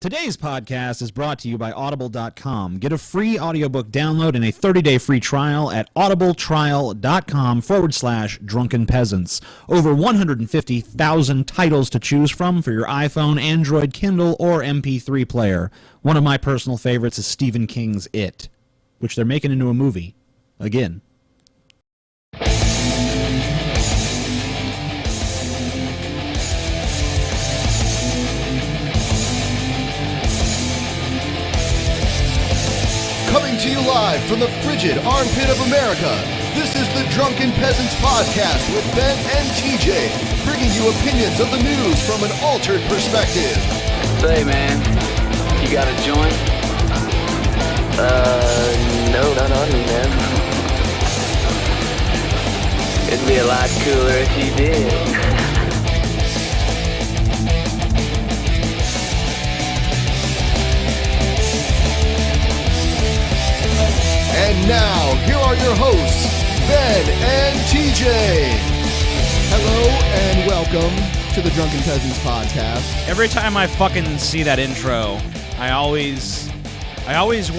Today's podcast is brought to you by Audible.com. Get a free audiobook download and a 30-day free trial at audibletrial.com/Drunken Peasants. Over 150,000 titles to choose from for your iPhone, Android, Kindle, or MP3 player. One of my personal favorites is Stephen King's It, which they're making into a movie. Again. Coming to you live from the frigid armpit of America, this is the Drunken Peasants Podcast with Ben and TJ, bringing you opinions of the news from an altered perspective. Say, man, you got a joint? No, not on me, man. It'd be a lot cooler if you did. And now, here are your hosts, Ben and TJ. Hello and welcome to the Drunken Peasants Podcast. Every time I fucking see that intro, I always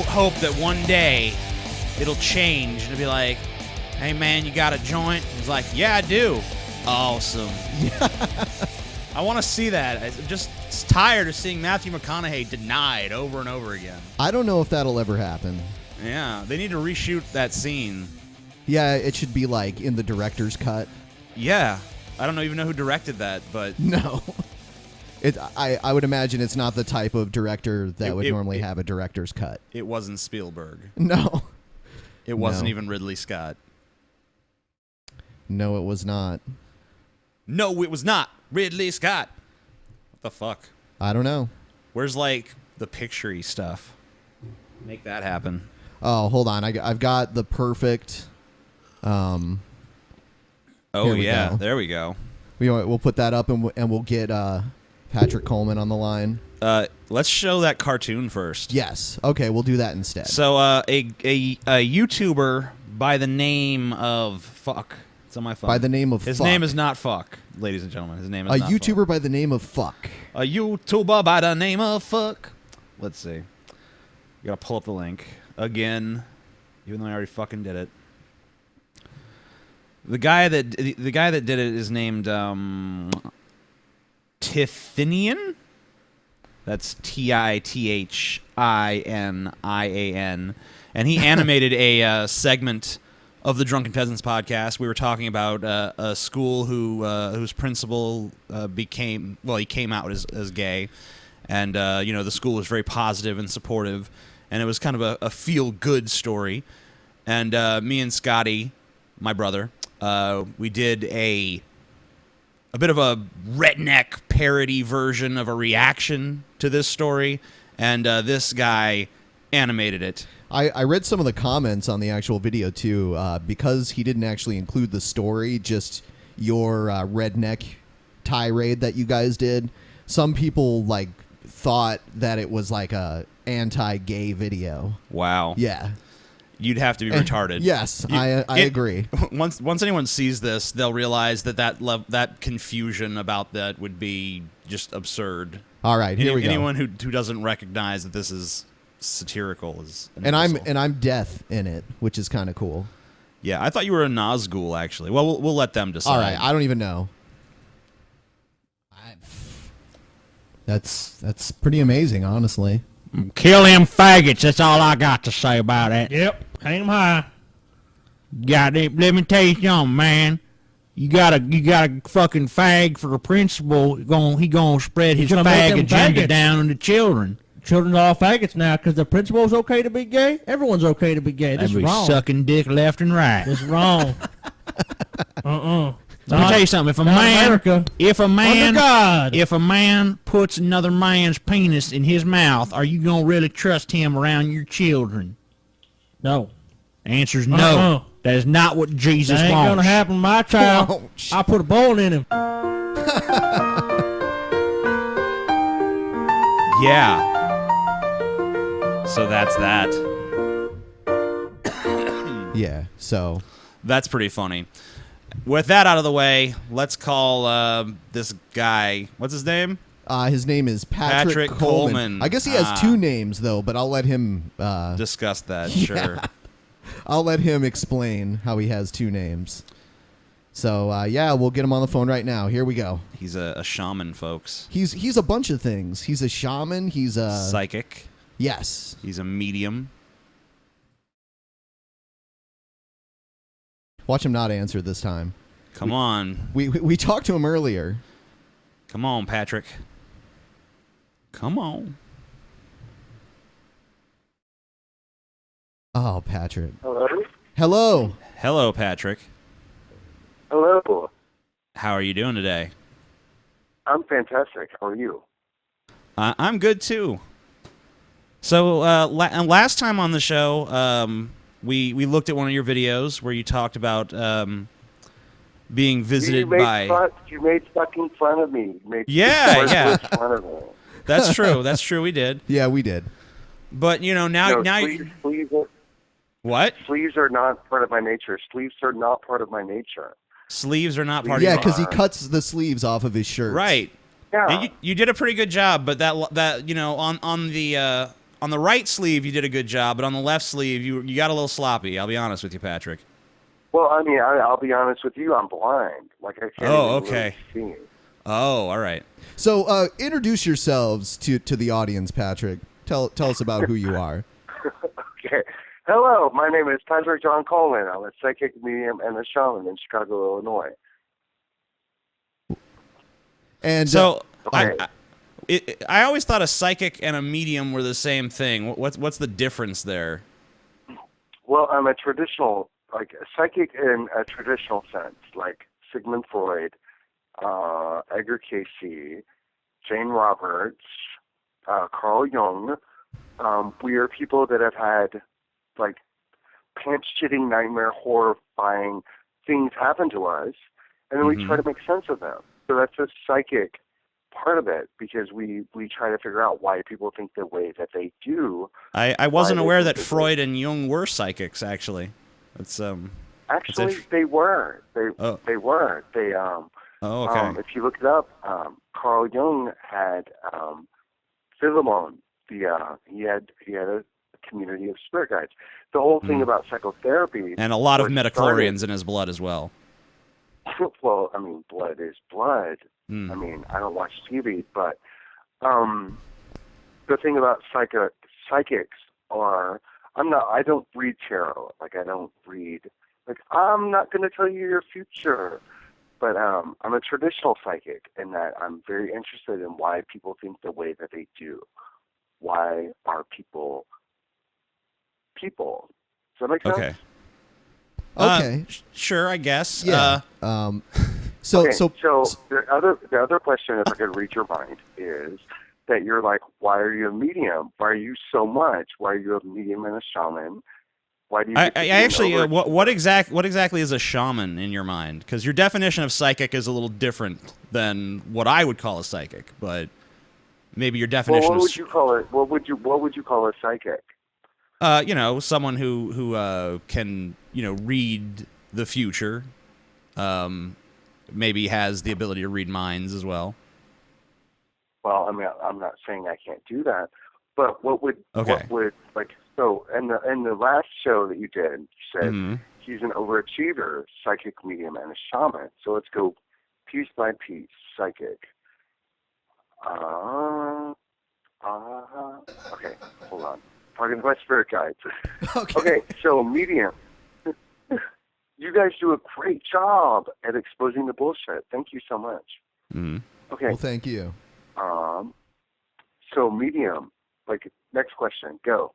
hope that one day it'll change and it'll be like, hey man, you got a joint? He's like, yeah, I do. Awesome. Yeah. I want to see that. I'm just tired of seeing Matthew McConaughey denied over and over again. I don't know if that'll ever happen. Yeah, they need to reshoot that scene. Yeah, it should be like in the director's cut. Yeah, I don't even know who directed that, but no, I would imagine it's not the type of director that would normally have a director's cut. It wasn't Spielberg. No, it wasn't even Ridley Scott. No, it was not. No, it was not Ridley Scott. What the fuck? I don't know. Where's like the picture-y stuff? Make that happen. Oh, hold on. I've got the perfect. Oh yeah, there we go. We'll put that up and we'll get Patrick Coleman on the line. Let's show that cartoon first. Yes. Okay, we'll do that instead. So a YouTuber by the name of fuck. It's on my phone. By the name of his fuck. name is not fuck, ladies and gentlemen. His name is not YouTuber fuck. by the name of fuck. A YouTuber by the name of fuck. Let's see. You gotta pull up the link again, even though I already fucking did it. The guy that did it is named Tithinian. That's Tithinian, and he animated a segment of the Drunken Peasants podcast. We were talking about a school whose principal he came out as gay, and the school was very positive and supportive. And it was kind of a feel-good story. And me and Scotty, my brother, we did a bit of a redneck parody version of a reaction to this story. And this guy animated it. I read some of the comments on the actual video, too, because he didn't actually include the story, just your redneck tirade that you guys did. Some people, thought that it was like a anti-gay video. Wow. Yeah. You'd have to be retarded. Yes, I agree. Once anyone sees this, they'll realize that confusion about that would be just absurd. All right, here we go. Anyone who doesn't recognize that this is satirical is an and imbecile. I'm deaf in it, which is kind of cool. Yeah, I thought you were a Nazgul actually. Well, we'll let them decide. All right, I don't even know. That's pretty amazing, honestly. Kill them faggots. That's all I got to say about it. Yep, hang them high. Let me tell you something, man. You got a fucking fag for a principal. He gonna spread his fag agenda faggots down on the children. Children are all faggots now because the principal's okay to be gay. Everyone's okay to be gay. This is wrong. Sucking dick left and right. This is wrong. Let me tell you something. If a man puts another man's penis in his mouth, are you gonna really trust him around your children? No. The answer's no. That is not what Jesus that ain't wants. gonna happen to my child. I put a bone in him. Yeah. So that's that. Yeah. So that's pretty funny. With that out of the way, let's call this guy. What's his name? His name is Patrick Coleman. I guess he has two names though, but I'll let him discuss that. Yeah. Sure. I'll let him explain how he has two names. So yeah, we'll get him on the phone right now. Here we go. He's a shaman, folks. He's a bunch of things. He's a shaman. He's a psychic. Yes. He's a medium. Watch him not answer this time. Come on. We talked to him earlier. Come on, Patrick. Come on. Oh, Patrick. Hello? Hello. Hello, Patrick. Hello. How are you doing today? I'm fantastic. How are you? I'm good, too. So, last time on the show, we looked at one of your videos where you talked about being visited by... You made fucking fun of me. Yeah. Fun of me. That's true. That's true. We did. Yeah, we did. But, now... Sleeves What? Sleeves are not part of my nature. Sleeves are not part of my nature. Sleeves are not part of Yeah, your... because he cuts the sleeves off of his shirt. Right. Yeah. And you did a pretty good job, but that on the right sleeve you did a good job, but on the left sleeve you got a little sloppy. I'll be honest with you, Patrick. Well, I mean, I'll be honest with you. I'm blind. Like I can't okay. really see. Oh, all right. So introduce yourselves to the audience, Patrick. Tell us about who you are. Okay. Hello, my name is Patrick John Coleman. I'm a psychic medium and a shaman in Chicago, Illinois. And so okay. I always thought a psychic and a medium were the same thing. What's the difference there? Well, I'm a traditional, like a psychic in a traditional sense, like Sigmund Freud, Edgar Cayce, Jane Roberts, Carl Jung. We are people that have had like pants-shitting, nightmare, horrifying things happen to us, and then we try to make sense of them. So that's a psychic part of it, because we try to figure out why people think the way that they do. I wasn't aware that Freud and Jung were psychics, actually. It's Actually, they were. They were. They Oh, okay. if you look it up, Carl Jung had Philemon. He had a community of spirit guides. The whole thing about psychotherapy, and a lot of metachlorians in his blood as well. Well, I mean, blood is blood. I mean, I don't watch TV, but the thing about psychics are, I don't read tarot. Like, I don't read, like, I'm not going to tell you your future. But I'm a traditional psychic in that I'm very interested in why people think the way that they do. Why are people? Does that make sense? Okay. Okay. Sure, I guess. Yeah. So the other question, if I could read your mind, is that you're like, why are you a medium? Why are you so much? Why are you a medium and a shaman? Why do you? I actually, what exactly is a shaman in your mind? Because your definition of psychic is a little different than what I would call a psychic, but maybe your definition. Well, what would you call it? What would you call a psychic? Someone who can read the future. Maybe has the ability to read minds as well. Well, I mean, I'm not saying I can't do that, but what would like? So in the last show that you did, you said he's an overachiever, psychic medium, and a shaman. So let's go piece by piece. Psychic. Okay, hold on. Talking to my spirit guides. Okay, so medium. You guys do a great job at exposing the bullshit. Thank you so much. Okay. Well, thank you. So medium. Like, next question. Go.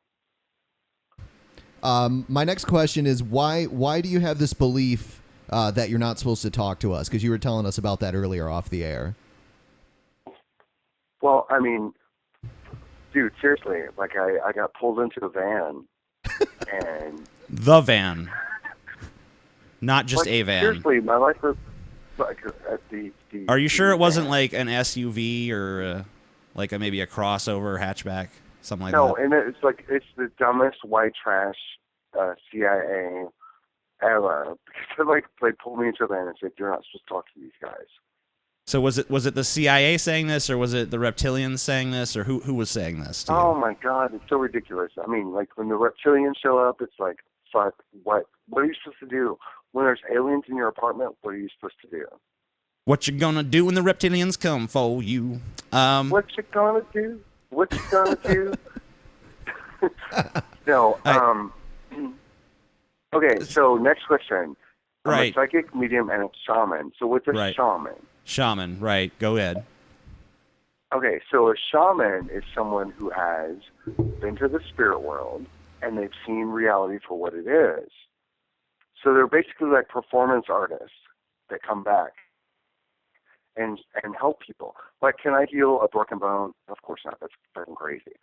My next question is why do you have this belief that you're not supposed to talk to us? Because you were telling us about that earlier off the air. Well, I mean, dude, seriously, like I got pulled into a van, and the van, not just a van. Seriously, my life was like the. Are you sure it wasn't like an SUV or like maybe a crossover hatchback, something like that? No, and it's the dumbest white trash CIA ever. Because they pulled me into a van and said, "You're not supposed to talk to these guys." So was it the CIA saying this, or was it the reptilians saying this, or who was saying this to Oh you? my God, it's so ridiculous. I mean, like when the reptilians show up, it's like, fuck, what are you supposed to do? When there's aliens in your apartment, what are you supposed to do? What you gonna do when the reptilians come for you? What you gonna do? What you gonna do? No. Okay, so next question. I'm Right. a psychic, medium, and a shaman. So what's a Right. shaman? Shaman, right? Go ahead. Okay, so a shaman is someone who has been to the spirit world and they've seen reality for what it is. So they're basically like performance artists that come back and help people. Like, can I heal a broken bone? Of course not. That's fucking crazy.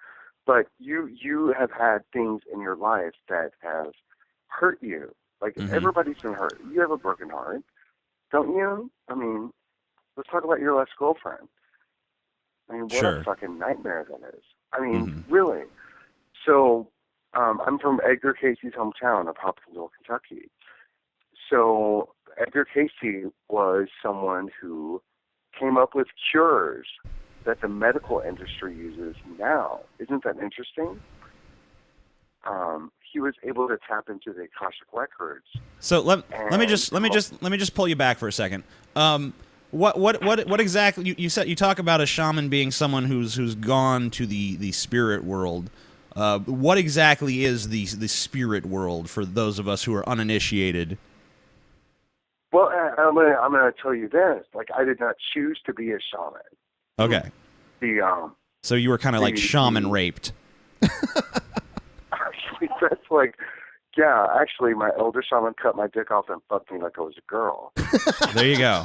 But you have had things in your life that have hurt you. Like, everybody's been hurt. You have a broken heart, don't you? I mean, let's talk about your last girlfriend. I mean, what Sure. a fucking nightmare that is. I mean, really. So, I'm from Edgar Casey's hometown of Hopkinsville, Kentucky. So, Edgar Casey was someone who came up with cures that the medical industry uses now. Isn't that interesting? He was able to tap into the Akashic records. So let me just pull you back for a second. What exactly you said? You talk about a shaman being someone who's gone to the spirit world. What exactly is the spirit world for those of us who are uninitiated? Well, I'm gonna tell you this. Like, I did not choose to be a shaman. Okay. So you were kind of like shaman raped. Actually, that's like, yeah. Actually, my elder shaman cut my dick off and fucked me like I was a girl. There you go.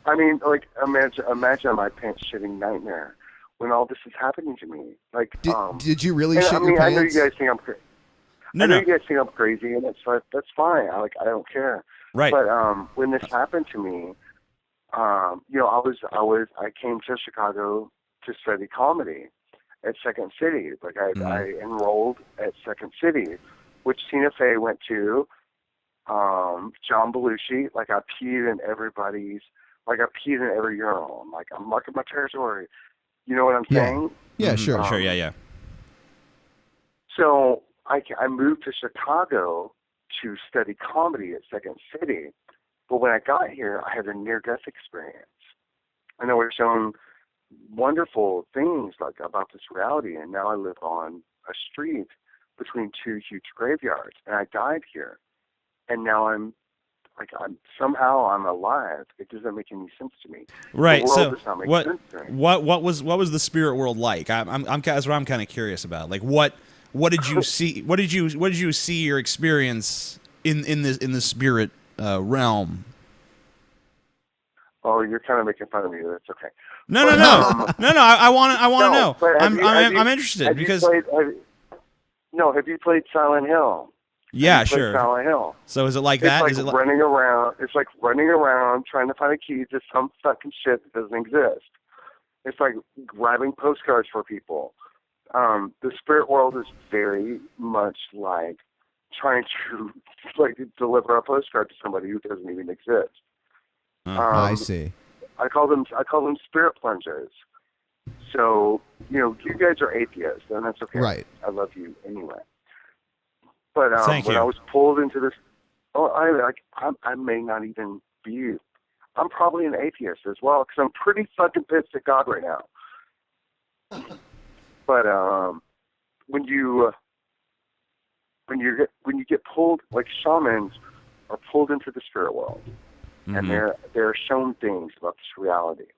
I mean, like, imagine my pants shitting nightmare when all this is happening to me. Like, Did you really and, shit I mean, your I know pants? you guys think I'm crazy. I know you guys think I'm crazy, and that's fine. I don't care. Right. But when this happened to me, you know, I came to Chicago to study comedy at Second City. Like, I enrolled at Second City, which Tina Fey went to. John Belushi. Like, I peed in everybody's. Like, I peed in every urinal. I'm like, I'm marking my territory. You know what I'm saying? Yeah, sure. Sure. Yeah. So I moved to Chicago to study comedy at Second City. But when I got here, I had a near-death experience. And I was shown wonderful things like about this reality. And now I live on a street between two huge graveyards. And I died here. And now I'm somehow alive. It doesn't make any sense to me. Right. The world So does not make what sense to me. what was the spirit world like? That's what I'm kind of curious about. Like what did you see? What did you see or experience in the spirit realm? Oh, you're kind of making fun of me. That's okay. No. I want to No, know. but I'm interested because have you played Silent Hill? yeah, Have you played sure. Silent Hill. So is it like It's that? like Is it running around. It's like running around trying to find a key to some fucking shit that doesn't exist. It's like grabbing postcards for people. The spirit world is very much like trying to like deliver a postcard to somebody who doesn't even exist. I see. I call them spirit plungers. So, you know, you guys are atheists, and that's okay. Right. I love you anyway. But Thank when you. I was pulled into this, I may not even be. I'm probably an atheist as well because I'm pretty fucking pissed at God right now. But when you get pulled, like shamans are pulled into the spirit world, and they're shown things about this reality.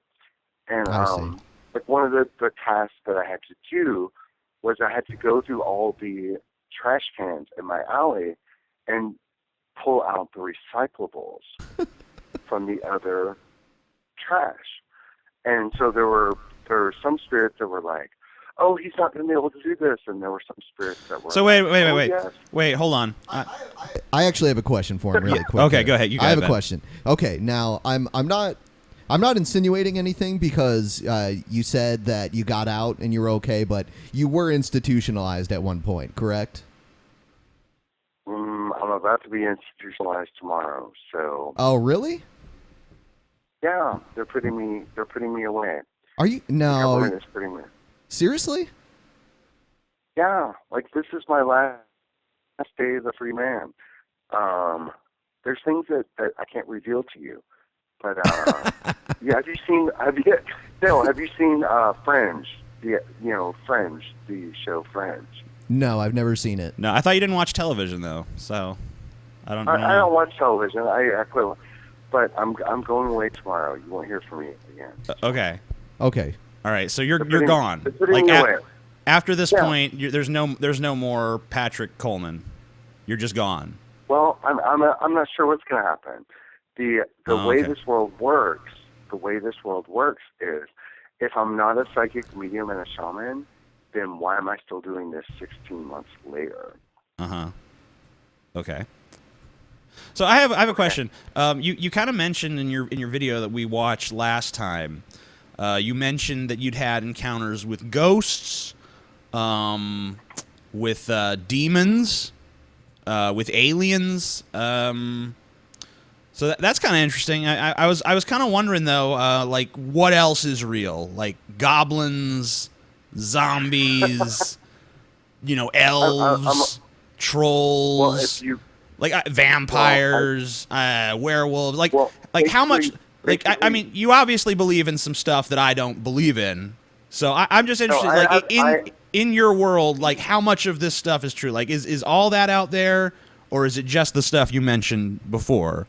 And I see. like one of the tasks that I had to do was I had to go through all the trash cans in my alley and pull out the recyclables from the other trash. And so there were some spirits that were like, oh, he's not going to be able to do this. And there were some spirits that were So like, wait. yes. Wait, hold on. I actually have a question for him, really quick. Okay, here. go ahead. You go I have ahead, a Ben. question. Okay, now I'm not insinuating anything because you said that you got out and you were okay, but you were institutionalized at one point, correct? I'm about to be institutionalized tomorrow. So Oh, really? Yeah, they're putting me away. Are you? The No. government is putting me. Seriously? Yeah, like this is my last day as a free man. There's things that I can't reveal to you, but yeah. Have you seen Fringe? Fringe, the show Fringe. No, I've never seen it. No, I thought you didn't watch television though, so I don't. I don't watch television. I quit, but I'm going away tomorrow. You won't hear from me again. Okay. Okay. All right. So you're putting- gone. they're putting Like me away. after this Yeah. point, there's no more Patrick Coleman. You're just gone. Well, I'm not sure what's going to happen. The way okay. this world works, is if I'm not a psychic medium and a shaman, then why am I still doing this 16 months later? Okay. So I have a question. You kind of mentioned in your video that we watched last time. You mentioned that you'd had encounters with ghosts, with demons, with aliens. So that's kind of interesting. I was kind of wondering though, like what else is real? Like goblins, zombies, elves, trolls. Well, if you Like vampires, werewolves, like how much? Like I basically- mean, you obviously believe in some stuff that I don't believe in. So I'm just interested, in your world, like how much of this stuff is true? Like is all that out there, or is it just the stuff you mentioned before?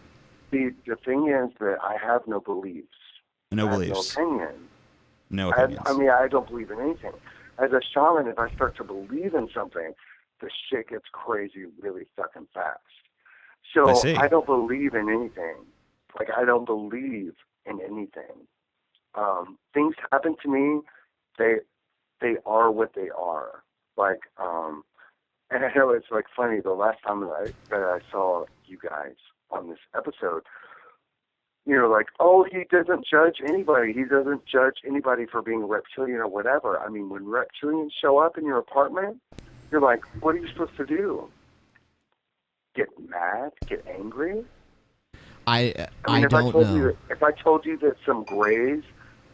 the thing is that I have no beliefs. No I have beliefs. no opinion. No opinions. I don't believe in anything. As a shaman, if I start to believe in something, the shit gets crazy really fucking fast. So I see. I don't believe in anything. Like, I don't believe in anything. Things happen to me. They are what they are. Like, and I know it's like funny. The last time that I saw you guys on this episode, like, oh, he doesn't judge anybody. He doesn't judge anybody for being a reptilian or whatever. I mean, when reptilians show up in your apartment, you're like, what are you supposed to do? Get mad? Get angry? I mean, if don't know. If I told you that some Greys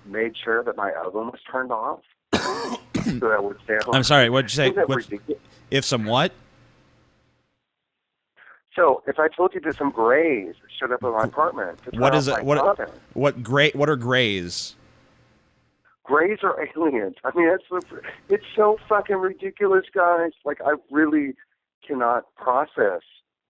made sure that my oven was turned off, so that would stay home. I'm sorry. What'd you say? Isn't that ridiculous? If some what? So if I told you that some Greys showed up in my apartment, to turn What off is it? my oven, What are grays? Greys are aliens. I mean, it's so fucking ridiculous, guys. Like, I really cannot process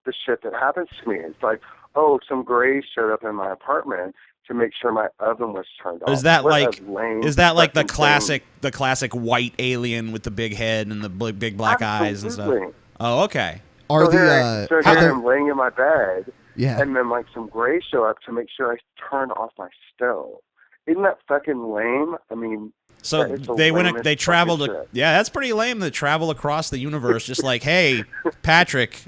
the shit that happens to me. It's like, oh, some Greys showed up in my apartment to make sure my oven was turned off. Is that What like a lame the fucking classic white alien with the big head and the big black eyes and stuff? Absolutely. Oh, okay. Are So the here I'm laying in my bed, yeah? and then like some Greys show up to make sure I turn off my stove. Isn't that fucking lame? I mean, So that is the they lamest they traveled. fucking shit. Yeah, that's pretty lame. They travel across the universe, just like, hey, Patrick,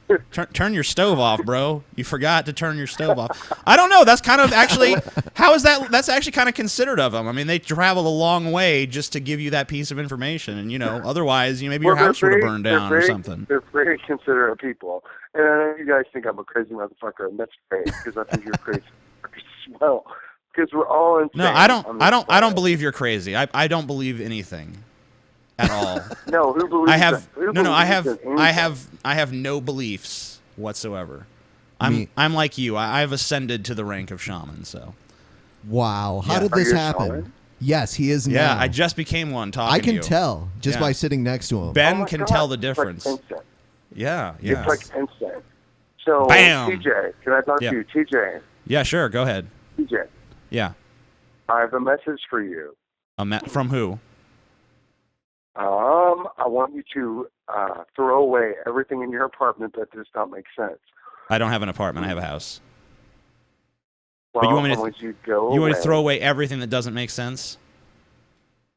turn your stove off, bro. You forgot to turn your stove off. I don't know. That's kind of actually how is that? That's actually kind of considerate of them. I mean, they traveled a long way just to give you that piece of information, and otherwise, maybe your house would have burned down or something. They're very considerate people, and I know you guys think I'm a crazy motherfucker, and that's great because I think you're crazy as well. Because we're all insane. No, I don't believe you're crazy. I don't believe anything at all. No, who believes? I have who no. I have believes in I anything? have no beliefs whatsoever. I'm like you. I've ascended to the rank of shaman. So Wow, how Yeah. did Are this you a happen? shaman? Yes, he is yeah, now. I just became one. Talking I to can you. tell just Yeah. by sitting next to him. Ben Oh my can God, tell the it's difference. Like instant. Yeah. It's like instant. So, Bam. TJ, can I talk Yeah. to you? TJ, Yeah. Sure. Go ahead. TJ, Yeah. I have a message for you. From who? I want you to throw away everything in your apartment that does not make sense. I don't have an apartment. I have a house. Well, you want me to I want you to go You want away. to throw away everything that doesn't make sense?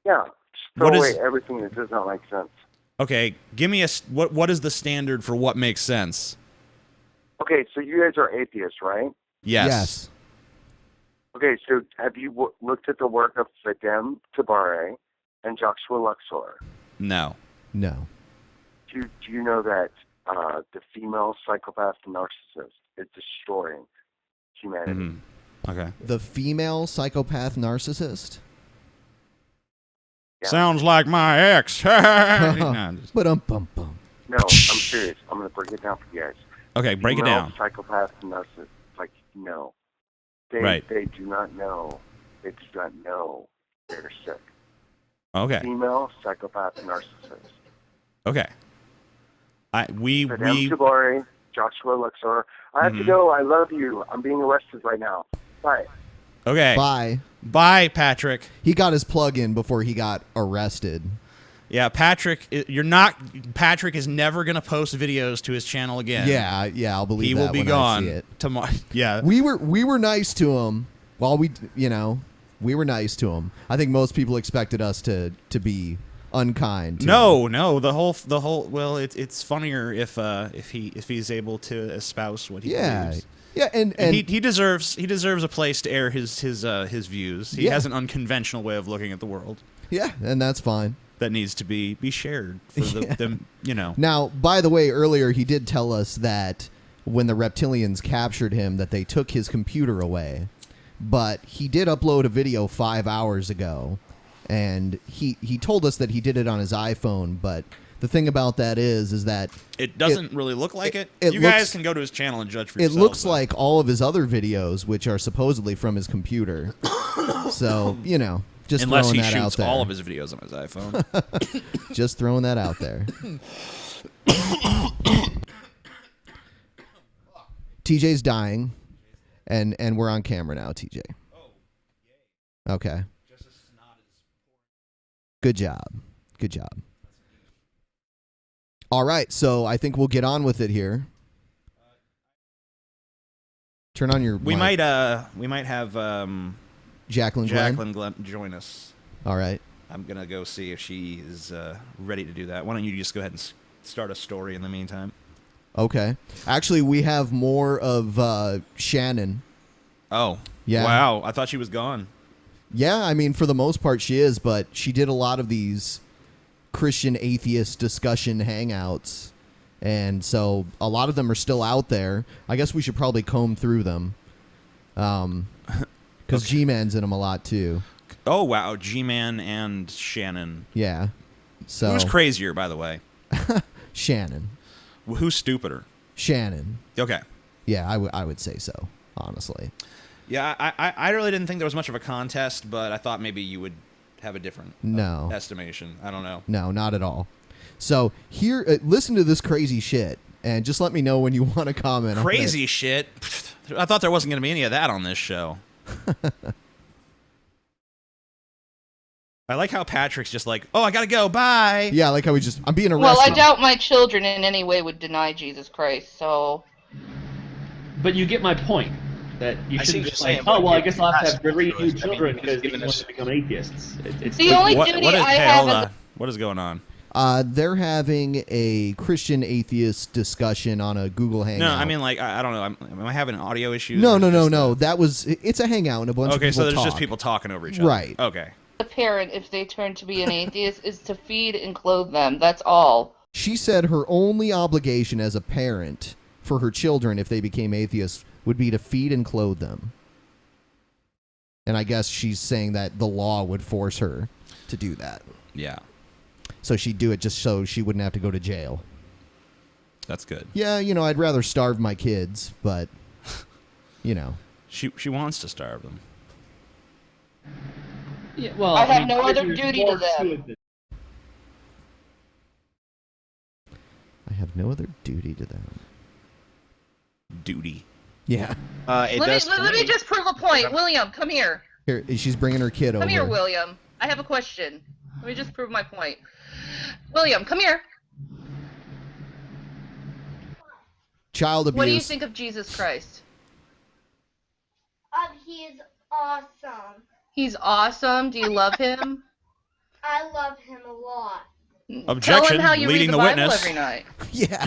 Yeah, just throw What away is- everything that does not make sense. Okay. Give me what is the standard for what makes sense? Okay, so you guys are atheists, right? Yes. Okay, so have you looked at the work of Fidem Tabare and Joshua Luxor? No. No. Do you know that the female psychopath narcissist is destroying humanity? Mhm. Okay. The female psychopath narcissist. Yeah. Sounds like my ex. No, just- But bum. No, I'm serious. I'm going to break it down for you guys. okay, break it Female down. Psychopath and narcissist. Like, no. Right. They do not know. They do not know they're sick. Okay. Female psychopath and narcissist. Okay. Madame Tubari, Joshua Luxor. I have to go. I love you. I'm being arrested right now. Bye. Okay. Bye, Patrick. He got his plug in before he got arrested. Yeah, Patrick, Patrick is never going to post videos to his channel again. Yeah, I'll believe he that will be when gone I see it. tomorrow. Yeah. We were nice to him. Well, we were nice to him. I think most people expected us to be unkind. To him. No, the whole. Well, it's funnier if he's able to espouse what he believes. Yeah, and he deserves a place to air his views. He has an unconventional way of looking at the world. Yeah, and that's fine. That needs to be shared for them. Now, by the way, earlier he did tell us that when the reptilians captured him, that they took his computer away. But he did upload a video 5 hours ago, and he told us that he did it on his iPhone. But the thing about that is that it doesn't really look like it. You looks, guys can go to his channel and judge for yourselves. It looks like all of his other videos, which are supposedly from his computer. So just unless throwing he that out shoots there. all of his videos on his iPhone. Just throwing that out there. TJ's dying, and we're on camera now, TJ. Okay. Good job. All right, so I think we'll get on with it here. Turn on your We mic. might have Jacqueline Glenn join us. All right. I'm gonna go see if she is ready to do that. Why don't you just go ahead and start a story in the meantime? Okay. Actually, we have more of Shannon. Oh. Yeah. Wow. I thought she was gone. Yeah, I mean, for the most part she is, but she did a lot of these Christian atheist discussion hangouts. And so a lot of them are still out there. I guess we should probably comb through them. Because Gman's in them a lot too. Oh, wow. Gman and Shannon. Yeah. So Who's crazier, by the way? Shannon. Who's stupider? Shannon. Okay. Yeah, I would say so, honestly. Yeah, I really didn't think there was much of a contest, but I thought maybe you would have a different estimation. I don't know. No, not at all. So here, listen to this crazy shit, and just let me know when you want to comment. Crazy shit? I thought there wasn't going to be any of that on this show. I like how Patrick's just like, oh, I got to go, bye. Yeah, I like how I'm being arrested. Well, I doubt my children in any way would deny Jesus Christ, so... But you get my point. That you I see shouldn't what just you're like, saying, oh, but well, I you're guess I'll have to have asking three for new us. I mean, children you've because they given want us- to become atheists. It's The only What duty is, I hey, have hold as on. What is going on? They're having a Christian atheist discussion on a Google Hangout. No, I mean, like, I don't know. Am I having audio issues? No. or It's a hangout and a bunch of people Okay, so there's talk. just people talking over each other. Right. Okay. a parent, if they turn to be an atheist, is to feed and clothe them. That's all. She said her only obligation as a parent for her children, if they became atheists, would be to feed and clothe them. And I guess she's saying that the law would force her to do that. Yeah. So she'd do it just so she wouldn't have to go to jail. That's good. Yeah, I'd rather starve my kids, but, She wants to starve them. Yeah, well, I have mean, no other there's duty more to them. it than- I have no other duty to them. Duty. Yeah. Let me just prove a point. William, come here. Here, she's bringing her kid over. Come here, William. I have a question. Let me just prove my point. William, come here. Child abuse. What do you think of Jesus Christ? He's awesome. He's awesome. Do you love him? I love him a lot. Objection. Tell him how you Leading read the the Bible witness. every night. Yeah.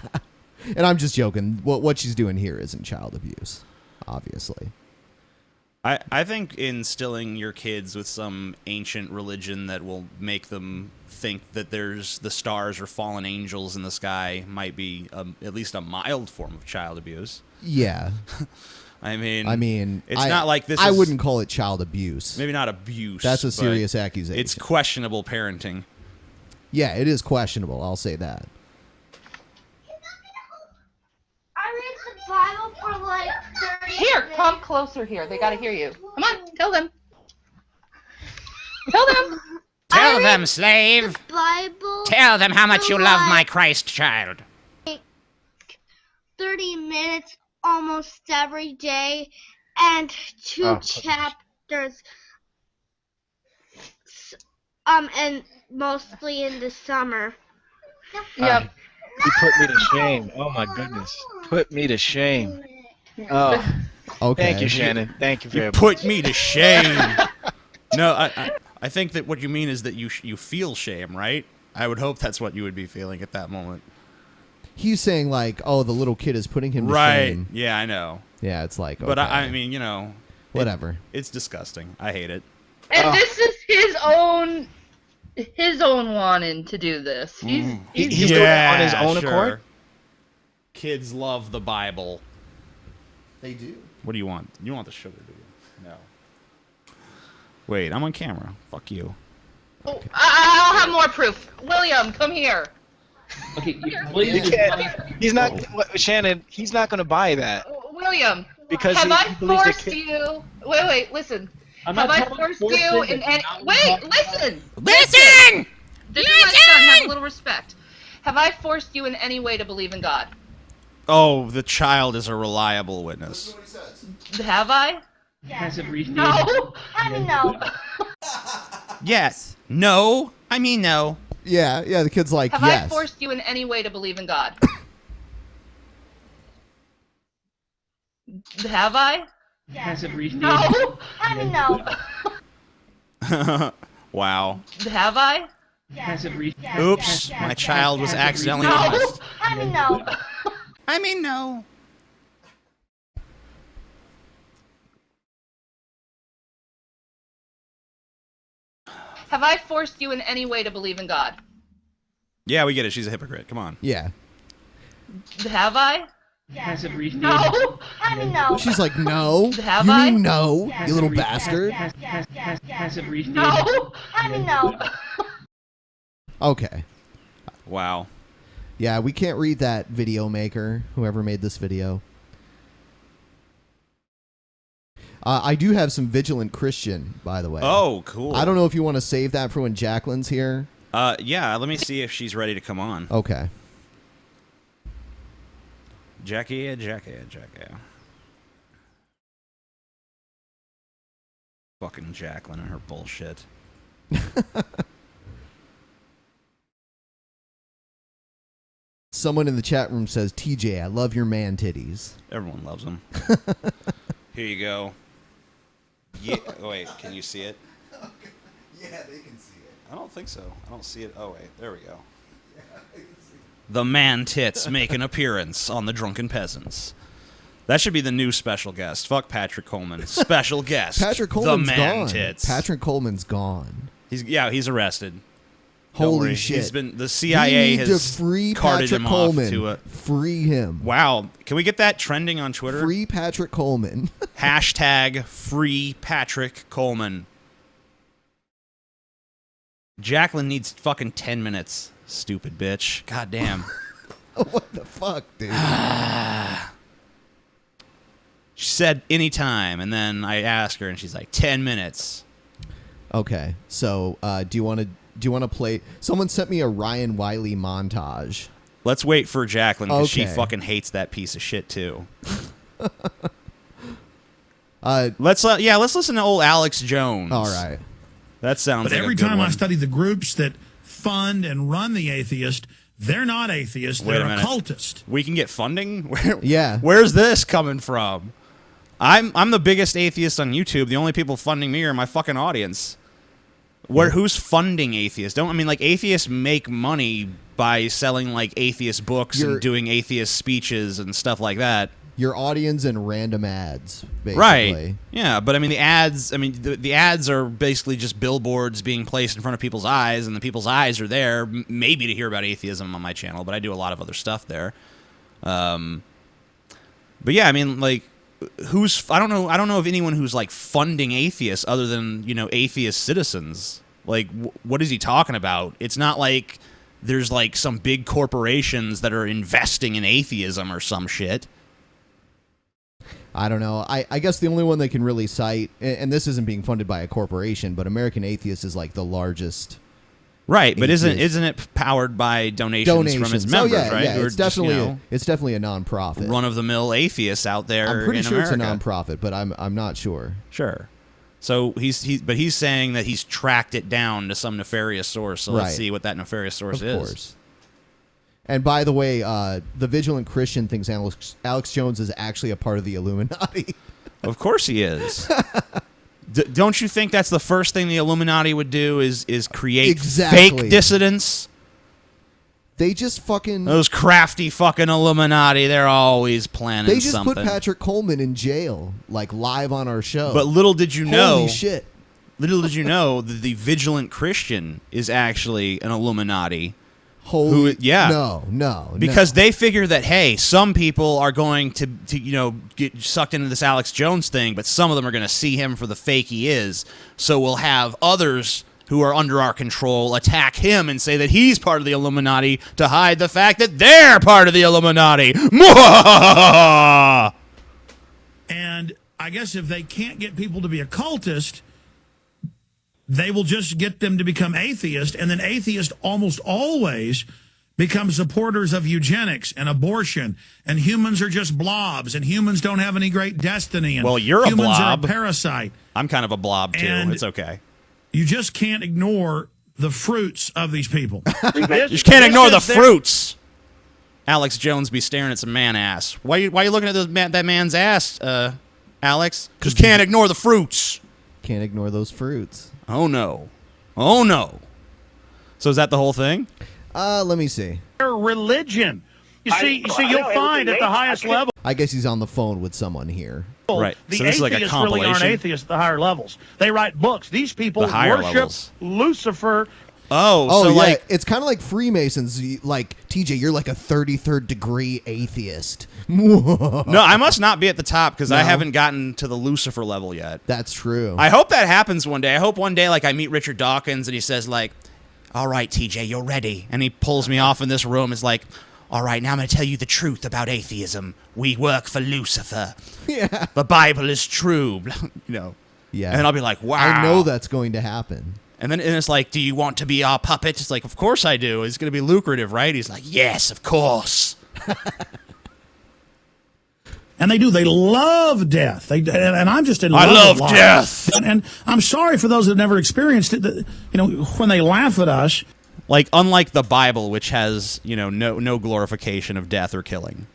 And I'm just joking. What she's doing here isn't child abuse, obviously. I think instilling your kids with some ancient religion that will make them think that there's the stars or fallen angels in the sky might be at least a mild form of child abuse. Yeah. I mean, it's not like this. I wouldn't call it child abuse. Maybe not abuse. That's a serious accusation. It's questionable parenting. Yeah, it is questionable. I'll say that. I read the Bible for like 30 Here, days. come closer here. They gotta hear you. Come on, tell them. Tell them. Tell them, slave. Bible. Tell them how much for you love my like Christ child. 30 minutes almost every day, and two chapters. And mostly in the summer. Yep. You put me to shame. Oh my goodness. Put me to shame. Oh. Okay. Thank you, Shannon. Thank you very much. Put me to shame. No, I think that what you mean is that you feel shame, right? I would hope that's what you would be feeling at that moment. He's saying like, oh, the little kid is putting him to Right. shame. Yeah, I know. Yeah, it's like, okay. But I mean, you know, whatever. It's disgusting. I hate it. And this is his own wanting to do this. He's doing it on his own accord? Kids love the Bible. They do. What do you want? You want the sugar, do you? No. Wait, I'm on camera. Fuck you. Oh, I'll have more proof. William, come here. Okay, You can't, he's not, Shannon, he's not going to buy that. William, Because have he I believes the forced kid- you? Wait, listen. I'm Have not I telling forced forcing you that in any? now Wait, we're talking listen. Listen! This is my son. Have a little respect. Have I forced you in any way to believe in God? Oh, the child is a reliable witness. Have I? Passive reasoning. No. I mean, no. Yes. No. I mean no. Yeah, the kid's like, Have yes. I forced you in any way to believe in God? Have I? Passive reasoning. No. I mean, no. Wow. Have I? Passive reasoning. Oops, my child was accidentally No. honest. I mean, no. I mean no. Have I forced you in any way to believe in God? Yeah, we get it. She's a hypocrite. Come on. Yeah. Have I? Passive reasoning. No. I mean, no. She's like, no. Have you I? mean no, you little bastard. Passive reasoning. No. I mean, no. Okay. Wow. Yeah, we can't read that video maker, whoever made this video. I do have some Vigilant Christian, by the way. Oh, cool. I don't know if you want to save that for when Jacqueline's here. Yeah, let me see if she's ready to come on. Okay. Jackie. Fucking Jacqueline and her bullshit. Someone in the chat room says, TJ, I love your man titties. Everyone loves them. Here you go. Yeah. Oh, wait, can you see it? Yeah, they can see it. I don't think so. I don't see it. Oh, wait. There we go. The man tits make an appearance on the Drunken Peasants. That should be the new special guest. Fuck Patrick Coleman. Special guest. Patrick Coleman's the man gone. tits. Patrick Coleman's gone. He's arrested. Don't Holy worry. shit. He's been the We CIA need has to free carted Patrick him Coleman. off to a Free him. Wow. Can we get that trending on Twitter? Free Patrick Coleman. Hashtag free Patrick Coleman. Jacqueline needs fucking 10 minutes. Stupid bitch. God damn. What the fuck, dude? She said anytime, and then I asked her, and she's like, 10 minutes. Okay, so do you want to play? Someone sent me a Ryan Wiley montage. Let's wait for Jacqueline, because she Okay. fucking hates that piece of shit, too. Let's listen to old Alex Jones. All right. That sounds But like every a good time one. I study the groups that fund and run the atheist, they're not atheists. Wait a They're minute. occultists. We can get funding? Yeah. Where's this coming from? I'm the biggest atheist on YouTube. The only people funding me are my fucking audience. Who's funding atheists? Atheists make money by selling like atheist books and doing atheist speeches and stuff like that. Your audience and random ads, basically. Right. Yeah, but the ads, the ads are basically just billboards being placed in front of people's eyes, and the people's eyes are there maybe to hear about atheism on my channel, but I do a lot of other stuff there. But yeah, I don't know of anyone who's like funding atheists other than, you know, atheist citizens. Like, what is he talking about? It's not like there's like some big corporations that are investing in atheism or some shit. I don't know. I guess the only one they can really cite, and this isn't being funded by a corporation, but American Atheist is like the largest. Right, but isn't it powered by donations from its members? Right, yeah, it's definitely a nonprofit. Run of the mill atheists out there. I'm pretty sure America. it's a nonprofit, but I'm not sure. Sure. So he's saying that he's tracked it down to some nefarious source. So let's see what that nefarious source is. Of course. And by the way, the Vigilant Christian thinks Alex Jones is actually a part of the Illuminati. Of course he is. Don't you think that's the first thing the Illuminati would do is create fake dissidents? They just fucking... Those crafty fucking Illuminati, they're always planning something. They just put Patrick Coleman in jail, like live on our show. But little did you know... Holy shit. Little did you know that the Vigilant Christian is actually an Illuminati. No. Because they figure that, hey, some people are going to get sucked into this Alex Jones thing, but some of them are going to see him for the fake he is. So we'll have others who are under our control attack him and say that he's part of the Illuminati to hide the fact that they're part of the Illuminati. And I guess if they can't get people to be a cultist, they will just get them to become atheist, and then atheists almost always become supporters of eugenics and abortion, and humans are just blobs, and humans don't have any great destiny. And well, you're humans a blob. Are a parasite. I'm kind of a blob, too. And it's okay. You just can't ignore the fruits of these people. You just can't ignore the fruits. Alex Jones be staring at some man ass. Why you looking at that man's ass, Alex? Just can't ignore the fruits. Can't ignore those fruits. Oh, no. Oh, no. So is that the whole thing? Let me see. Religion. You see, you'll find at the highest level. I guess he's on the phone with someone here. Right. The so this is like a atheists compilation. really aren't atheists at the higher levels. They write books. These people worship Lucifer. Oh, so yeah. like It's kind of like Freemasons. Like, TJ, you're like a 33rd degree atheist. No, I must not be at the top because I haven't gotten to the Lucifer level yet. That's true. I hope that happens one day. I hope one day, like, I meet Richard Dawkins and he says, like, all right, TJ, you're ready. And he pulls me off in this room. Is like, all right, now I'm going to tell you the truth about atheism. We work for Lucifer. Yeah. The Bible is true. Yeah. And then I'll be like, wow. I know that's going to happen. And then it's like, do you want to be our puppet? It's like, of course I do. It's going to be lucrative, right? He's like, yes, of course. And they do. They love death. And I'm just in love I love with death. And I'm sorry for those that never experienced it. When they laugh at us. Like, unlike the Bible, which has, no glorification of death or killing.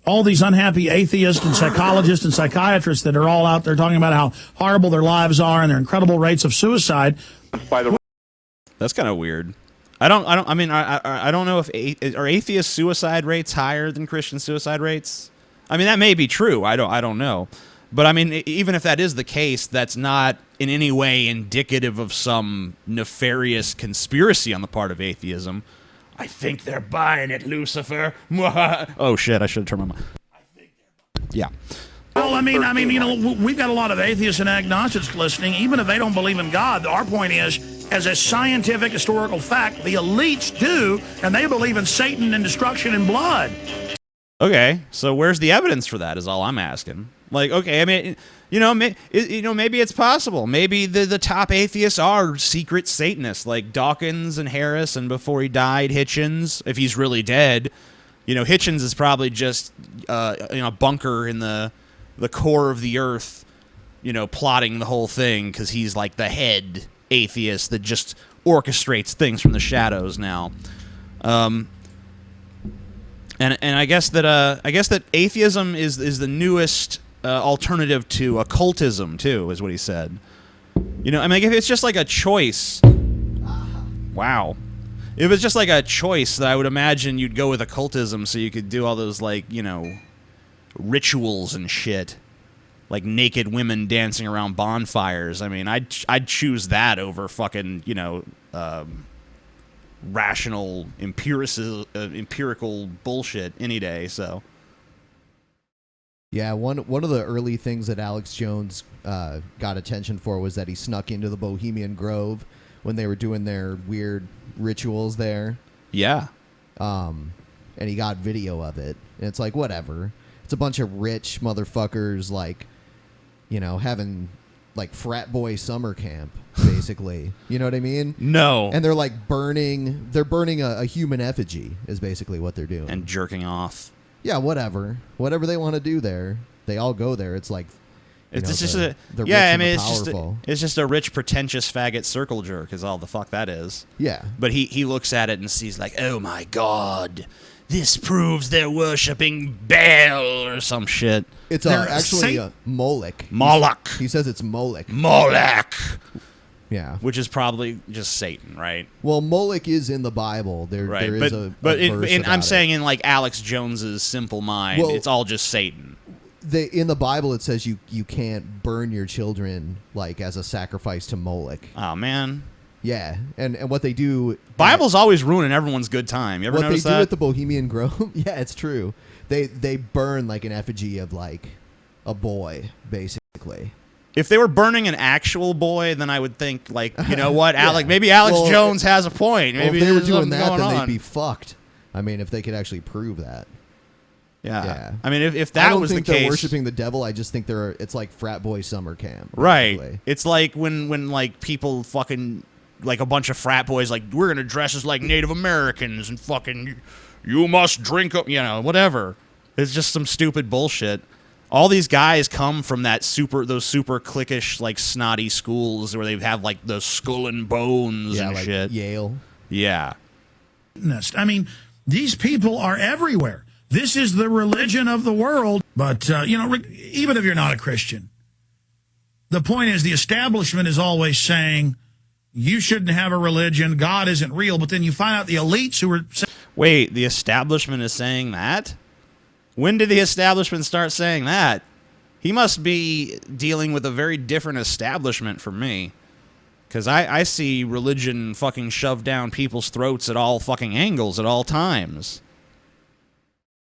All these unhappy atheists and psychologists and psychiatrists that are all out there talking about how horrible their lives are and their incredible rates of suicide. That's kind of weird. I don't know if are atheist suicide rates higher than Christian suicide rates? I mean, that may be true. I don't know. But I mean, even if that is the case, that's not in any way indicative of some nefarious conspiracy on the part of atheism. I think they're buying it, Lucifer. Oh shit! I should have turned my mic. Yeah. Well, I mean, we've got a lot of atheists and agnostics listening. Even if they don't believe in God, our point is, as a scientific historical fact, the elites do, and they believe in Satan and destruction and blood. Okay, so where's the evidence for that? Is all I'm asking. Like, okay, I mean, maybe it's possible. Maybe the top atheists are secret Satanists, like Dawkins and Harris, and before he died, Hitchens. If he's really dead, Hitchens is probably just a bunker in the core of the earth, plotting the whole thing because he's like the head atheist that just orchestrates things from the shadows now. And I guess that atheism is the newest alternative to occultism too, is what he said. If it's just like a choice, wow. If it's just like a choice, that I would imagine you'd go with occultism so you could do all those rituals and shit, like naked women dancing around bonfires. I mean, I'd choose that over fucking rational empirical bullshit any day. So Yeah, one of the early things that Alex Jones got attention for was that he snuck into the Bohemian Grove when they were doing their weird rituals there. Yeah. And he got video of it. And it's like, whatever. It's a bunch of rich motherfuckers, like, you know, having, like, frat boy summer camp, basically. You know what I mean? No. And they're, like, burning a human effigy is basically what they're doing. And jerking off. Yeah, whatever. Whatever they want to do there, they all go there. It's like, It's just the rich I and mean, the it's just a rich, pretentious faggot circle jerk is all the fuck that is. Yeah. But he looks at it and sees like, oh my god, this proves they're worshipping Baal or some shit. It's actually Moloch. Moloch. He says it's Moloch. Moloch. Yeah. Which is probably just Satan, right? Well, Moloch is in the Bible. There is a verse I'm about saying in like Alex Jones's simple mind, Well, it's all just Satan. in the Bible it says you can't burn your children like as a sacrifice to Moloch. Oh man. Yeah, and what they do, Bible's always ruining everyone's good time. You ever notice that? What they do at the Bohemian Grove? Yeah, it's true. They burn like an effigy of like a boy, basically. If they were burning an actual boy, then I would think, like, you know what, maybe Alex Jones has a point. Maybe if they were there's doing something that, going then on. they'd be fucked. I mean, if they could actually prove that. Yeah. I mean, if that was the case, I don't think they're worshiping the devil. I just think it's like frat boy summer camp. Right. Basically. It's like when like people fucking, like a bunch of frat boys, like, we're going to dress as like Native Americans and fucking, you must drink, you know, whatever. It's just some stupid bullshit. All these guys come from those super cliquish, like, snotty schools where they have, like, the skull and bones and like shit. Yale. Yeah. I mean, these people are everywhere. This is the religion of the world. But, you know, even if you're not a Christian, the point is the establishment is always saying you shouldn't have a religion, God isn't real. But then you find out the elites who are... Wait, the establishment is saying that? When did the establishment start saying that? He must be dealing with a very different establishment from me. Because I see religion fucking shoved down people's throats at all fucking angles at all times.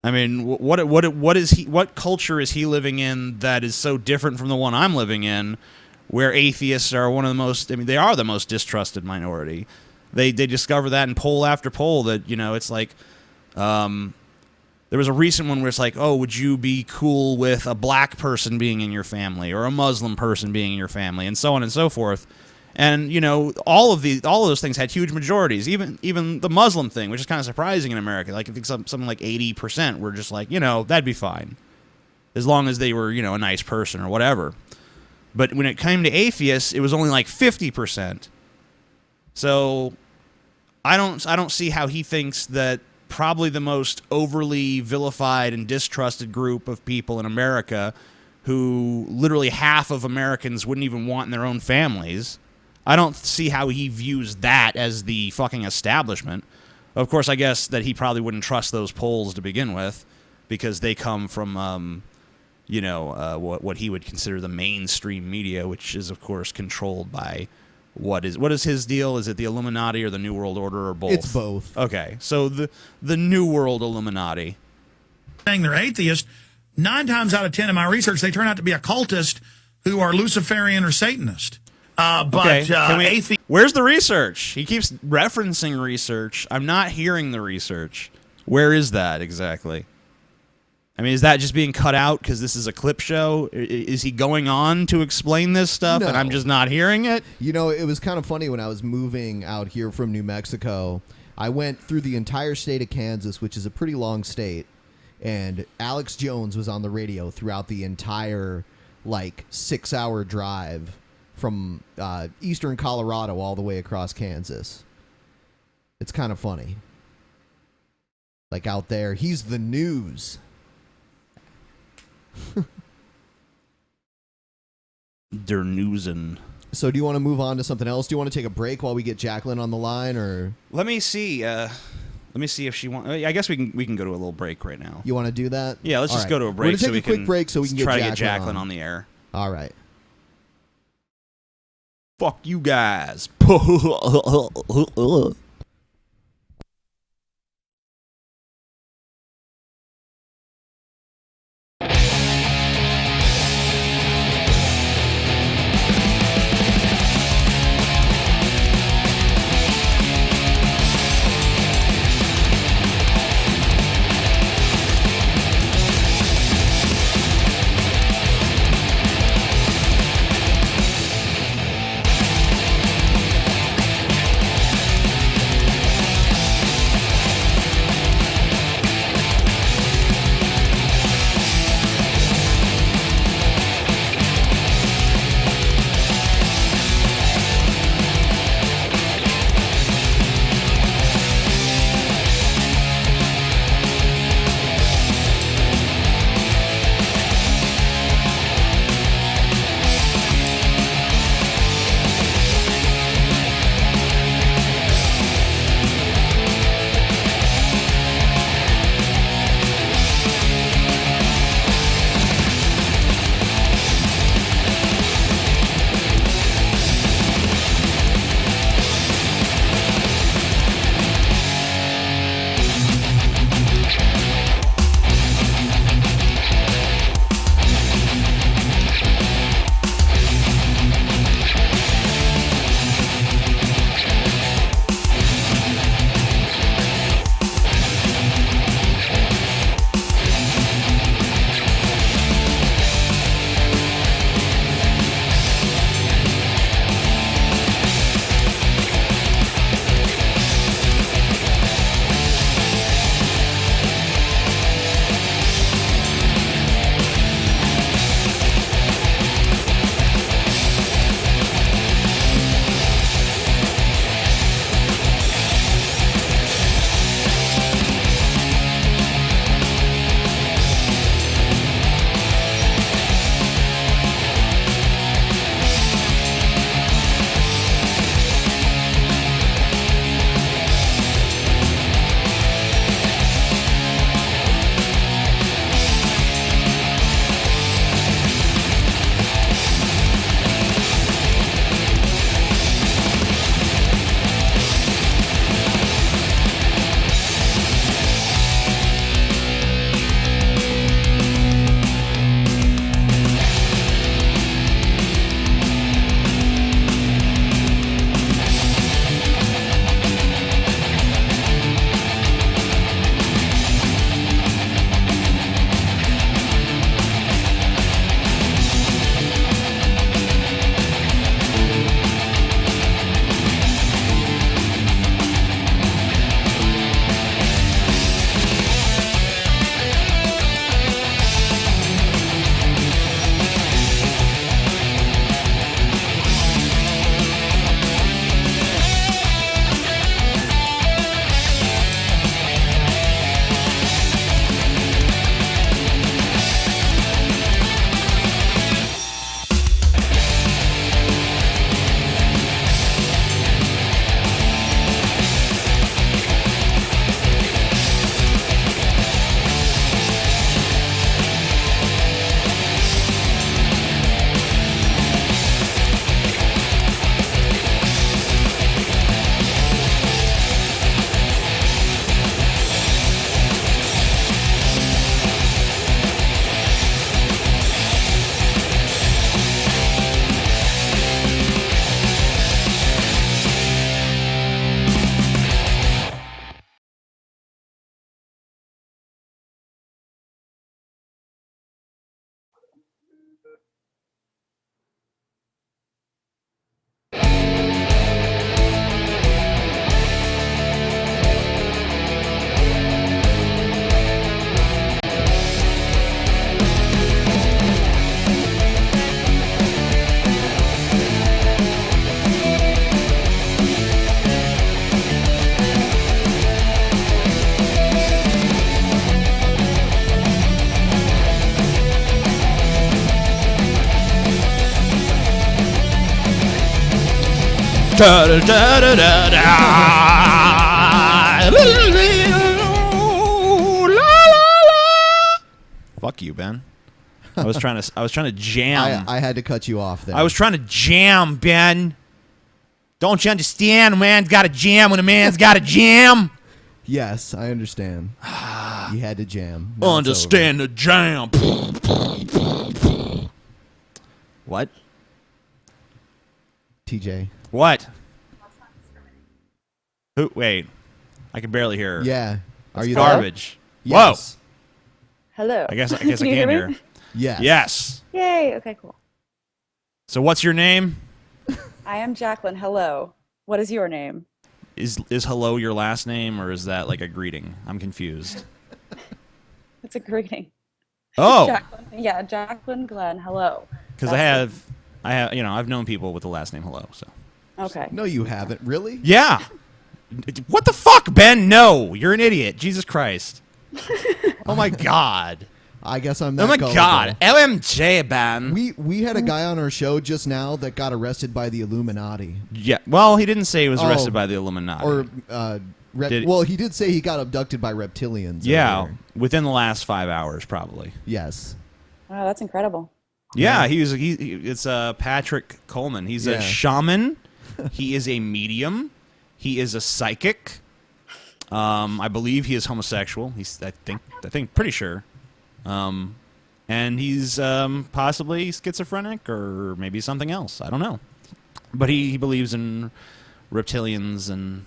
I mean, what culture is he living in that is so different from the one I'm living in, where atheists are one of the most, I mean, they are the most distrusted minority. They discover that in poll after poll that, you know, it's like, there was a recent one where it's like, oh, would you be cool with a black person being in your family or a Muslim person being in your family, and so on and so forth. And, you know, all of those things had huge majorities. Even the Muslim thing, which is kind of surprising in America. Like, I think something like 80% were just like, you know, that'd be fine, as long as they were, you know, a nice person or whatever. But when it came to atheists, it was only like 50%. So I don't see how he thinks that probably the most overly vilified and distrusted group of people in America, who literally half of Americans wouldn't even want in their own families. I don't see how he views that as the fucking establishment. Of course, I guess that he probably wouldn't trust those polls to begin with, because they come from, you know, what he would consider the mainstream media, which is, of course, controlled by what is his deal? Is it the Illuminati or the New World Order, or both? It's both. Okay, so the New World Illuminati. Saying they're atheist, 9 times out of 10 in my research, they turn out to be occultists who are Luciferian or Satanist. Where's the research? He keeps referencing research. I'm not hearing the research. Where is that exactly? I mean, is that just being cut out because this is a clip show? Is he going on to explain this stuff and I'm just not hearing it? You know, it was kind of funny when I was moving out here from New Mexico. I went through the entire state of Kansas, which is a pretty long state, and Alex Jones was on the radio throughout the entire, like, 6-hour drive from eastern Colorado all the way across Kansas. It's kind of funny. Like, out there, he's the news. They're newsin'. So do you want to move on to something else? Do you want to take a break while we get Jacqueline on the line, or let me see if she wants. I guess we can go to a little break right now. You want to do that? Yeah, let's just go to a break. We're gonna take a quick break so we can try get to get Jacqueline on the air. All right. Fuck you guys. Fuck you, Ben. I was trying to jam. I had to cut you off there. I was trying to jam, Ben. Don't you understand? A man's got to jam when a man's got to jam. Yes, I understand. You had to jam. Now it's Understand the jam. What? TJ. What? Who? Wait. I can barely hear her. Yeah. That's Are you garbage. there? Yes. Hello. I guess I Can you can hear me? hear. Yes. Yes. Yay. Okay, cool. So what's your name? I am Jacqueline. Hello. What is your name? Is hello your last name, or is that like a greeting? I'm confused. It's a greeting. Oh. Jacqueline Glenn. Hello. Because I have, I've known people with the last name Hello. So. Okay. No, you haven't. Really? Yeah. What the fuck, Ben? No, you're an idiot. Jesus Christ. Oh my God. I guess I'm that Oh my gullible. God. LMJ, Ben. We had a guy on our show just now that got arrested by the Illuminati. Yeah. Well, he didn't say he was arrested by the Illuminati. Or Did- he did say he got abducted by reptilians. Yeah, earlier. within the last 5 hours, probably. Yes. Wow, that's incredible. Yeah, it's Patrick Coleman. He's a shaman. He is a medium. He is a psychic. I believe he is homosexual. I think pretty sure. And he's possibly schizophrenic or maybe something else. I don't know. But he believes in reptilians and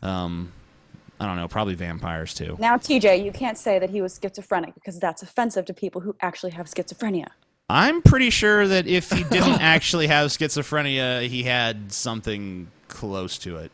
I don't know, probably vampires too. Now, TJ, you can't say that he was schizophrenic because that's offensive to people who actually have schizophrenia. I'm pretty sure that if he didn't actually have schizophrenia, he had something close to it.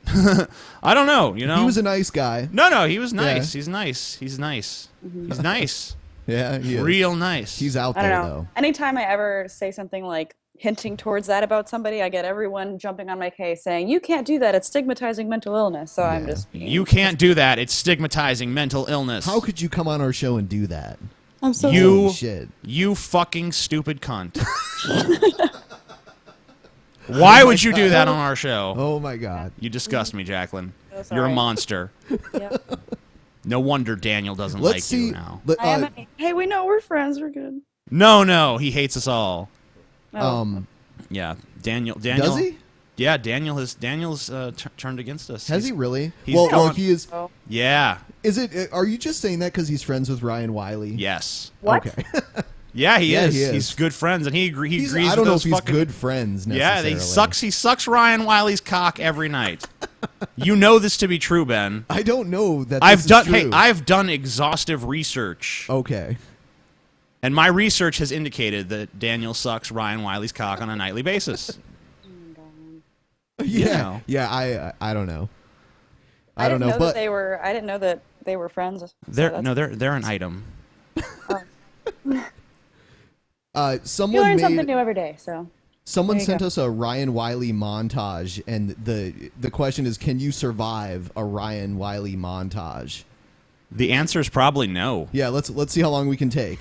I don't know, He was a nice guy. No, he was nice. Yeah. He's nice. He's nice. Mm-hmm. He's nice. Yeah, he is. Real nice. He's out I there, don't know. though. Anytime I ever say something like hinting towards that about somebody, I get everyone jumping on my case saying, you can't do that. It's stigmatizing mental illness. So I'm just... You can't do that. It's stigmatizing mental illness. How could you come on our show and do that? I'm so Holy shit. You fucking stupid cunt. Why would you do that on our show? Oh my God. You disgust me, Jacqueline. So You're sorry. a monster. Yep. No wonder Daniel doesn't Let's like see. you now. Hey, we know we're friends. We're good. No, he hates us all. Um, Yeah, Daniel. Does he? Yeah, Daniel's turned against us. Has he really? He's Well, gone. he is. Yeah. Is it? Are you just saying that because he's friends with Ryan Wiley? Yes. What? Okay. Yeah, he Yeah, is. he is. He's good friends, and he agrees. I don't with know those if he's fucking, good friends Yeah, necessarily. he sucks Ryan Wiley's cock every night. You know this to be true, Ben. I don't know that. I've this done. Is true. Hey, I've done exhaustive research. Okay. And my research has indicated that Daniel sucks Ryan Wiley's cock on a nightly basis. Yeah. Yeah. I don't know. I don't know, that but I didn't know that they were friends. so They're that's- they're an item. You someone learn made something new every day. So someone There you sent go. us a Ryan Wiley montage, and the question is, can you survive a Ryan Wiley montage? The answer is probably no. Yeah, let's see how long we can take.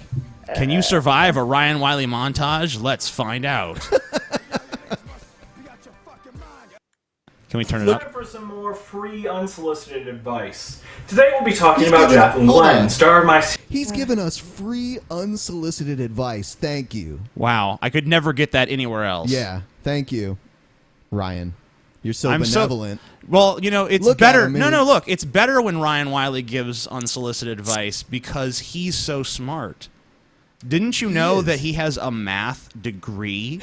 Can you survive a Ryan Wiley montage? Let's find out. Can we turn it up? Time for some more free, unsolicited advice. Today we'll be talking He's about giving- Jacqueline hold Glenn, on. star of my... He's given us free, unsolicited advice. Thank you. Wow, I could never get that anywhere else. Yeah, thank you, Ryan. You're so I'm benevolent. Well, you know, it's Look at better. him, No, man. look, it's better when Ryan Wiley gives unsolicited advice because he's so smart. Didn't you know is. that he has a math degree?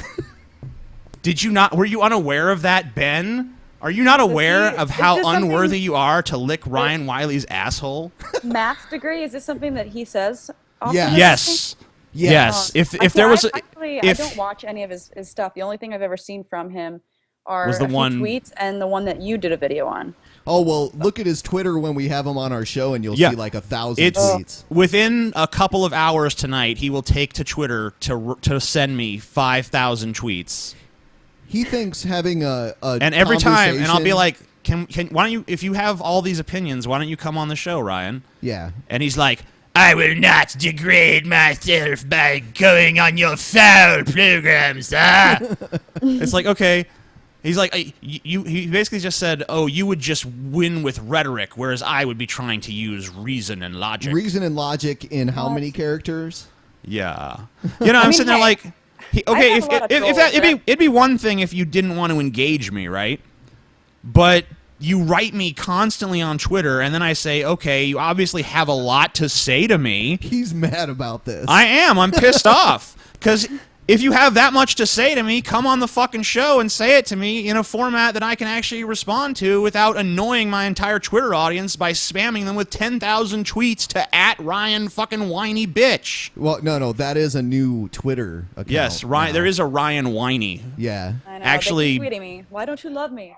Did you not? Were you unaware of that, Ben? Are you not aware of is how this something- unworthy you are to lick Ryan Wiley's asshole? math degree, is this something that he says often? Yeah. Yes. Yeah. Yes. I If there was, actually, I if don't watch any of his stuff. The only thing I've ever seen from him are Was the a few one- tweets and the one that you did a video on. Oh well, look at his Twitter when we have him on our show, and you'll Yeah. see like 1,000 it's tweets. within a couple of hours tonight, he will take to Twitter to send me 5,000 tweets. He thinks having a And every time, and I'll be conversation- like, can why don't you, if you have all these opinions, why don't you come on the show, Ryan? yeah. And he's like, I will not degrade myself by going on your foul programs. It's like, okay, He's like, he basically just said, oh, you would just win with rhetoric, whereas I would be trying to use reason and logic. Reason and logic in how many characters? Yeah. You know, I'm sitting there like, okay, it'd be one thing if you didn't want to engage me, right? But you write me constantly on Twitter, and then I say, okay, you obviously have a lot to say to me. He's mad about this. I am. I'm pissed off. Because if you have that much to say to me, come on the fucking show and say it to me in a format that I can actually respond to without annoying my entire Twitter audience by spamming them with 10,000 tweets to @Ryan fucking whiny bitch. Well, no, that is a new Twitter account. Yes, Ryan. There is a Ryan whiny. Yeah. I know, actually, they keep tweeting me. Why don't you love me?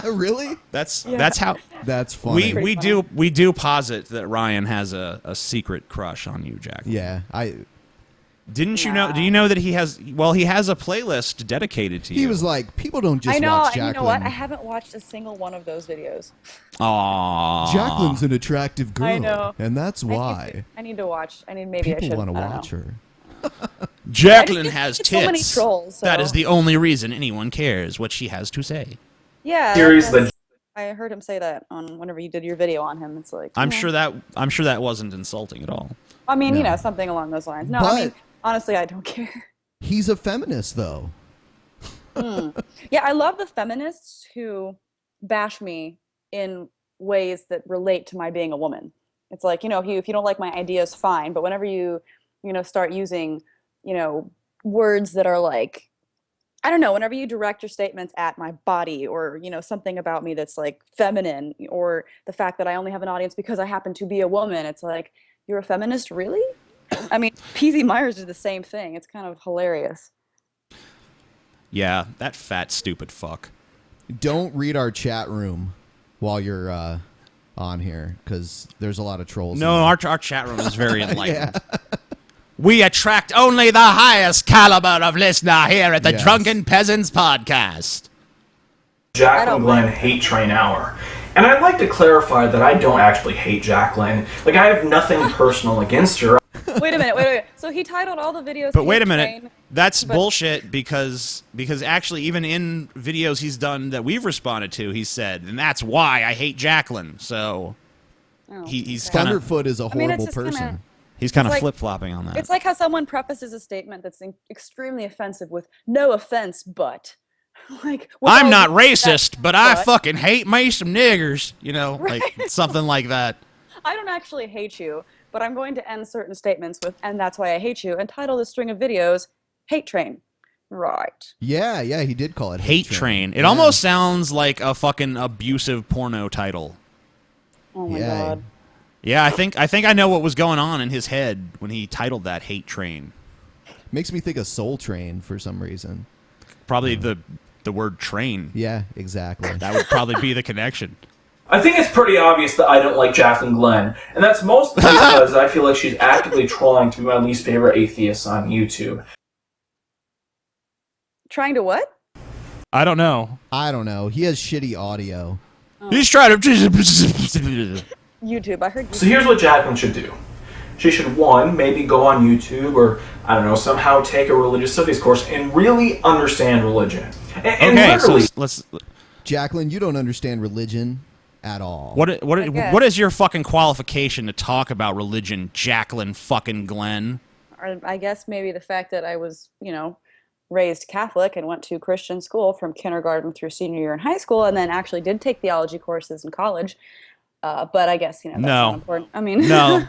Really? That's how. That's funny. We do posit that Ryan has a secret crush on you, Jack. Yeah, Didn't you know? Do you know that he has? Well, he has a playlist dedicated to you. He was like, people don't just I know, watch and Jacqueline. you know what? I haven't watched a single one of those videos. Aww. Jacqueline's an attractive girl. I know, and that's why. I need to watch. Maybe I should. People want to I don't watch know. her. Jacqueline has it's tits. so many trolls, so. That is the only reason anyone cares what she has to say. Yeah. Seriously. I heard him say that on whenever you did your video on him. It's like I'm sure that wasn't insulting at all. I mean, you know, something along those lines. No, I mean, honestly, I don't care. He's a feminist, though. Yeah, I love the feminists who bash me in ways that relate to my being a woman. It's like, you know, if you don't like my ideas, fine. But whenever you start using, words that are like, I don't know, whenever you direct your statements at my body or, something about me that's like feminine, or the fact that I only have an audience because I happen to be a woman, it's like, you're a feminist, really? I mean, PZ Myers did the same thing. It's kind of hilarious. Yeah, that fat, stupid fuck. Don't read our chat room while you're on here, because there's a lot of trolls. No, our chat room is very enlightened. Yeah. We attract only the highest caliber of listener here at the Drunken Peasants podcast. Jacqueline Glenn hate train hour. And I'd like to clarify that I don't actually hate Jacqueline. Like, I have nothing personal against her. Wait a minute. So he titled all the videos. But wait a minute. That's bullshit because actually even in videos he's done that we've responded to, he said, and that's why I hate Jacqueline. So he's kind of... Thunderfoot is a horrible person. He's kind of like, flip-flopping on that. It's like how someone prefaces a statement that's extremely offensive with "no offense, but." Like, I'm not racist, but I fucking hate me some niggers. Like something like that. I don't actually hate you, but I'm going to end certain statements with, and that's why I hate you, and title this string of videos, Hate Train. Right. Yeah, he did call it Hate Train. It almost sounds like a fucking abusive porno title. Oh my god. Yeah, I think I know what was going on in his head when he titled that Hate Train. Makes me think of Soul Train for some reason. Probably the word train. Yeah, exactly. That would probably be the connection. I think it's pretty obvious that I don't like Jacqueline Glenn, and that's mostly because I feel like she's actively trying to be my least favorite atheist on YouTube. Trying to what? I don't know. He has shitty audio. He's trying to... YouTube, I heard YouTube. So here's what Jacqueline should do. She should, one, maybe go on YouTube or, I don't know, somehow take a religious studies course and really understand religion. And okay, literally, so let's... Jacqueline, you don't understand religion at all. What is your fucking qualification to talk about religion, Jacqueline fucking Glenn? Or I guess maybe the fact that I was, raised Catholic and went to Christian school from kindergarten through senior year in high school, and then actually did take theology courses in college. But I guess, that's not important. I mean... No.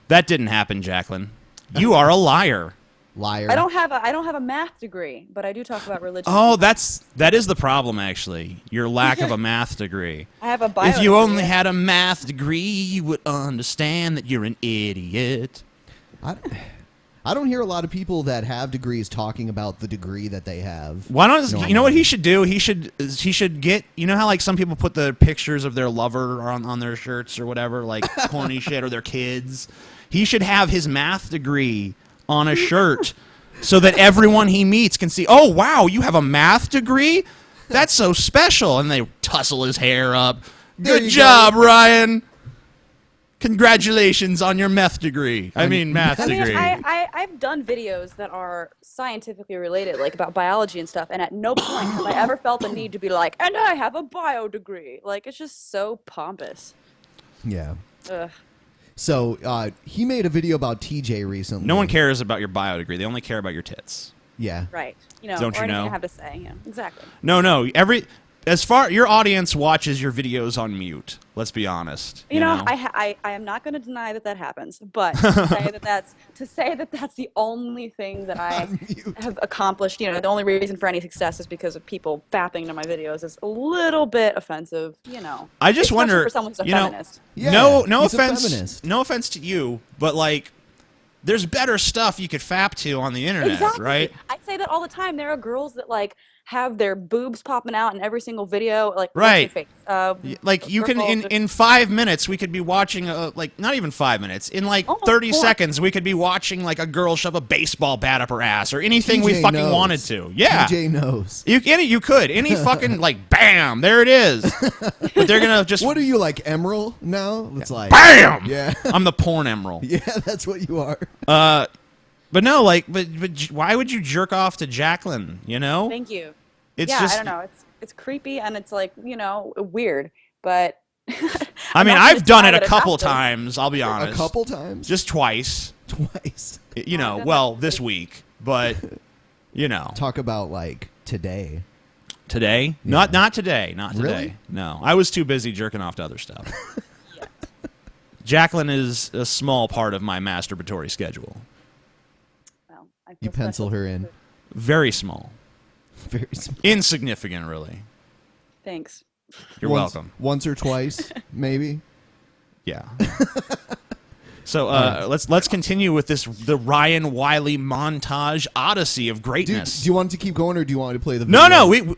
That didn't happen, Jacqueline. You are a liar. Liar. I don't have a math degree, but I do talk about religion. Oh, that is the problem, actually. Your lack of a math degree. I have a bio If you degree. only had a math degree, you would understand that you're an idiot. I don't hear a lot of people that have degrees talking about the degree that they have. Why don't you know what he should do? He should get, how like some people put the pictures of their lover on their shirts or whatever, like corny shit, or their kids. He should have his math degree on a shirt so that everyone he meets can see, oh wow, you have a math degree? That's so special. And they tussle his hair up. Good job, Ryan. Congratulations on your meth degree. I mean, math degree. I've done videos that are scientifically related, like about biology and stuff, and at no point have I ever felt the need to be like, and I have a bio degree. Like, it's just so pompous. Yeah. Ugh. So he made a video about TJ recently. No one cares about your bio degree. They only care about your tits. Yeah. Right. Don't or you anything know? I have to say. Yeah, exactly. No. As far your audience watches your videos on mute. Let's be honest. You know, I am not going to deny that happens, but to say that that's the only thing that I have accomplished. You know, the only reason for any success is because of people fapping to my videos is a little bit offensive. You know, I just especially wonder. for someone who's a you know, feminist. no he's a offense. feminist. No offense to you, but like, there's better stuff you could fap to on the internet, Exactly. right? I say that all the time. There are girls that like have their boobs popping out in every single video. Like, Right. what's her face? Like you can in 5 minutes we could be watching like not even 5 minutes in like 30 more. seconds we could be watching like a girl shove a baseball bat up her ass or anything we TJ fucking knows. wanted to. Yeah, TJ knows. You could any fucking like bam there it is. But they're gonna just What are you, like, Emerald now? It's like bam. Yeah. I'm the porn emerald. Yeah, that's what you are. But no, like, but why would you jerk off to Jacqueline? You know? Thank you. It's yeah, just, I don't know. It's creepy and it's like, you know, weird, but I mean, I've done it a couple times. I'll be honest. A couple times? Just twice. Twice. You know, well, this week, but you know. Talk about like today. Today? Yeah. Not today. Not today. Really? No, I was too busy jerking off to other stuff. Jacqueline is a small part of my masturbatory schedule. Well, You pencil her in. Very small. Very small. Insignificant, really. Thanks. You're welcome. Once or twice, maybe. Yeah. So let's continue with the Ryan Wiley montage odyssey of greatness. Do you want to keep going, or do you want to play the video? No.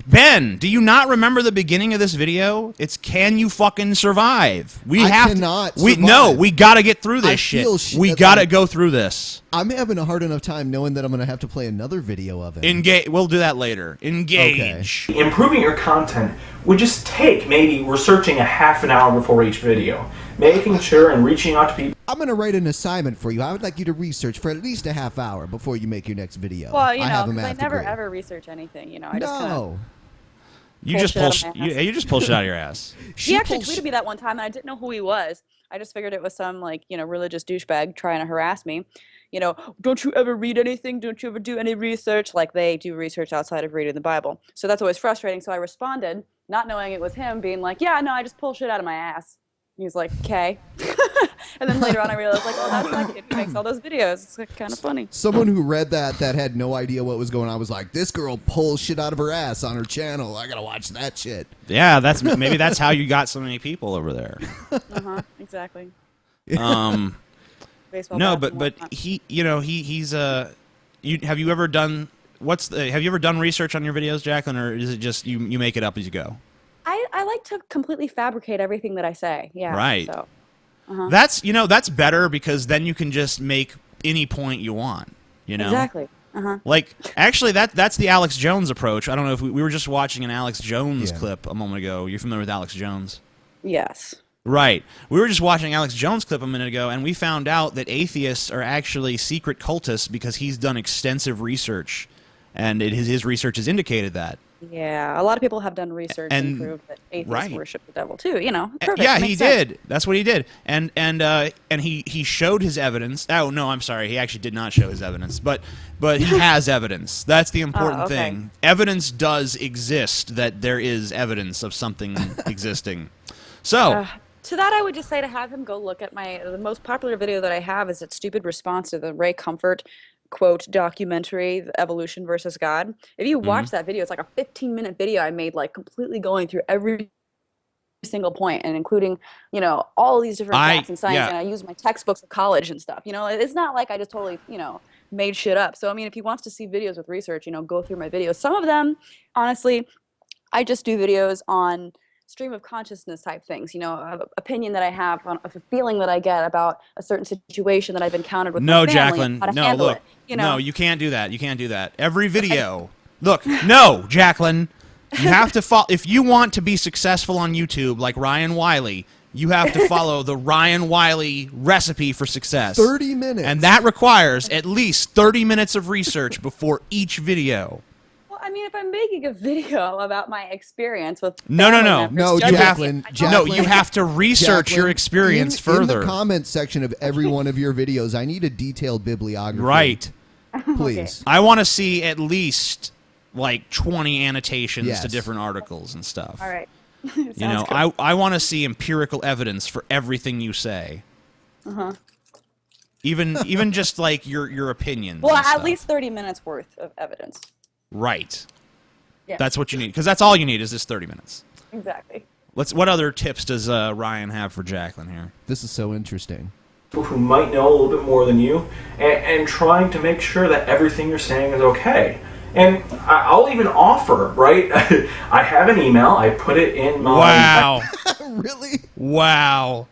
Ben, do you not remember the beginning of this video? It's can you fucking survive? I cannot survive. No, we gotta get through this I shit. feel shit We that gotta I'm- go through this. I'm having a hard enough time knowing that I'm going to have to play another video of it. Engage. We'll do that later. Engage. Improving your content would just take maybe researching a half an hour before each video, making sure and reaching out to people. I'm going to write an assignment for you. I would like you to research for at least a half hour before you make your next video. Well, you I know, have a 'cause I math never degree. ever research anything. You know, I just kind of. No. You just pull. shit out of my ass. You just pull shit out of your ass. He actually tweeted me that one time, and I didn't know who he was. I just figured it was some, like, you know, religious douchebag trying to harass me. You know, don't you ever read anything? Don't you ever do any research? Like, they do research outside of reading the Bible. So that's always frustrating. So I responded, not knowing it was him, being like, yeah, no, I just pull shit out of my ass. He was like, okay. And then later on I realized, like, oh, that's that kid who makes all those videos. It's like, kind of funny. Someone who read that had no idea what was going on was like, this girl pulls shit out of her ass on her channel. I got to watch that shit. Yeah, maybe that's how you got so many people over there. Exactly. No, but he, you know, he's have you ever done have you ever done research on your videos, Jacqueline, or is it just you make it up as you go? I like to completely fabricate everything that I say. Yeah. Right. So, that's better because then you can just make any point you want. You know. Exactly. Like, actually, that's the Alex Jones approach. I don't know if we were just watching an Alex Jones clip a moment ago. You're familiar with Alex Jones? Yes. Right. We were just watching Alex Jones clip a minute ago, and we found out that atheists are actually secret cultists because he's done extensive research, and his research has indicated that. Yeah, a lot of people have done research and proved that atheists worship the devil too. You know, perfect. Yeah, Makes he sense. did. That's what he did. And he showed his evidence. Oh no, I'm sorry. He actually did not show his evidence, but he has evidence. That's the important thing. Evidence does exist. That there is evidence of something existing. So. To that, I would just say to have him go look at the most popular video that I have is that stupid response to the Ray Comfort quote documentary, Evolution versus God. If you watch that video, it's like a 15-minute video I made, like completely going through every single point and including, you know, all these different facts and science, and I use my textbooks of college and stuff. You know, it's not like I just totally, you know, made shit up. So I mean, if he wants to see videos with research, you know, go through my videos. Some of them, honestly, I just do videos on stream of consciousness type things, you know, an opinion that I have on a feeling that I get about a certain situation that I've encountered with my family. Jacqueline, how to no, handle look, it, you know? no, you can't do that. You can't do that. Every video, look, no, Jacqueline, you have to follow. If you want to be successful on YouTube like Ryan Wiley, you have to follow the Ryan Wiley recipe for success. 30 minutes. And that requires at least 30 minutes of research before each video. Well, I mean, if I'm making a video about my experience with No, Jacqueline. You have to research your experience further. In the comments section of every one of your videos, I need a detailed bibliography. Right. Please. I want to see at least like 20 annotations Yes. to different articles and stuff. All right. You know, I want to see empirical evidence for everything you say. Uh-huh. Even just like your opinions. Well, and at stuff. least 30 minutes worth of evidence. Right. Yeah. That's what you need, because that's all you need is this 30 minutes. Exactly. What other tips does Ryan have for Jacqueline here? This is so interesting. People who might know a little bit more than you, and trying to make sure that everything you're saying is okay. And I'll even offer, right? I have an email. I put it in my... Wow. Really? Wow.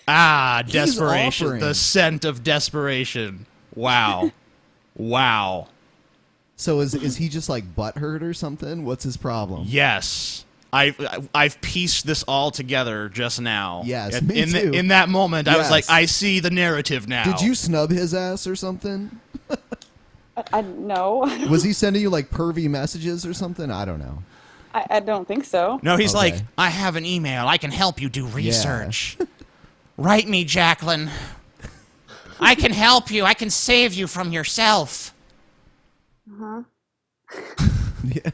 Ah, He's desperation. offering. The scent of desperation. Wow. Wow. So is he just like butthurt or something? What's his problem? Yes. I've pieced this all together just now. Yes, me in too. In that moment, I was Yes. like, I see the narrative now. Did you snub his ass or something? No. Was he sending you like pervy messages or something? I don't know. I don't think so. No, he's Okay. like, I have an email. I can help you do research. Write me, Jacqueline. I can help you. I can save you from yourself. Uh-huh. Yeah.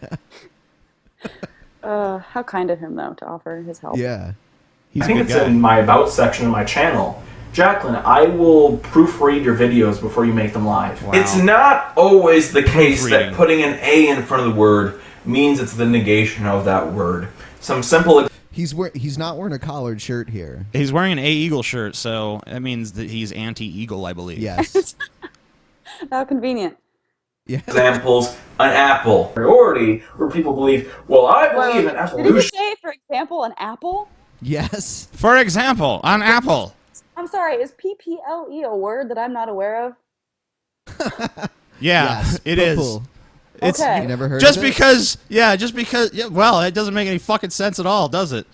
How kind of him, though, to offer his help. Yeah. I think it's in my About section of my channel. Jacqueline, I will proofread your videos before you make them live. Wow. It's not always the case that Proofreading. putting an A in front of the word means it's the negation of that word. Some simple... He's not wearing a collared shirt here. He's wearing an A-Eagle shirt, so that means that he's anti-Eagle, I believe. Yes. How convenient. Yeah. examples, an apple. Priority, where people believe, well, I believe in Did he evolution. say, for example, an apple? Yes. For example, an apple. I'm sorry, is PPLE a word that I'm not aware of? Yeah, Yes, it is. purple. It's Okay. You never heard just of it? because. Yeah, well, it doesn't make any fucking sense at all, does it?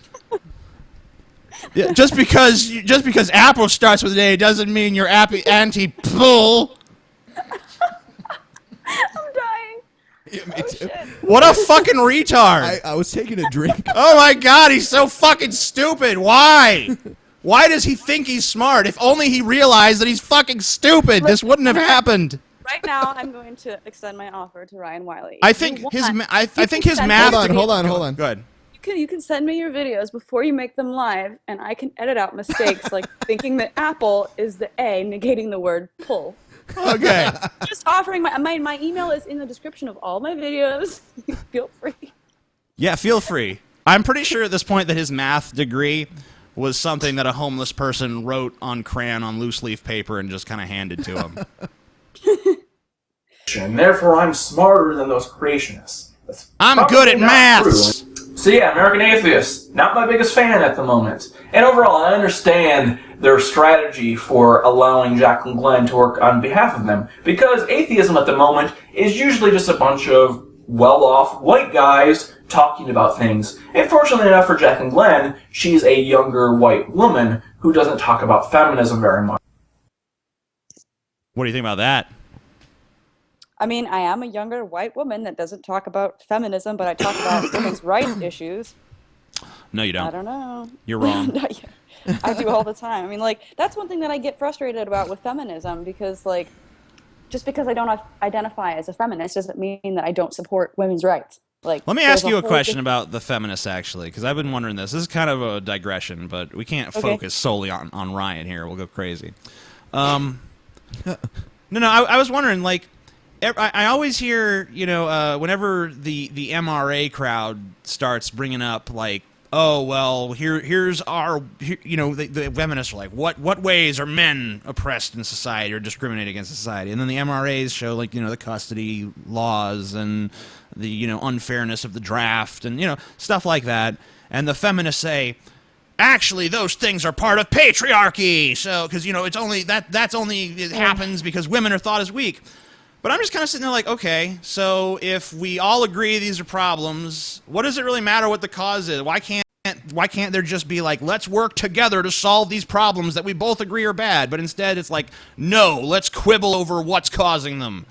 Yeah, just because apple starts with an A doesn't mean you're anti-pull. I'm dying. Me too. What a fucking retard! I was taking a drink. Oh my god, he's so fucking stupid. Why? Why does he think he's smart? If only he realized that he's fucking stupid, this wouldn't have happened. Right now, I'm going to extend my offer to Ryan Wiley. I If think you his want, I you think can his send math. me- Hold on. Go ahead. You can send me your videos before you make them live, and I can edit out mistakes like thinking that apple is the A, negating the word pull. Okay. Just offering my email is in the description of all my videos. Feel free. Yeah, feel free. I'm pretty sure at this point that his math degree was something that a homeless person wrote on crayon on loose leaf paper and just kind of handed to him. And therefore, I'm smarter than those creationists. That's I'm probably good at not maths. true. So yeah, American Atheist, not my biggest fan at the moment. And overall, I understand their strategy for allowing Jacqueline Glenn to work on behalf of them, because atheism at the moment is usually just a bunch of well-off white guys talking about things. And fortunately enough for Jacqueline Glenn, she's a younger white woman who doesn't talk about feminism very much. What do you think about that? I mean, I am a younger white woman that doesn't talk about feminism, but I talk about women's rights issues. No, you don't. I don't know. You're wrong. I do all the time. I mean, like, that's one thing that I get frustrated about with feminism, because, like, just because I don't identify as a feminist doesn't mean that I don't support women's rights. Like, Let me there's ask you a whole question diff- about the feminists, actually, because I've been wondering this. This is kind of a digression, but we can't Okay. focus solely on Ryan here. We'll go crazy. No, I was wondering, like, I always hear, whenever the MRA crowd starts bringing up, like, oh, well, here's our, the feminists are like, what ways are men oppressed in society or discriminated against society? And then the MRAs show, like, the custody laws and the, unfairness of the draft and, stuff like that. And the feminists say, actually, those things are part of patriarchy. So, because, it's only, it happens because women are thought as weak. But I'm just kind of sitting there like, okay, so if we all agree these are problems, what does it really matter what the cause is? Why can't why can't there just be like, let's work together to solve these problems that we both agree are bad? But instead, it's like, no, let's quibble over what's causing them.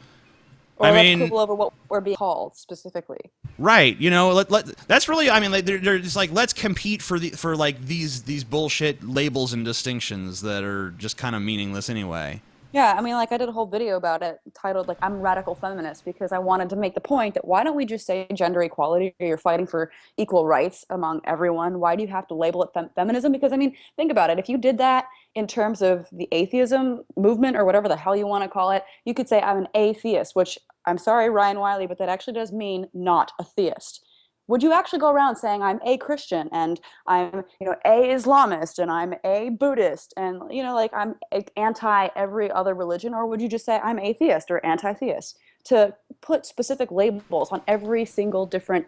Or I let's mean, quibble over what we're being called specifically. right? You know, that's really. I mean, like, they're just like, let's compete for like these bullshit labels and distinctions that are just kind of meaningless anyway. Yeah, I mean, like I did a whole video about it titled like I'm radical feminist because I wanted to make the point that why don't we just say gender equality or you're fighting for equal rights among everyone? Why do you have to label it feminism? Because I mean, think about it. If you did that in terms of the atheism movement or whatever the hell you want to call it, you could say I'm an atheist, which I'm sorry, Ryan Wiley, but that actually does mean not a theist. Would you actually go around saying I'm a Christian and I'm, a Islamist and I'm a Buddhist and, like I'm anti every other religion? Or would you just say I'm atheist or anti-theist? To put specific labels on every single different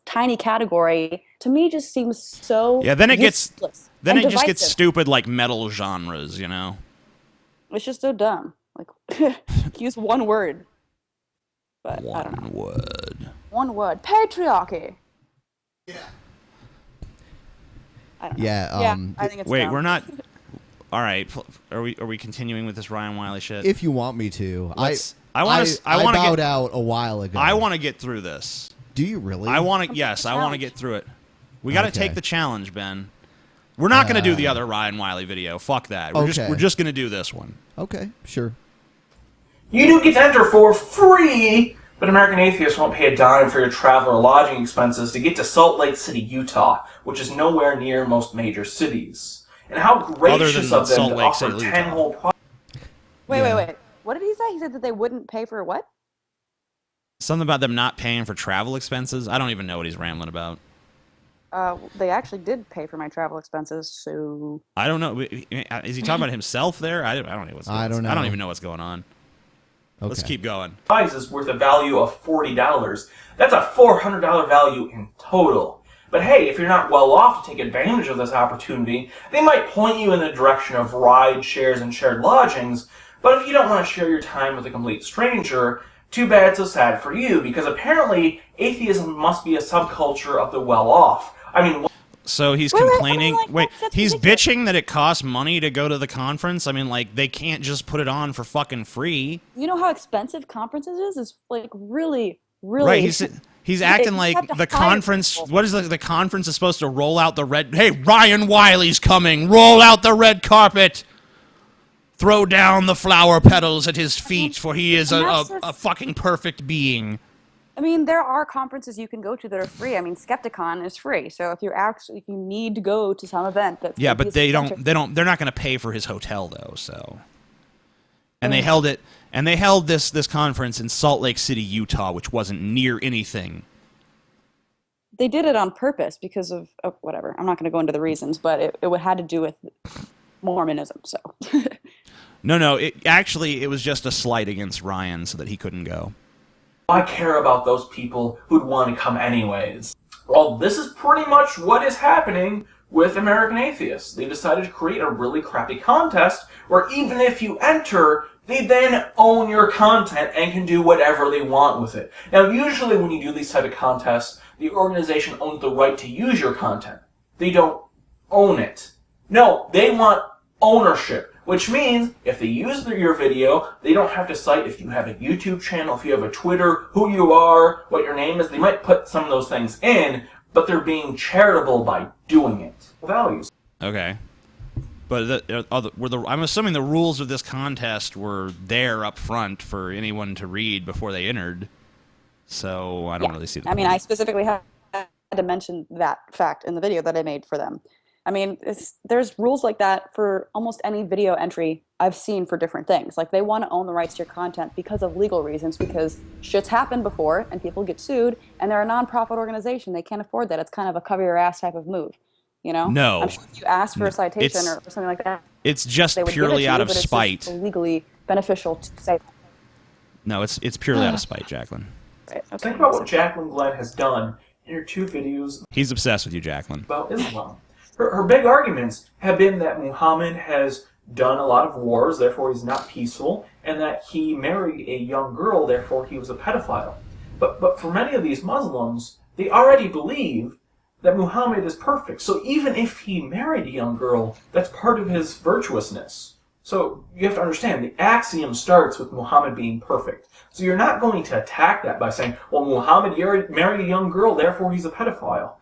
tiny category, to me just seems so Yeah, then it useless then and it just gets divisive. stupid like metal genres, you know? It's just so dumb. Like, use one word. But I don't know. Word. One word. Patriarchy. Yeah. I don't know. Yeah. I think it's Wait, dumb. we're not. All right, are we continuing with this Ryan Wiley shit? If you want me to, I bowed out a while ago. I want to get through this. Do you really? I want to. Yes, I want to get through it. We got to take the challenge, Ben. We're not going to do the other Ryan Wiley video. Fuck that. We're just going to do this one. Okay, sure. You do get to enter for free, but American Atheists won't pay a dime for your travel or lodging expenses to get to Salt Lake City, Utah, which is nowhere near most major cities. And how gracious of them to offer 10 whole products. Wait. What did he say? He said that they wouldn't pay for what? Something about them not paying for travel expenses. I don't even know what he's rambling about. They actually did pay for my travel expenses, so... I don't know. Is he talking about himself there? I don't know what's going on. I don't know. I don't even know what's going on. Okay. Let's keep going. Prize is worth a value of $40. That's a $400 value in total. But hey, if you're not well off to take advantage of this opportunity, they might point you in the direction of ride shares and shared lodgings. But if you don't want to share your time with a complete stranger, too bad, so sad for you, because apparently atheism must be a subculture of the well-off. I mean... So he's complaining. He's bitching that it costs money to go to the conference. I mean, like, they can't just put it on for fucking free. You know how expensive conferences is? It's like really, really... Right, he's acting like the conference... What is the conference is supposed to roll out the red... Hey, Ryan Wiley's coming! Roll out the red carpet! Throw down the flower petals at his feet, for he is a fucking perfect being. I mean, there are conferences you can go to that are free. I mean, Skepticon is free. So if you need to go to some event that's yeah, but they're not going to pay for his hotel though. So, and they held this conference in Salt Lake City, Utah, which wasn't near anything. They did it on purpose because of whatever. I'm not going to go into the reasons, but it had to do with Mormonism. So. No. It was just a slight against Ryan so that he couldn't go. I care about those people who'd want to come anyways. Well, this is pretty much what is happening with American Atheists. They decided to create a really crappy contest where even if you enter, they then own your content and can do whatever they want with it. Now, usually when you do these type of contests, the organization owns the right to use your content. They don't own it. No, they want ownership. Which means, if they use your video, they don't have to cite if you have a YouTube channel, if you have a Twitter, who you are, what your name is. They might put some of those things in, but they're being charitable by doing it. Values. Okay. But I'm assuming the rules of this contest were there up front for anyone to read before they entered. So I don't really see the point. I mean, I specifically had to mention that fact in the video that I made for them. I mean, there's rules like that for almost any video entry I've seen for different things. Like, they want to own the rights to your content because of legal reasons, because shit's happened before and people get sued, and they're a nonprofit organization. They can't afford that. It's kind of a cover your ass type of move, you know? No. I'm sure if you ask for a citation or something like that, it's just they would purely give it to out you, of but it's spite. just legally beneficial to say that. No, it's purely out of spite, Jacqueline. Right, okay. Think about what Jacqueline Glenn has done in her 2 videos He's obsessed with you, Jacqueline. about Islam. Her big arguments have been that Muhammad has done a lot of wars, therefore he's not peaceful, and that he married a young girl, therefore he was a pedophile. But for many of these Muslims, they already believe that Muhammad is perfect. So even if he married a young girl, that's part of his virtuousness. So you have to understand, the axiom starts with Muhammad being perfect. So you're not going to attack that by saying, well, Muhammad married a young girl, therefore he's a pedophile.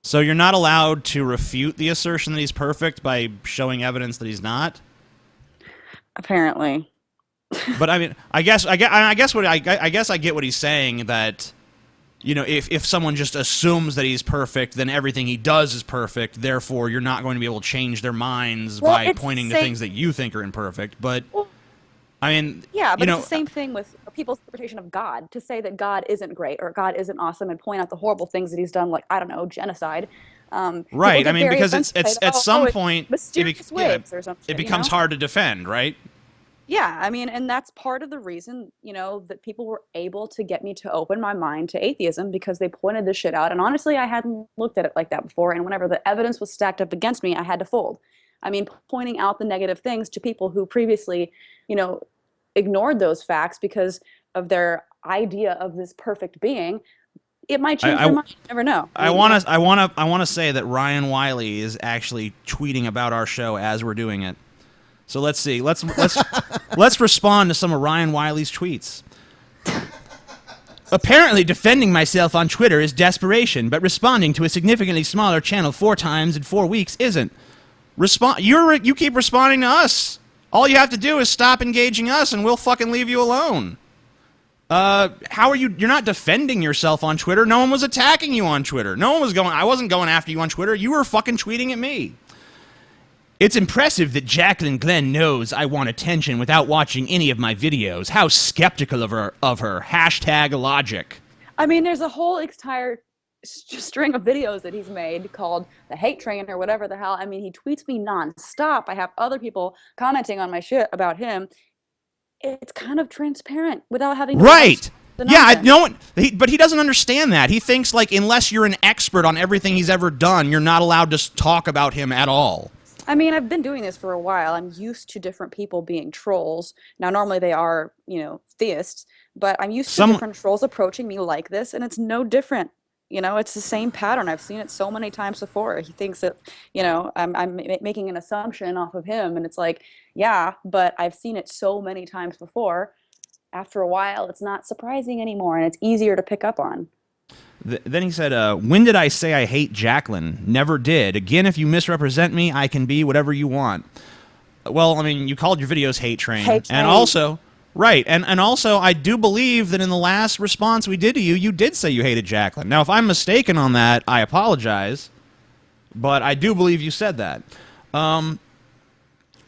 So you're not allowed to refute the assertion that he's perfect by showing evidence that he's not? Apparently. But I mean, I guess I get what he's saying, that, you know, if someone just assumes that he's perfect, then everything he does is perfect. Therefore, you're not going to be able to change their minds by pointing to things that you think are imperfect. But I mean, yeah, but you know, it's the same thing with people's interpretation of God. To say that God isn't great or God isn't awesome and point out the horrible things that he's done, like, I don't know, genocide. Right. I mean, because it's at some point it becomes hard to defend, right? Yeah, I mean, and that's part of the reason, you know, that people were able to get me to open my mind to atheism, because they pointed this shit out. And honestly, I hadn't looked at it like that before. And whenever the evidence was stacked up against me, I had to fold. I mean, pointing out the negative things to people who previously, you know, ignored those facts because of their idea of this perfect being, it might change their mind. You never know. I want to say that Ryan Wiley is actually tweeting about our show as we're doing it. So let's see. Let's respond to some of Ryan Wiley's tweets. Apparently, defending myself on Twitter is desperation, but responding to a significantly smaller channel 4 times in 4 weeks isn't. You keep responding to us. All you have to do is stop engaging us, and we'll fucking leave you alone. How are you? You're not defending yourself on Twitter. No one was attacking you on Twitter. I wasn't going after you on Twitter. You were fucking tweeting at me. It's impressive that Jacqueline Glenn knows I want attention without watching any of my videos. How skeptical of her. #logic. I mean, there's a whole entire string of videos that he's made called The Hate Train or whatever the hell. I mean, he tweets me nonstop. I have other people commenting on my shit about him. It's kind of transparent without having to right. Yeah, but he doesn't understand that. He thinks, like, unless you're an expert on everything he's ever done, you're not allowed to talk about him at all. I mean, I've been doing this for a while. I'm used to different people being trolls. Now, normally they are, you know, theists, but I'm used to different trolls approaching me like this, and it's no different. You know, it's the same pattern. I've seen it so many times before. He thinks that, you know, I'm making an assumption off of him, and it's like, yeah, but I've seen it so many times before. After a while, it's not surprising anymore, and it's easier to pick up on. Then he said, when did I say I hate Jacqueline? Never did. Again, if you misrepresent me, I can be whatever you want. Well, I mean, you called your videos Hate Train. Hate Train. And also, right, and also, I do believe that in the last response we did to you, you did say you hated Jacqueline. Now, if I'm mistaken on that, I apologize, but I do believe you said that.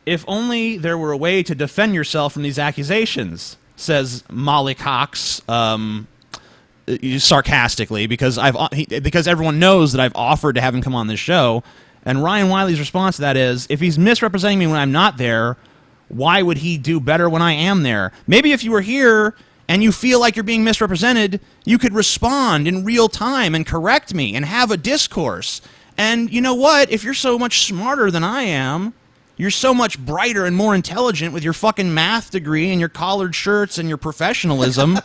If only there were a way to defend yourself from these accusations, says Molly Cox, sarcastically, because everyone knows that I've offered to have him come on this show. And Ryan Wiley's response to that is, if he's misrepresenting me when I'm not there, why would he do better when I am there? Maybe if you were here and you feel like you're being misrepresented, you could respond in real time and correct me and have a discourse. And you know what? If you're so much smarter than I am, you're so much brighter and more intelligent with your fucking math degree and your collared shirts and your professionalism,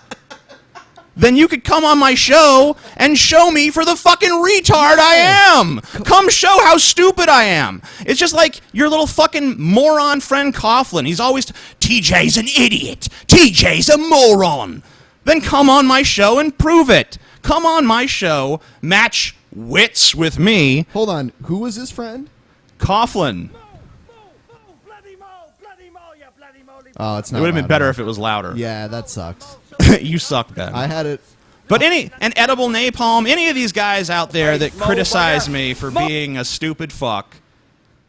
then you could come on my show and show me for the fucking retard I am. Come show how stupid I am. It's just like your little fucking moron friend Coughlin. He's always, TJ's an idiot. TJ's a moron. Then come on my show and prove it. Come on my show, match wits with me. Hold on, who was his friend? Coughlin. Oh, it's not. It would have been loud better enough. if it was louder. Yeah, that sucks. You suck, Ben. I had it. But an Edible Napalm, any of these guys out there that criticize me for being a stupid fuck,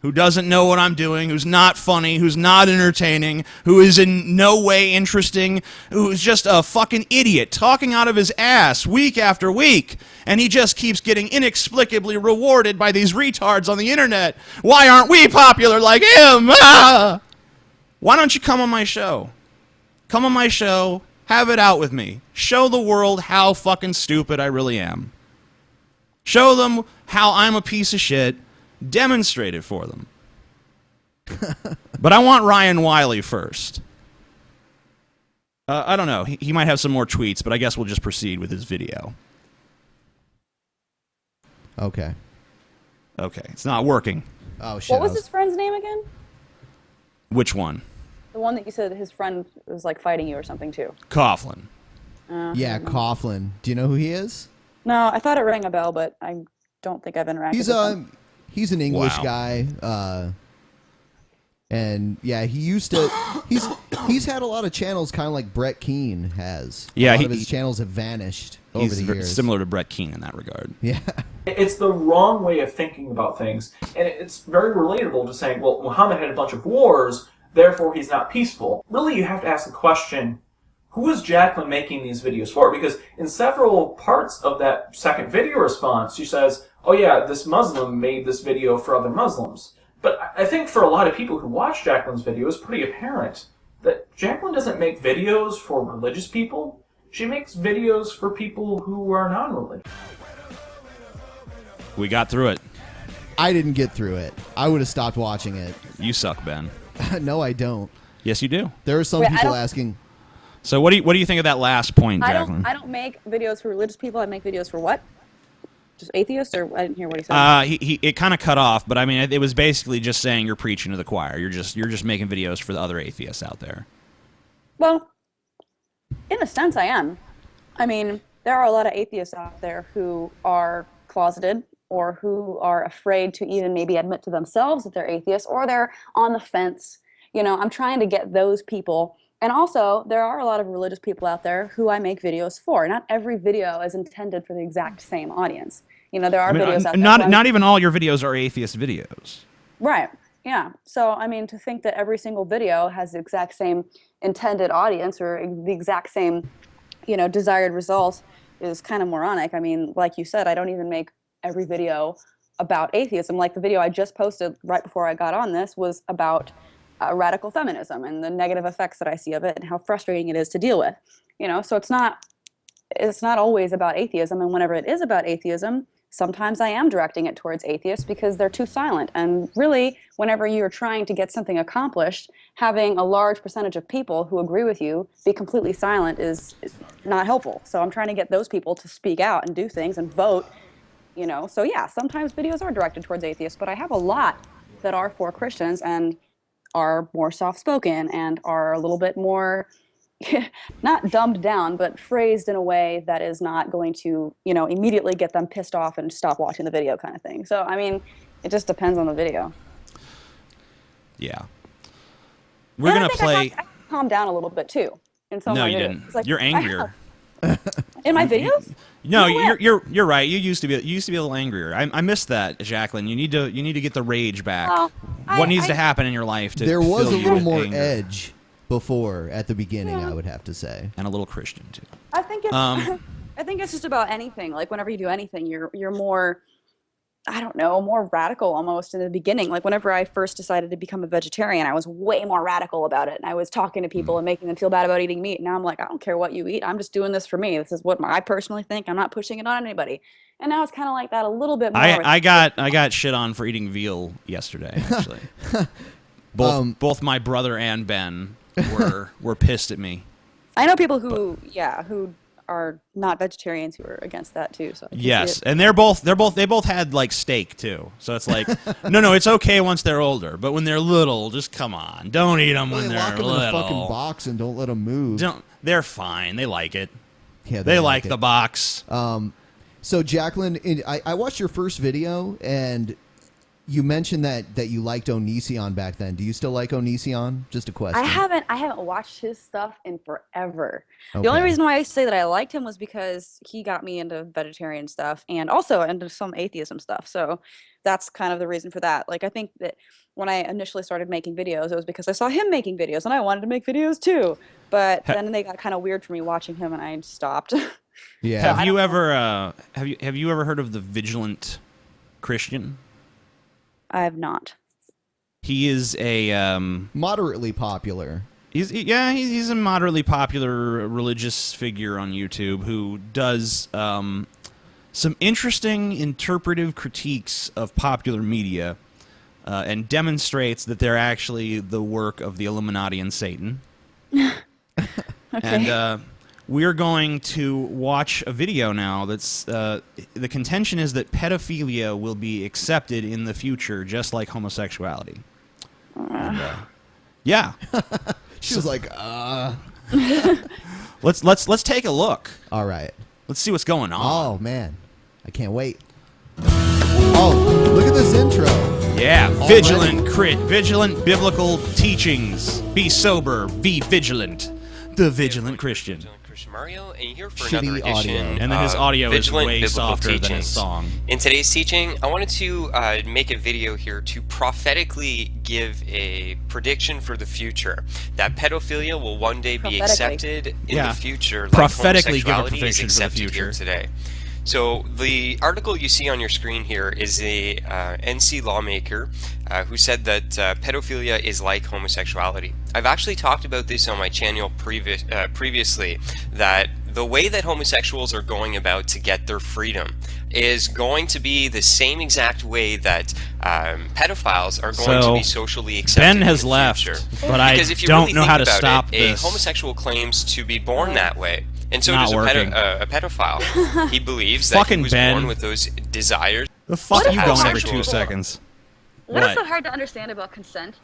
who doesn't know what I'm doing, who's not funny, who's not entertaining, who is in no way interesting, who's just a fucking idiot talking out of his ass week after week, and he just keeps getting inexplicably rewarded by these retards on the internet. Why aren't we popular like him? Ah! Why don't you come on my show? Come on my show, have it out with me. Show the world how fucking stupid I really am. Show them how I'm a piece of shit. Demonstrate it for them. But I want Ryan Wiley first. I don't know. He might have some more tweets, but I guess we'll just proceed with his video. Okay. Okay, it's not working. Oh shit! What was his friend's name again? Which one? The one that you said his friend was like fighting you or something too. Coughlin. Yeah, Coughlin. Do you know who he is? No, I thought it rang a bell, but I don't think I've interacted with him. He's an English Wow. guy. And yeah, he used to. He's had a lot of channels, kind of like Brett Keane has. Yeah, a lot of his channels have vanished over He's the very years. similar to Brett Keane in that regard. Yeah. It's the wrong way of thinking about things, and it's very relatable to saying, well, Muhammad had a bunch of wars, therefore he's not peaceful. Really, you have to ask the question, who is Jacqueline making these videos for? Because in several parts of that second video response, she says, oh yeah, this Muslim made this video for other Muslims. But I think for a lot of people who watch Jacqueline's video, it's pretty apparent that Jacqueline doesn't make videos for religious people. She makes videos for people who are non-religious. We got through it. I didn't get through it. I would have stopped watching it. You suck, Ben. No, I don't. Yes, you do. There are some Wait, I people don't- asking. So what do you think of that last point, I Jacqueline? don't make videos for religious people. I make videos for what? Just atheists, or I didn't hear what he said. It kind of cut off, but I mean, it was basically just saying you're preaching to the choir. You're just making videos for the other atheists out there. Well, in a sense, I am. I mean, there are a lot of atheists out there who are closeted or who are afraid to even maybe admit to themselves that they're atheists, or they're on the fence. You know, I'm trying to get those people. And also, there are a lot of religious people out there who I make videos for. Not every video is intended for the exact same audience. You know, there are videos out there. Not even all your videos are atheist videos. Right. Yeah. So, I mean, to think that every single video has the exact same intended audience or the exact same, you know, desired result is kind of moronic. I mean, like you said, I don't even make every video about atheism. Like the video I just posted right before I got on this was about radical feminism and the negative effects that I see of it and how frustrating it is to deal with. You know, so it's not always about atheism. And whenever it is about atheism, sometimes I am directing it towards atheists because they're too silent. And really, whenever you're trying to get something accomplished, having a large percentage of people who agree with you be completely silent is not helpful. So I'm trying to get those people to speak out and do things and vote, you know. So yeah, sometimes videos are directed towards atheists, but I have a lot that are for Christians and are more soft-spoken and are a little bit more not dumbed down, but phrased in a way that is not going to, you know, immediately get them pissed off and stop watching the video kind of thing. So, I mean, it just depends on the video. Yeah. We're going to play... I have to calm down a little bit, too. In some No, of my you videos. didn't. It's like, You're angrier. In my videos? No, you're right. You used to be a little angrier. I missed that, Jacqueline. You need to get the rage back. Well, what needs to happen in your life to There was a fill you little with more anger? edge before at the beginning, I would have to say, and a little Christian too. I think it's I think it's just about anything. Like whenever you do anything, you're more, I don't know, more radical almost in the beginning. Like whenever I first decided to become a vegetarian, I was way more radical about it. And I was talking to people and making them feel bad about eating meat. Now I'm like, I don't care what you eat. I'm just doing this for me. This is what I personally think. I'm not pushing it on anybody. And now it's kind of like that a little bit more. I got shit on for eating veal yesterday, actually. Both my brother and Ben were pissed at me. I know people who are not vegetarians who are against that too. So I can see Yes, it. and they both had like steak too. So it's like, no, it's okay once they're older, but when they're little, just come on, don't eat them when they they're lock them little. in a fucking box and don't let them move. They're fine. They like it. Yeah, they like it. the box. So Jacqueline, I watched your first video and you mentioned that you liked Onision back then. Do you still like Onision? Just a question. I haven't watched his stuff in forever. Okay. The only reason why I say that I liked him was because he got me into vegetarian stuff and also into some atheism stuff. So that's kind of the reason for that. Like I think that when I initially started making videos, it was because I saw him making videos and I wanted to make videos too. But then they got kind of weird for me watching him and I stopped. Yeah. Have you ever heard of the Vigilant Christian? I have not. He is a moderately popular. He's a moderately popular religious figure on YouTube who does some interesting interpretive critiques of popular media and demonstrates that they're actually the work of the Illuminati and Satan. Okay. And we're going to watch a video now that's the contention is that pedophilia will be accepted in the future just like homosexuality. And, yeah. She was like, Let's take a look. All right. Let's see what's going on. Oh man, I can't wait. Oh, look at this intro. Yeah, Already? vigilant biblical teachings. Be sober, be vigilant. The Vigilant Christian. Mario, and you're here for Shitty another edition audio. And then his audio is Vigilant way Biblical softer than his Teachings. song. In today's teaching, I wanted to make a video here to prophetically give a prediction for the future that pedophilia will one day be accepted in the future, like prophetically give a homosexuality is prediction for the accepted future here today. So the article you see on your screen here is a NC lawmaker who said that pedophilia is like homosexuality. I've actually talked about this on my channel previously, that the way that homosexuals are going about to get their freedom is going to be the same exact way that pedophiles are going to be socially accepted. Ben has in the left, future. but I Because if you don't really know think how to about stop it, this. A homosexual claims to be born that way. And so Not does working. a pedophile. He believes that Fucking he was Ben. born with those desires. The fuck What you is going so every hard 2 to- seconds? What is so hard to understand about consent?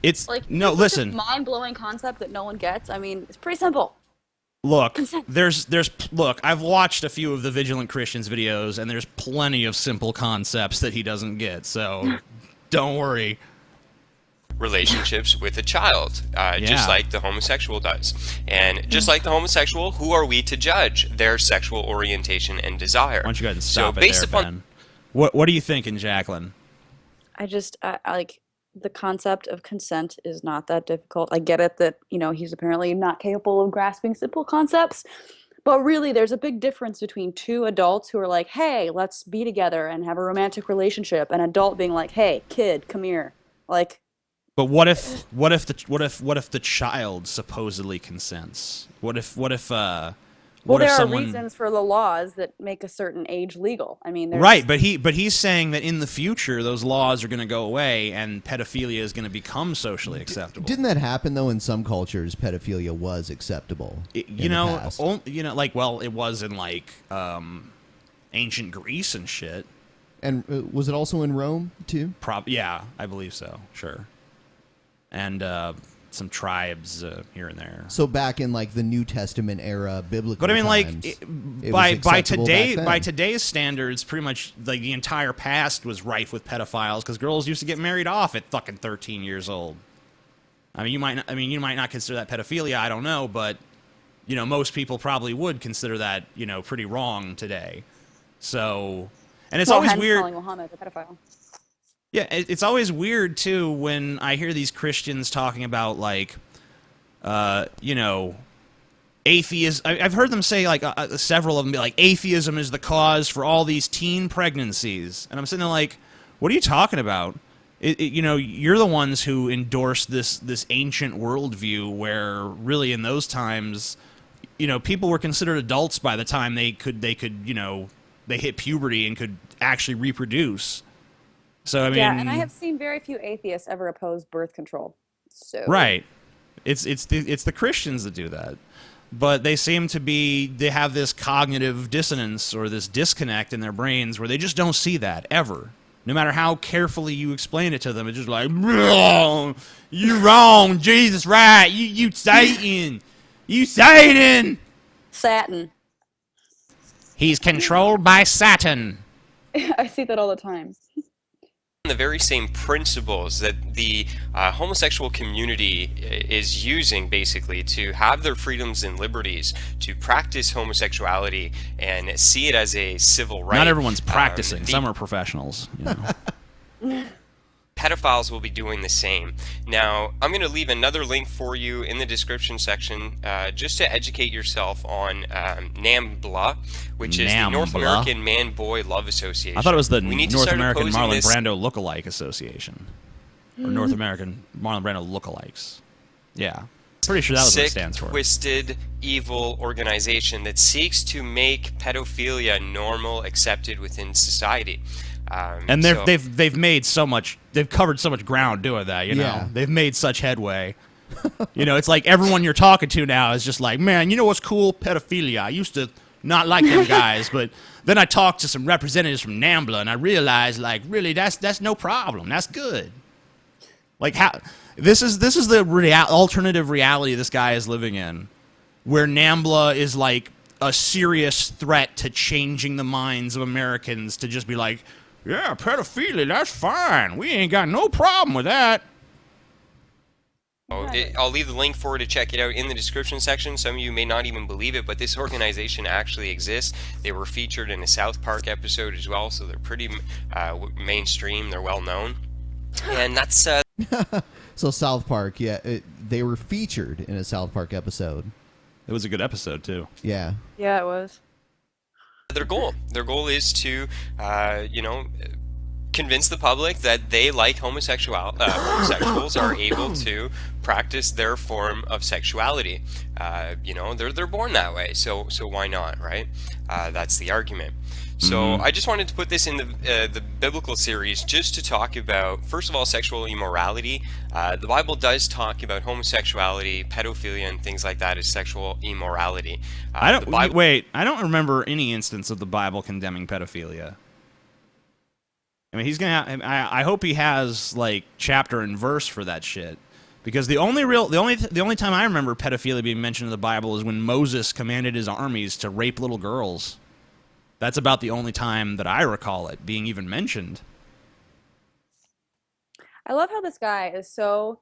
It's Like, no. it's Listen, such a mind-blowing concept that no one gets. I mean, it's pretty simple. look. Look. I've watched a few of the Vigilant Christians videos, and there's plenty of simple concepts that he doesn't get. So, don't worry. Relationships with a child, just like the homosexual does. And just like the homosexual, who are we to judge their sexual orientation and desire? Why don't you go ahead and stop so it based there, upon Ben? What are you thinking, Jacqueline? I just I like the concept of consent is not that difficult. I get it that, you know, he's apparently not capable of grasping simple concepts, but really there's a big difference between two adults who are like, "Hey, let's be together and have a romantic relationship," and an adult being like, "Hey, kid, come here." Like, But what if the child supposedly consents? What if well, there someone are reasons for the laws that make a certain age legal. I mean, there's, right? But he's saying that in the future those laws are going to go away and pedophilia is going to become socially acceptable. Didn't that happen though? In some cultures, pedophilia was acceptable. You in the know, past. like it was in like ancient Greece and shit. And was it also in Rome too? Yeah, I believe so. Sure. And some tribes here and there. So back in like the New Testament era, biblical. But I mean, times, like, it was acceptable back then. by today's standards, pretty much like the entire past was rife with pedophiles because girls used to get married off at fucking 13 years old. I mean, you might not consider that pedophilia. I don't know, but you know, most people probably would consider that, you know, pretty wrong today. So, and it's always hence weird. calling Muhammad a pedophile. Yeah, it's always weird too when I hear these Christians talking about like, you know, atheism. I've heard them say like several of them be like, atheism is the cause for all these teen pregnancies, and I'm sitting there like, what are you talking about? You know, you're the ones who endorsed this ancient worldview where really in those times, you know, people were considered adults by the time they could you know, they hit puberty and could actually reproduce. So I mean, yeah, and I have seen very few atheists ever oppose birth control. So right, it's the Christians that do that, but they seem to they have this cognitive dissonance or this disconnect in their brains where they just don't see that ever. No matter how carefully you explain it to them, it's just like, wrong, you're wrong, Jesus, right, you Satan, you Satan. Satin. He's controlled by Saturn. I see that all the time. the very same principles that the homosexual community is using basically to have their freedoms and liberties, to practice homosexuality and see it as a civil right. Not everyone's practicing. Some are professionals. You know. Pedophiles will be doing the same. Now, I'm going to leave another link for you in the description section just to educate yourself on NAMBLA, which is the North American Man-Boy Love Association. I thought it was the We North American Marlon Brando Lookalike Association. Or North American Marlon Brando Lookalikes. Yeah. Pretty sure that was what it stands for. Twisted, evil organization that seeks to make pedophilia normal, accepted within society. And they've made so much, they've covered so much ground doing that, you know. Yeah. They've made such headway. You know, it's like everyone you're talking to now is just like, man, you know what's cool? Pedophilia. I used to not like them guys, but then I talked to some representatives from NAMBLA, and I realized, like, really, that's no problem. That's good. Like, how this is the alternative reality this guy is living in, where NAMBLA is like a serious threat to changing the minds of Americans to just be like, yeah, pedophilia, that's fine. We ain't got no problem with that. I'll leave the link for it to check it out in the description section. Some of you may not even believe it, but this organization actually exists. They were featured in a South Park episode as well, so they're pretty mainstream. They're well known. And that's... So South Park, yeah, they were featured in a South Park episode. It was a good episode, too. Yeah. Yeah, it was. Their goal is to, convince the public that they, like homosexuals, are able to practice their form of sexuality. They're born that way, so why not, right? That's the argument. So I just wanted to put this in the biblical series just to talk about, first of all, sexual immorality. The Bible does talk about homosexuality, pedophilia, and things like that as sexual immorality. I don't remember any instance of the Bible condemning pedophilia. I mean, I hope he has like chapter and verse for that shit, because the only time I remember pedophilia being mentioned in the Bible is when Moses commanded his armies to rape little girls. That's about the only time that I recall it being even mentioned. I love how this guy is so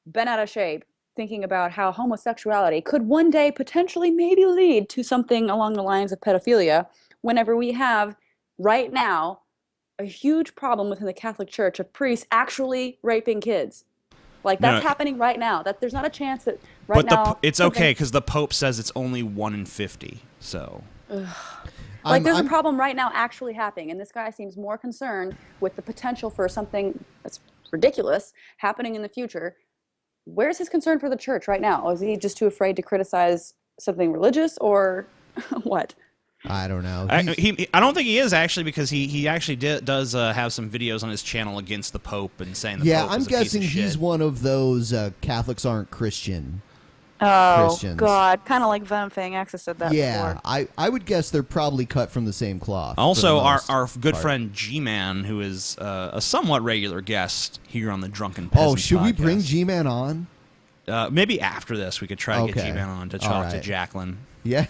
bent out of shape thinking about how homosexuality could one day potentially maybe lead to something along the lines of pedophilia, whenever we have right now a huge problem within the Catholic Church of priests actually raping kids. Like, that's happening right now. That there's not a chance that it's okay because the Pope says it's only 1 in 50. So, like, there's a problem right now actually happening, and this guy seems more concerned with the potential for something that's ridiculous happening in the future. Where's his concern for the church right now? Is he just too afraid to criticize something religious, or what? I don't know. I don't think he is, actually, because he actually does have some videos on his channel against the Pope and saying the Pope I'm is a piece guessing of shit. he's one of those Catholics aren't Christian. Oh, Christians. God. Kind of like Venom Fang Axis said that before. I would guess they're probably cut from the same cloth. Also, our good friend Gman, who is a somewhat regular guest here on the Drunken Peasants Oh, should we podcast. bring Gman on? Maybe after this we could try to get Gman on to talk to Jacqueline. Yeah.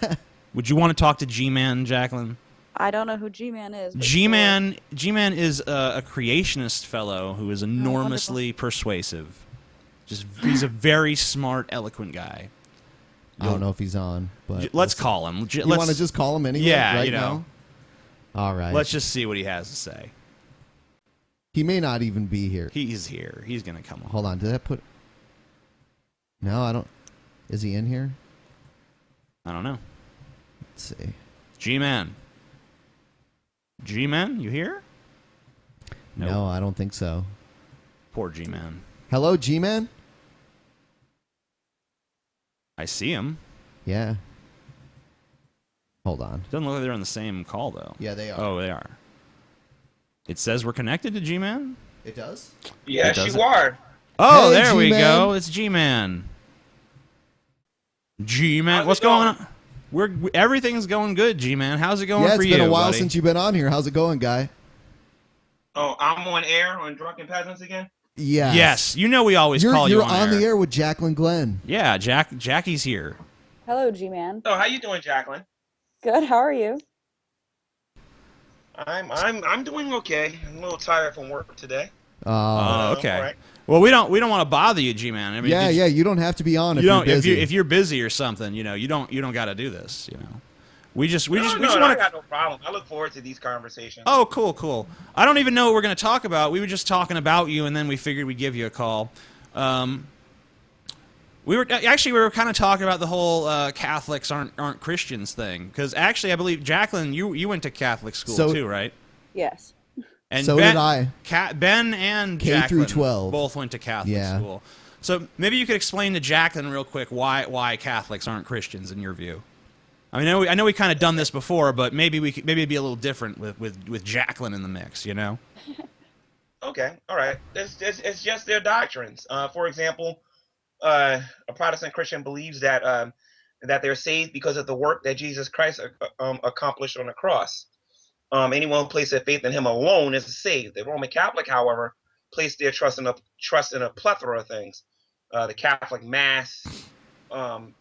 Would you want to talk to Gman, Jacqueline? I don't know who Gman is. Gman is a creationist fellow who is enormously persuasive. He's a very smart, eloquent guy. I don't know if he's on, but let's call him. You want to just call him anyway? Yeah, right now. All right. Let's just see what he has to say. He may not even be here. He's here. He's gonna come on. Hold on. Did I put? No, I don't. Is he in here? I don't know. Let's see. G-Man, you here? Nope. No, I don't think so. Poor G-Man. Hello, G-Man? I see him. Yeah. Hold on. Doesn't look like they're on the same call, though. Yeah, they are. Oh, they are. It says we're connected to G-Man? It does? Yes, you are. Oh, Hey, there we G-Man. go. It's G-Man. G-Man, what's going on? Everything's going good, G-Man. How's it going for you, it's been a while buddy? since you've been on here. How's it going, guy? Oh, I'm on air on Drunken Peasants again? Yeah. Yes, you know we always call you You're on the air with Jacqueline Glenn. Yeah, Jackie's here. Hello, G-Man. So, how you doing, Jacqueline? Good. How are you? I'm doing okay. I'm a little tired from work today. Oh, okay. all right. Well, we don't want to bother you, G-Man. I mean, you don't have to be on if you're busy. If you're busy or something, you don't got to do this. We just want I to. got no problem. I look forward to these conversations. Oh, cool. I don't even know what we're going to talk about. We were just talking about you, and then we figured we'd give you a call. We were kind of talking about the whole Catholics aren't Christians thing, because actually, I believe Jacqueline, you went to Catholic school too, right? Yes. And so Ben, did I. Ben and K Jacqueline through 12. both went to Catholic school. So maybe you could explain to Jacqueline real quick why Catholics aren't Christians in your view. I mean, I know we kind of done this before, but maybe it'd be a little different with Jacqueline in the mix, Okay, all right. It's just their doctrines. For example, a Protestant Christian believes that that they're saved because of the work that Jesus Christ accomplished on the cross. Anyone who places their faith in Him alone is saved. The Roman Catholic, however, place their trust in a plethora of things. The Catholic Mass,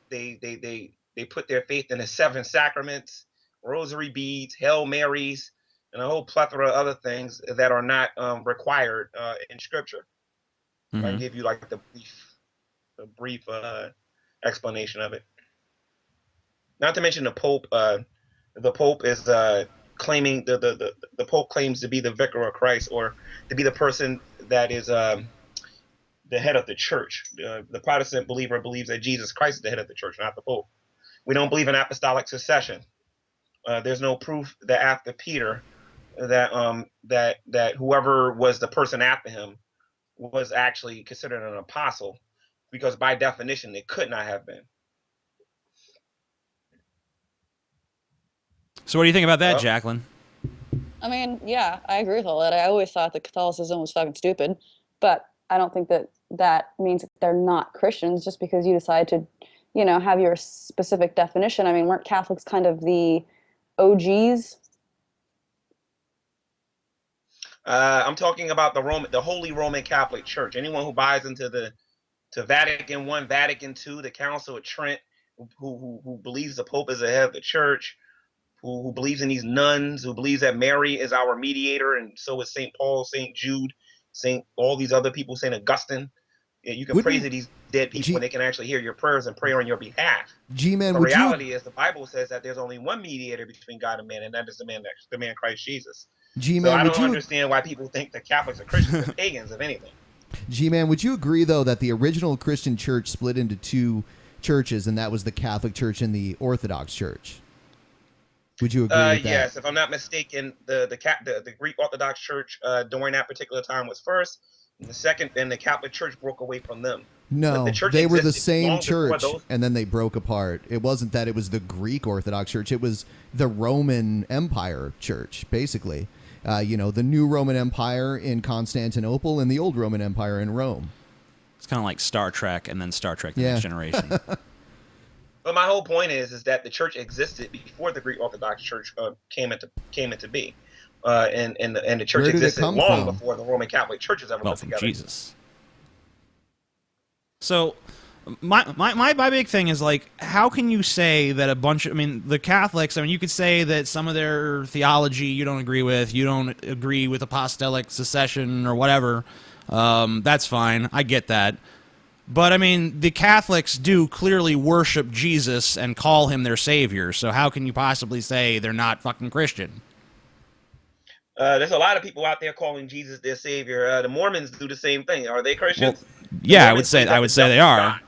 they put their faith in the 7 sacraments, rosary beads, Hail Marys, and a whole plethora of other things that are not required in Scripture. I can give you like the brief explanation of it. Not to mention the Pope. The Pope is claiming the Pope claims to be the vicar of Christ, or to be the person that is the head of the church. The Protestant believer believes that Jesus Christ is the head of the church, not the Pope. We don't believe in apostolic succession. There's no proof that after Peter, that whoever was the person after him was actually considered an apostle, because by definition it could not have been. So what do you think about that, Jacqueline? I mean, yeah, I agree with all that. I always thought that Catholicism was fucking stupid, but I don't think that that means that they're not Christians just because you decide to, have your specific definition. I mean, weren't Catholics kind of the OGs? I'm talking about the Holy Roman Catholic Church. Anyone who buys into to Vatican I, Vatican II, the Council of Trent, who believes the Pope is the head of the church, who believes in these nuns, who believes that Mary is our mediator, and so is St. Paul, St. Jude, all these other people, St. Augustine. You can pray to these dead people when they can actually hear your prayers and pray on your behalf. G-Man, the reality is the Bible says that there's only one mediator between God and man, and that is the man Christ Jesus. G-Man, so I don't understand why people think that Catholics are Christians or pagans, if anything. G-Man, would you agree, though, that the original Christian church split into 2 churches, and that was the Catholic Church and the Orthodox Church? Would you agree with that? Yes, if I'm not mistaken, the Greek Orthodox Church during that particular time was first, and the second, then the Catholic Church broke away from them. No, they were the same church, and then they broke apart. It wasn't that it was the Greek Orthodox Church. It was the Roman Empire Church, basically. The new Roman Empire in Constantinople and the old Roman Empire in Rome. It's kind of like Star Trek and then Star Trek The Next Generation. But my whole point is that the church existed before the Greek Orthodox Church came into being. And the church existed long before the Roman Catholic churches ever put together. Jesus. So my big thing is, like, how can you say that the Catholics, you could say that some of their theology you don't agree with, you don't agree with apostolic succession or whatever. That's fine. I get that. But, the Catholics do clearly worship Jesus and call him their savior, so how can you possibly say they're not fucking Christian? There's a lot of people out there calling Jesus their savior. The Mormons do the same thing. Are they Christians? Well, yeah, I would say they are.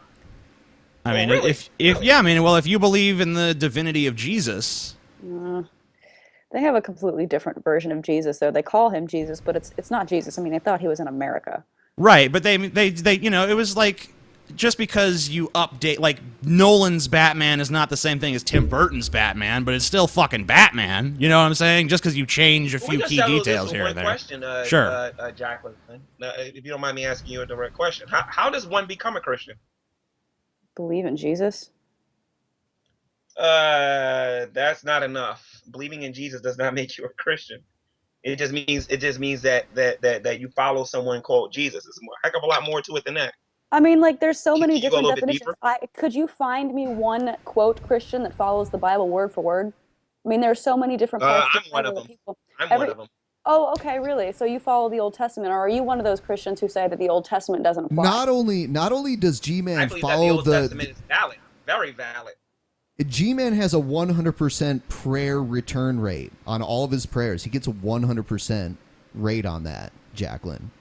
Really? If you believe in the divinity of Jesus... They have a completely different version of Jesus, though. They call him Jesus, but it's not Jesus. I thought he was in America. Right, but they it was like, just because you update, like, Nolan's Batman is not the same thing as Tim Burton's Batman, but it's still fucking Batman. You know what I'm saying? Just because you change a few key details here and there. Question, sure. Jacqueline, if you don't mind me asking you a direct question, how does one become a Christian? Believe in Jesus. That's not enough. Believing in Jesus does not make you a Christian. It just means that you follow someone called Jesus. There's a heck of a lot more to it than that. There's so many different definitions. Could you find me one quote Christian that follows the Bible word for word? There are so many different parts of the Bible that people. I'm one of them. Oh, okay, really? So you follow the Old Testament, or are you one of those Christians who say that the Old Testament doesn't apply? Not only does G-Man follow the Old Testament is valid, very valid. G-Man has a 100% prayer return rate on all of his prayers. He gets a 100% rate on that, Jacqueline.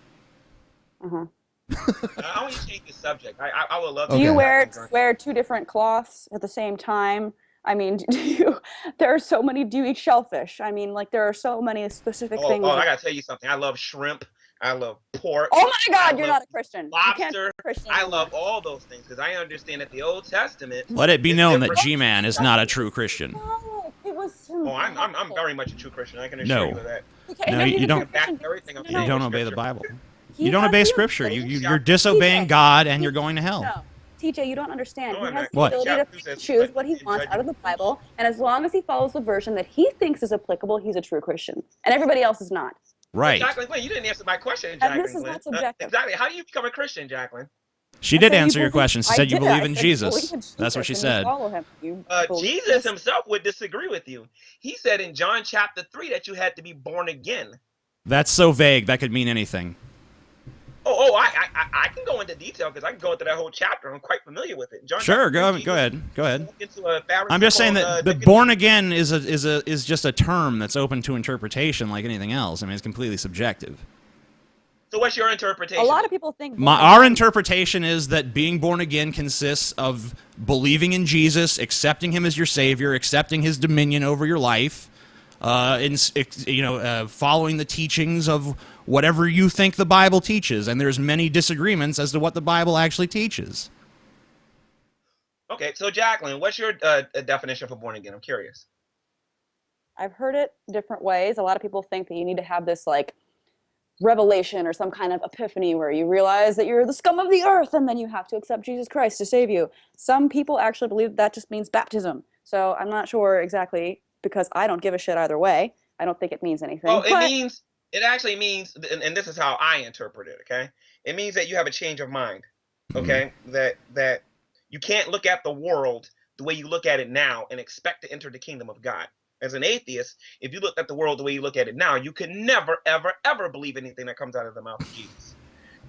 Uh-huh. I want to change the subject. I would love to. Do you wear 2 different cloths at the same time? There are so many. Do you eat shellfish? There are so many specific things. Oh, I gotta tell you something. I love shrimp. I love pork. Oh my God, you're not a Christian. Lobster. You can't be a Christian. I love all those things because I understand that the Old Testament. Let it be known that G-Man is not a true Christian. No, it was. Oh, I'm very much a true Christian. I can assure you of that. No, you don't. You don't obey the Bible. You don't obey Scripture. You're disobeying God, and you're going to hell. TJ, you don't understand. No, He I'm has not. the What? ability Chapter to 2 says, choose "But what he in wants out judgment of the Bible, and as long as he follows the version that he thinks is applicable, he's a true Christian, and everybody else is not. Right. Jacqueline Glenn, you didn't answer my question, And Jacqueline this is Glenn. not subjective. Exactly. How do you become a Christian, Jacqueline? She I did said you answer your believe- question. She I said you did. believe I in said you Jesus. believe in That's what she Jesus and you said. follow him. You believe in Jesus this. himself would disagree with you. He said in John chapter 3 that you had to be born again. That's so vague. That could mean anything. I can go into detail because I can go into that whole chapter. I'm quite familiar with it. John Sure, chapter 3, go ahead. into a Pharisee I'm just saying called, that the Nicodemus. born again is just a term that's open to interpretation like anything else. I mean, it's completely subjective. So what's your interpretation? A lot of people think Our interpretation is that being born again consists of believing in Jesus, accepting him as your savior, accepting his dominion over your life, following the teachings of whatever you think the Bible teaches. And there's many disagreements as to what the Bible actually teaches. Okay, so Jacqueline, what's your definition for born again? I'm curious. I've heard it different ways. A lot of people think that you need to have this like revelation or some kind of epiphany where you realize that you're the scum of the earth and then you have to accept Jesus Christ to save you. Some people actually believe that just means baptism. So I'm not sure exactly because I don't give a shit either way. I don't think it means anything. Well, it actually means, and this is how I interpret it, okay? It means that you have a change of mind, okay? That you can't look at the world the way you look at it now and expect to enter the kingdom of God. As an atheist, if you look at the world the way you look at it now, you could never, ever, ever believe anything that comes out of the mouth of Jesus.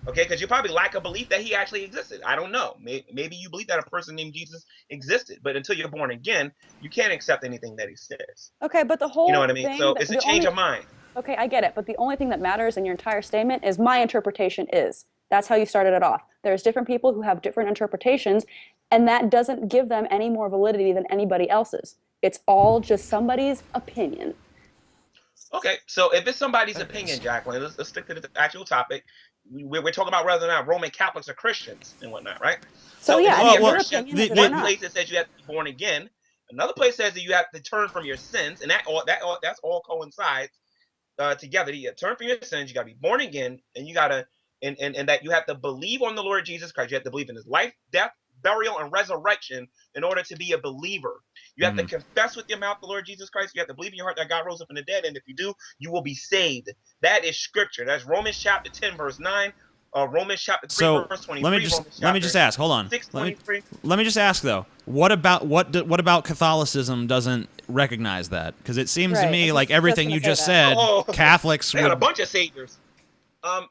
Okay, because you probably lack a belief that he actually existed. I don't know. Maybe you believe that a person named Jesus existed, but until you're born again, you can't accept anything that he says. Okay, but the whole You know what I mean? thing So that- it's a the change only- of mind. Okay, I get it, but the only thing that matters in your entire statement is my interpretation is. That's how you started it off. There's different people who have different interpretations, and that doesn't give them any more validity than anybody else's. It's all just somebody's opinion. Okay, so if it's somebody's opinion, Jacqueline, let's stick to the actual topic. We're talking about whether or not Roman Catholics are Christians and whatnot, right? So yeah, if your you're a Christian, opinion is one not. place it says you have to be born again. Another place says that you have to turn from your sins, and that's all coincides together. You turn from your sins, you got to be born again, and you got to and that you have to believe on the Lord Jesus Christ. You have to believe in his life, death, burial, and resurrection in order to be a believer. You have to confess with your mouth the Lord Jesus Christ. You have to believe in your heart that God rose up from the dead, and if you do, you will be saved. That is scripture. That's Romans chapter 10, verse 9. Romans chapter 3, verse 23. Let me just ask. Hold on. 6:23. Let me just ask though. What about Catholicism doesn't recognize that? Because it seems to me like everything you just said, Catholics they got a would. bunch of saviors.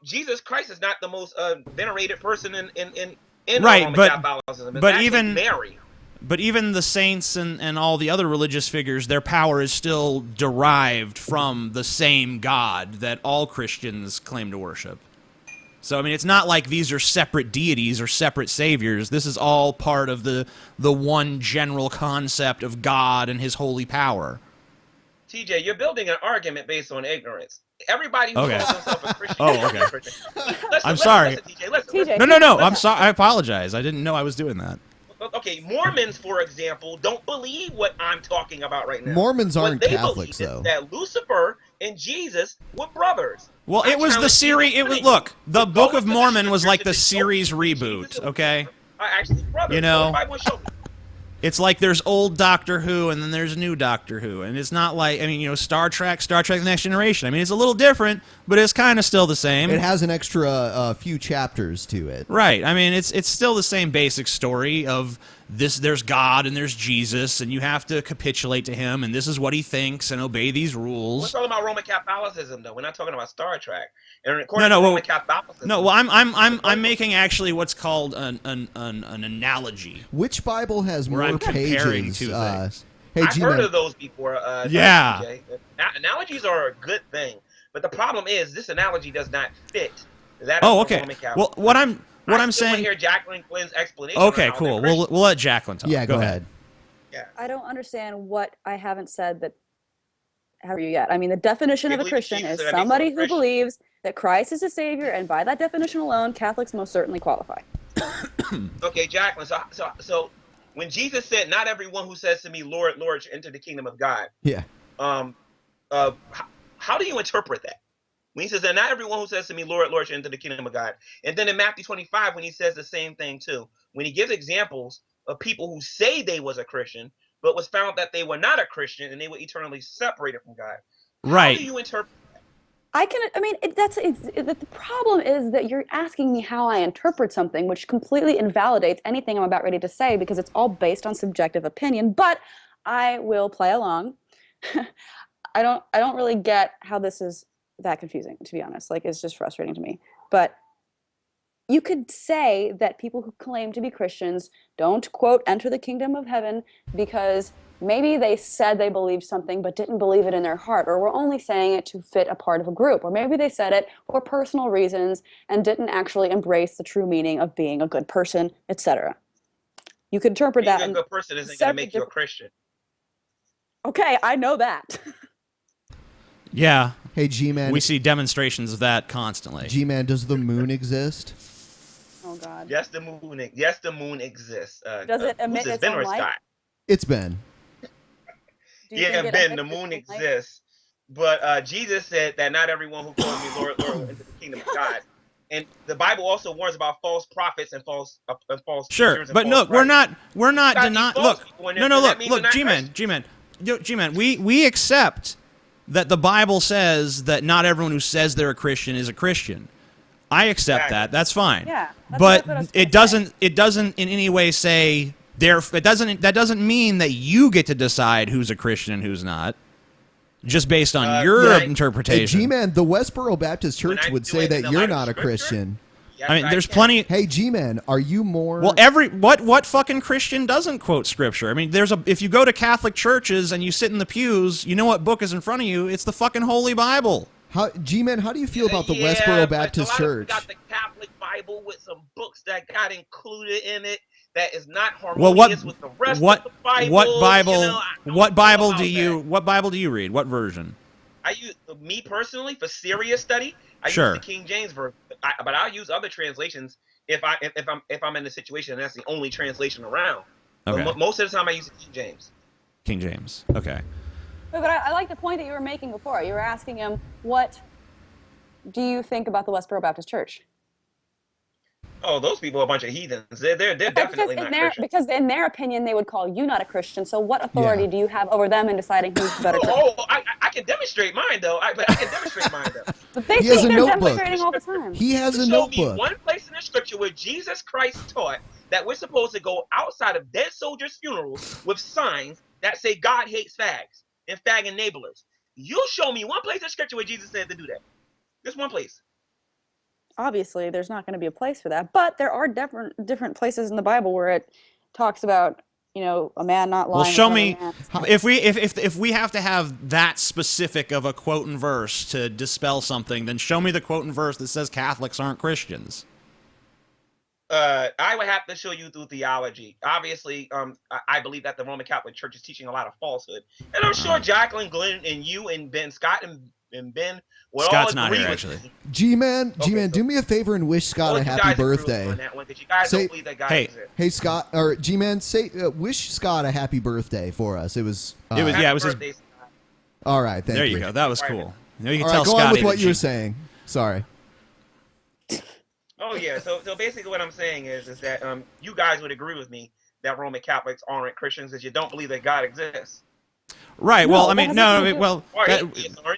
Jesus Christ is not the most venerated person in Right, Roman but- Catholicism. It's but actually even- Mary. But even the saints and all the other religious figures, their power is still derived from the same God that all Christians claim to worship. So, I mean, it's not like these are separate deities or separate saviors. This is all part of the one general concept of God and his holy power. TJ, you're building an argument based on ignorance. Everybody who Okay. calls himself a Christian Oh, is a okay. Christian. I'm sorry. Listen, TJ, listen. No. I'm sorry. I apologize. I didn't know I was doing that. Okay, Mormons, for example, don't believe what I'm talking about right now. Mormons What aren't they Catholics, believe is though. That Lucifer and Jesus were brothers. Well, I it was the challenge series. you It was to look. The go Book of into the Mormon was like the scriptures series reboot. Okay. are actually brothers. You know- Go to the Bible and show me. It's like there's old Doctor Who and then there's new Doctor Who, and it's not like Star Trek, The Next Generation. I mean, it's a little different, but it's kind of still the same. It has an extra few chapters to it. Right. I mean, it's still the same basic story of this. There's God and there's Jesus, and you have to capitulate to him, and this is what he thinks, and obey these We're ruals. talking about Roman Catholicism, though. We're not talking about Star Trek. And according No, to well, Roman Catholicism, No, well, I'm making actually what's called an analogy. Which Bible has Where more I'm comparing pages? two things. Hey, I've heard Gman. of those before. Yeah. TJ. Analogies are a good thing, but the problem is this analogy does not fit. That Oh, of the okay. Roman Catholic. Well, what I'm I still wanna saying. hear Jacqueline Glenn's explanation. Okay, on how cool. they're We'll let Jacqueline talk. Yeah, go ahead. I don't understand what I haven't said that have you yet. I mean, the definition They of a believe in Christian Jesus, is so that makes somebody them a who Christian. believes that Christ is a savior, and by that definition alone, Catholics most certainly qualify. Okay, Jacqueline. So when Jesus said, "Not everyone who says to me, Lord, Lord, shall enter the kingdom of God," Yeah. how do you interpret that? When he says that not everyone who says to me, Lord, Lord, shall enter the kingdom of God. And then in Matthew 25, when he says the same thing too, when he gives examples of people who say they was a Christian, but was found that they were not a Christian and they were eternally separated from God. Right. How do you interpret? The problem is that you're asking me how I interpret something, which completely invalidates anything I'm about ready to say because it's all based on subjective opinion. But I will play along. I don't really get how this is that confusing, to be honest. Like, it's just frustrating to me. But you could say that people who claim to be Christians don't, quote, enter the kingdom of heaven because maybe they said they believed something but didn't believe it in their heart, or were only saying it to fit a part of a group, or maybe they said it for personal reasons and didn't actually embrace the true meaning of being a good person, etc. You could interpret that. Being a good person isn't going to make you a Christian. Okay, I know that. Yeah. Hey, Gman. We see demonstrations of that constantly. Gman, does the moon exist? Oh God. Yes, the moon. Yes, the moon exists. Does it emit its own light? Scott? It's Ben. Yeah, Ben. The moon exists, but Jesus said that not everyone who calls me Lord, Lord, will enter the kingdom of God. And the Bible also warns about false prophets and false Sure, teachers and but false look, Christ. we're not denying. Look, Look, G-Man. We accept that the Bible says that not everyone who says they're a Christian is a Christian. I accept that. That's fine. Yeah, but it doesn't in any way say that doesn't mean that you get to decide who's a Christian and who's not, just based on your interpretation. Hey, G-Man, the Westboro Baptist Church would say that you're not a Christian. Yes, I mean, there's plenty. Hey, G-Man, are you more? Well, what fucking Christian doesn't quote scripture? I mean, if you go to Catholic churches and you sit in the pews, you know what book is in front of you? It's the fucking Holy Bible. G-Man, how do you feel about the Westboro Baptist Church? Got the Catholic Bible with some books that got included in it that is not harmonious with the rest of the Bible. What Bible do you read? What version? I use me personally for serious study. I use the King James version, but I'll use other translations if I'm in a situation and that's the only translation around. Okay. But most of the time I use the King James. King James. Okay. But I like the point that you were making before. You were asking him, what do you think about the Westboro Baptist Church? Oh, those people are a bunch of heathens. They're definitely not Christians. Because in their opinion, they would call you not a Christian. So what authority do you have over them in deciding who's the better Christian? I can demonstrate mine, though. I can demonstrate mine, though. But they think they're demonstrating all the time. He has a Show notebook. me one place in the scripture where Jesus Christ taught that we're supposed to go outside of dead soldiers' funerals with signs that say God hates fags and fag enablers. You show me one place in scripture where Jesus said to do that. Just one place. Obviously, there's not going to be a place for that, but there are different places in the Bible where it talks about, a man not lying. Well, show me if we have to have that specific of a quote and verse to dispel something, then show me the quote and verse that says Catholics aren't Christians. I would have to show you through theology. Obviously, I believe that the Roman Catholic Church is teaching a lot of falsehood, and I'm sure Jacqueline Glenn and you and Ben Scott and Ben will Scott's all not agree here, with actually. me. G-Man, do me a favor and wish Scott a happy birthday. Hey, Scott, or G-Man, wish Scott a happy birthday for us. It was his. All right, thank you. There you go. That was cool. You can all tell right, go Scotty on with what you were saying. Sorry. Oh yeah, so basically what I'm saying is that you guys would agree with me that Roman Catholics aren't Christians because you don't believe that God exists. Right. Well, I mean, no.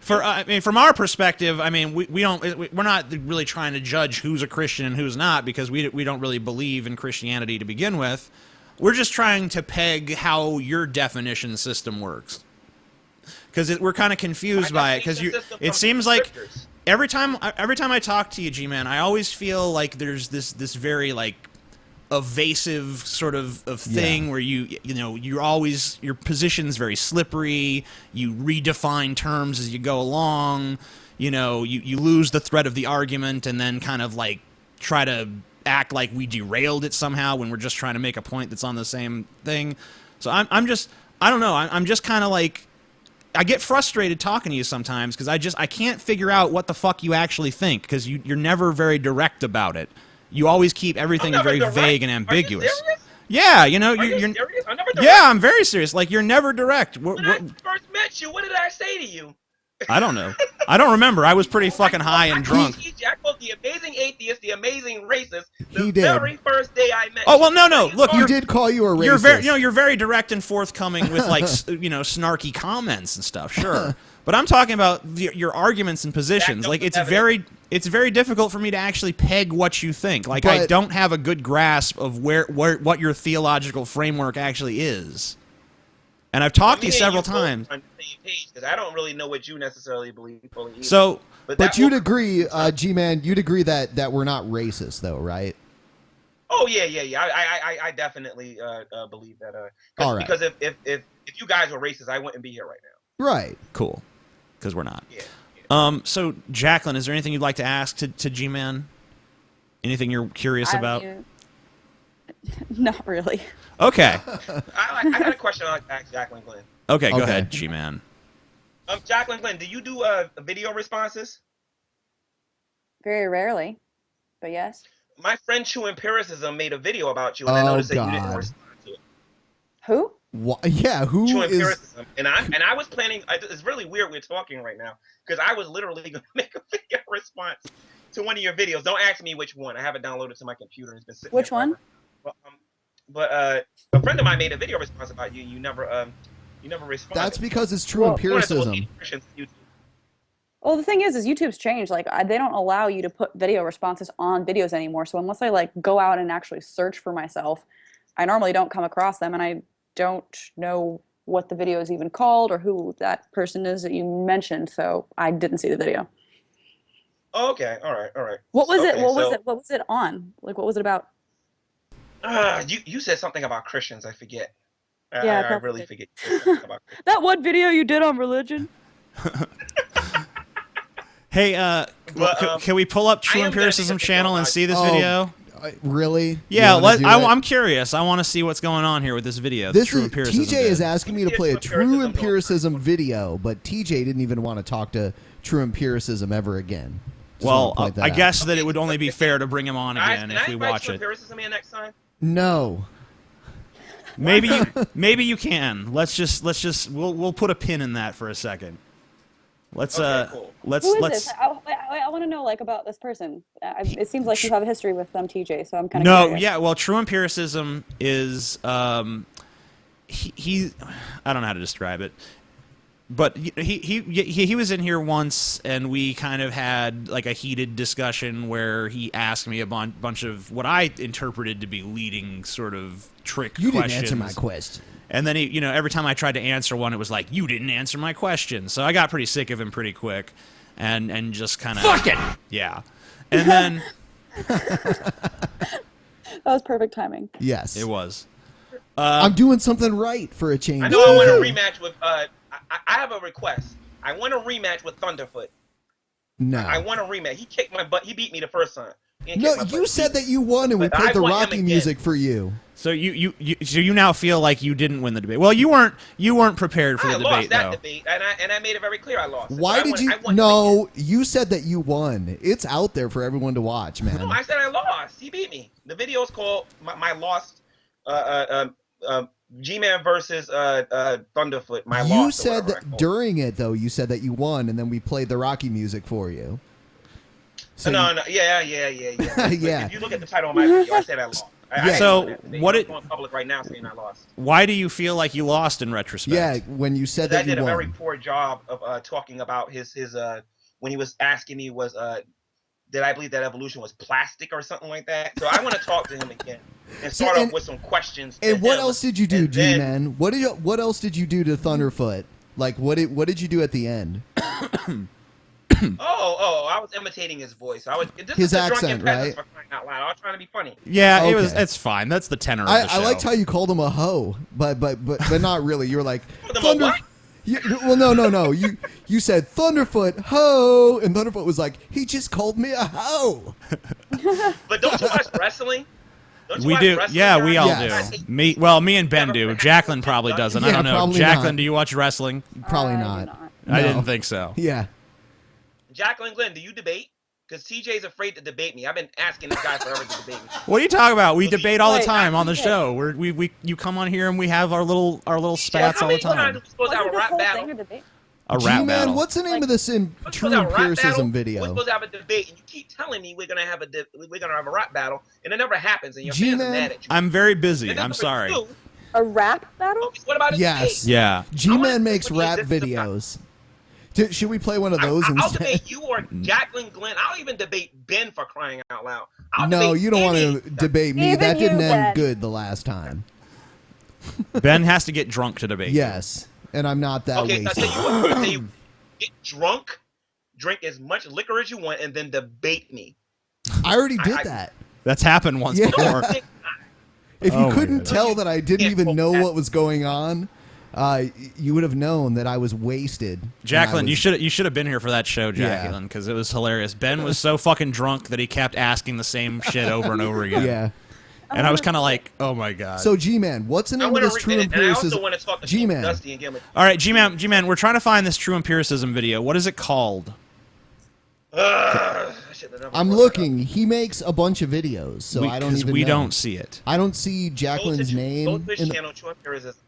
From our perspective, I mean, we're not really trying to judge who's a Christian and who's not because we don't really believe in Christianity to begin with. We're just trying to peg how your definition system works because we're kind of confused by it because it seems like every time I talk to you, G-Man, I always feel like there's this very like evasive sort of thing where you're always, your position's very slippery, you redefine terms as you go along, you lose the thread of the argument and then kind of like try to act like we derailed it somehow when we're just trying to make a point that's on the same thing. So I don't know, I'm just kind of like, I get frustrated talking to you sometimes because I can't figure out what the fuck you actually think because you're never very direct about it. You always keep everything very vague and ambiguous. Are you serious? Yeah, Are you serious? I'm never direct. Yeah, I'm very serious. Like you're never direct. When I first met you, what did I say to you? I don't know. I don't remember. I was pretty fucking high and drunk. Jack was the amazing atheist, the amazing racist. The He did. very first day I met. Oh well, no. Look, He did call you a racist. You're very direct and forthcoming with like snarky comments and stuff. Sure, but I'm talking about your arguments and positions. Like it's very difficult for me to actually peg what you think. Like I don't have a good grasp of what your theological framework actually is. And I've talked to you several times. On the same page, because I don't really know what you necessarily believe fully either. So, but you'd agree, G-Man, you'd agree that we're not racist, though, right? Oh yeah. I definitely believe that. All right. Because if you guys were racist, I wouldn't be here right now. Right. Cool. Because we're not. Yeah. So, Jacqueline, is there anything you'd like to ask to G-Man? Anything you're curious about? Not really. Okay. I got a question I'd like to ask Jacqueline Glenn. Okay, go ahead, G-Man. Jacqueline Glenn, do you do video responses? Very rarely, but yes. My friend True Empiricism made a video about you, and I noticed that you didn't respond to it. Who? What? Yeah, who True is? Empiricism. And I was planning. It's really weird we're talking right now because I was literally going to make a video response to one of your videos. Don't ask me which one. I have it downloaded to my computer. It's been sitting. Which one? But a friend of mine made a video response about you. You never responded. That's because it's True Empiricism. Well, the thing is YouTube's changed. Like, they don't allow you to put video responses on videos anymore. So unless I like go out and actually search for myself, I normally don't come across them, and I don't know what the video is even called or who that person is that you mentioned. So I didn't see the video. Okay. All right. What was it? What was it on? Like, what was it about? You said something about Christians. I forget. Yeah, I really forget. That one video you did on religion. Hey, can we pull up True Empiricism channel and see this video? Really? Yeah, I'm curious. I want to see what's going on here with this video. This True is Empiricism TJ is asking me to play a True Empiricism video, but TJ didn't even want to talk to True Empiricism ever again. Well, I guess that it would only be fair to bring him on again if we watch it. Empiricism in next time? No. Maybe you can. We'll put a pin in that for a second. Who is this? I want to know about this person. It seems like you have a history with them, TJ. So I'm kind of curious. Yeah. Well, True Empiricism is he. I don't know how to describe it. But he was in here once, and we kind of had like a heated discussion where he asked me a bunch of what I interpreted to be leading sort of trick questions. You didn't answer my question. And then he, every time I tried to answer one, it was like, you didn't answer my question. So I got pretty sick of him pretty quick, and just kind of fuck it. Yeah, and then that was perfect timing. Yes, it was. I'm doing something right for a change. I know I want a rematch with. I have a request. I want a rematch with Thunderfoot. No. I want a rematch. He kicked my butt. He beat me the first time. No, you said that you won, and we played the Rocky music for you. So you now feel like you didn't win the debate. Well, you weren't prepared for the debate, I lost that though. debate, and I made it very clear I lost. Why did you? No, you said that you won. It's out there for everyone to watch, man. No, I said I lost. He beat me. The video is called my lost. Gman versus Thunderfoot. You said that during it, though. You said that you won, and then we played the Rocky music for you. So yeah. Yeah. If you look at the title of my video, I said I lost. So what it? On public right now saying I lost. Why do you feel like you lost in retrospect? Yeah, when you said that I you did won. a very poor job of talking about his when he was asking me did I believe that evolution was plastic or something like that? So I want to talk to him again and start off with some questions. And what else did you do, G-Man? What else did you do to Thunderfoot? Like what did you do at the end? I was imitating his voice. His accent, right? For crying out loud. I was trying to be funny. Yeah, it's fine. That's the tenor of the show. I liked how you called him a hoe, but not really. You were like Thunder. Well, no. You said Thunderfoot ho, and Thunderfoot was like, he just called me a hoe. But don't you watch wrestling? We do. Yeah, we all do. Me and Ben do. Jacqueline probably doesn't. I don't know. Jacqueline, do you watch wrestling? Probably not. No. I didn't think so. Yeah. Jacqueline Glenn, do you debate? Because TJ's afraid to debate me. I've been asking this guy forever to debate me. What are you talking about? We debate all the time on the show. You come on here and we have our little spats all the time. a rap G-Man, battle. what's the name of this true empiricism video? We're supposed to have a debate, and you keep telling me we're gonna have a rap battle, and it never happens, and your fans are mad at you. I'm very busy. I'm sorry. A rap battle? What about a Yes. debate? Yeah. G-Man makes rap videos. Should we play one of those I'll instead? debate you or Jacqueline Glenn. I'll even debate Ben for crying out loud. No, you don't want to debate me. Even That didn't you, end Ben. good the last time. Ben has to get drunk to debate. Yes, and I'm not that Okay, so I wasted. tell you what. I tell you, get drunk, drink as much liquor as you want, and then debate me. I already did that. That's happened once before. If you Oh my couldn't goodness. tell that I didn't even know what was going on, you would have known that I was wasted. Jacqueline, And I was- you should have been here for that show, Jacqueline, because it was hilarious. Ben was so fucking drunk that he kept asking the same shit over and over again. Yeah. And I was kind of like, oh my god. So G-Man, what's the name of this true And I also empiricism? want to talk to G-Man. Dusty and give him All right, G-Man, we're trying to find this true empiricism video. What is it called? I'm looking. He makes a bunch of videos, so I don't 'cause even we know. don't see it. I don't see Jacqueline's Go name. to his in the- channel, True Empiricism.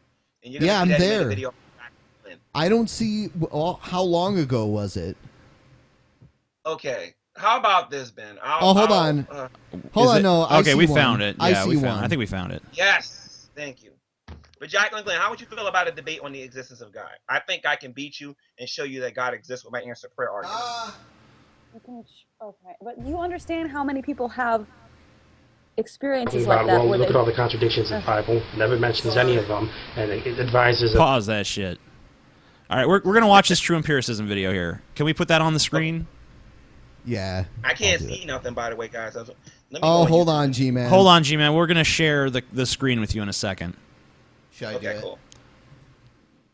And you're Yeah, gonna see I'm that he made a there. video. I don't see. How long ago was it? Okay, how about this, Ben? Hold on. Hold Is on, it- no. I okay, see we one. found it. I Yeah, see we one. found. I think we found it. Yes, thank you. But Jacqueline Glenn, how would you feel about a debate on the existence of God? I think I can beat you and show you that God exists with my answer prayer argument. Okay, but you understand how many people have experiences About, like that? well, where look they- at all the contradictions in the Bible. Never mentions any of them, and it advises. Pause that shit. All right, we're gonna watch this true empiricism video here. Can we put that on the screen? Yeah. I can't see nothing, by the way, guys. Let me Oh, go hold on, G-Man. Hold on, G-Man. We're gonna share the screen with you in a second. Should I do it? Cool.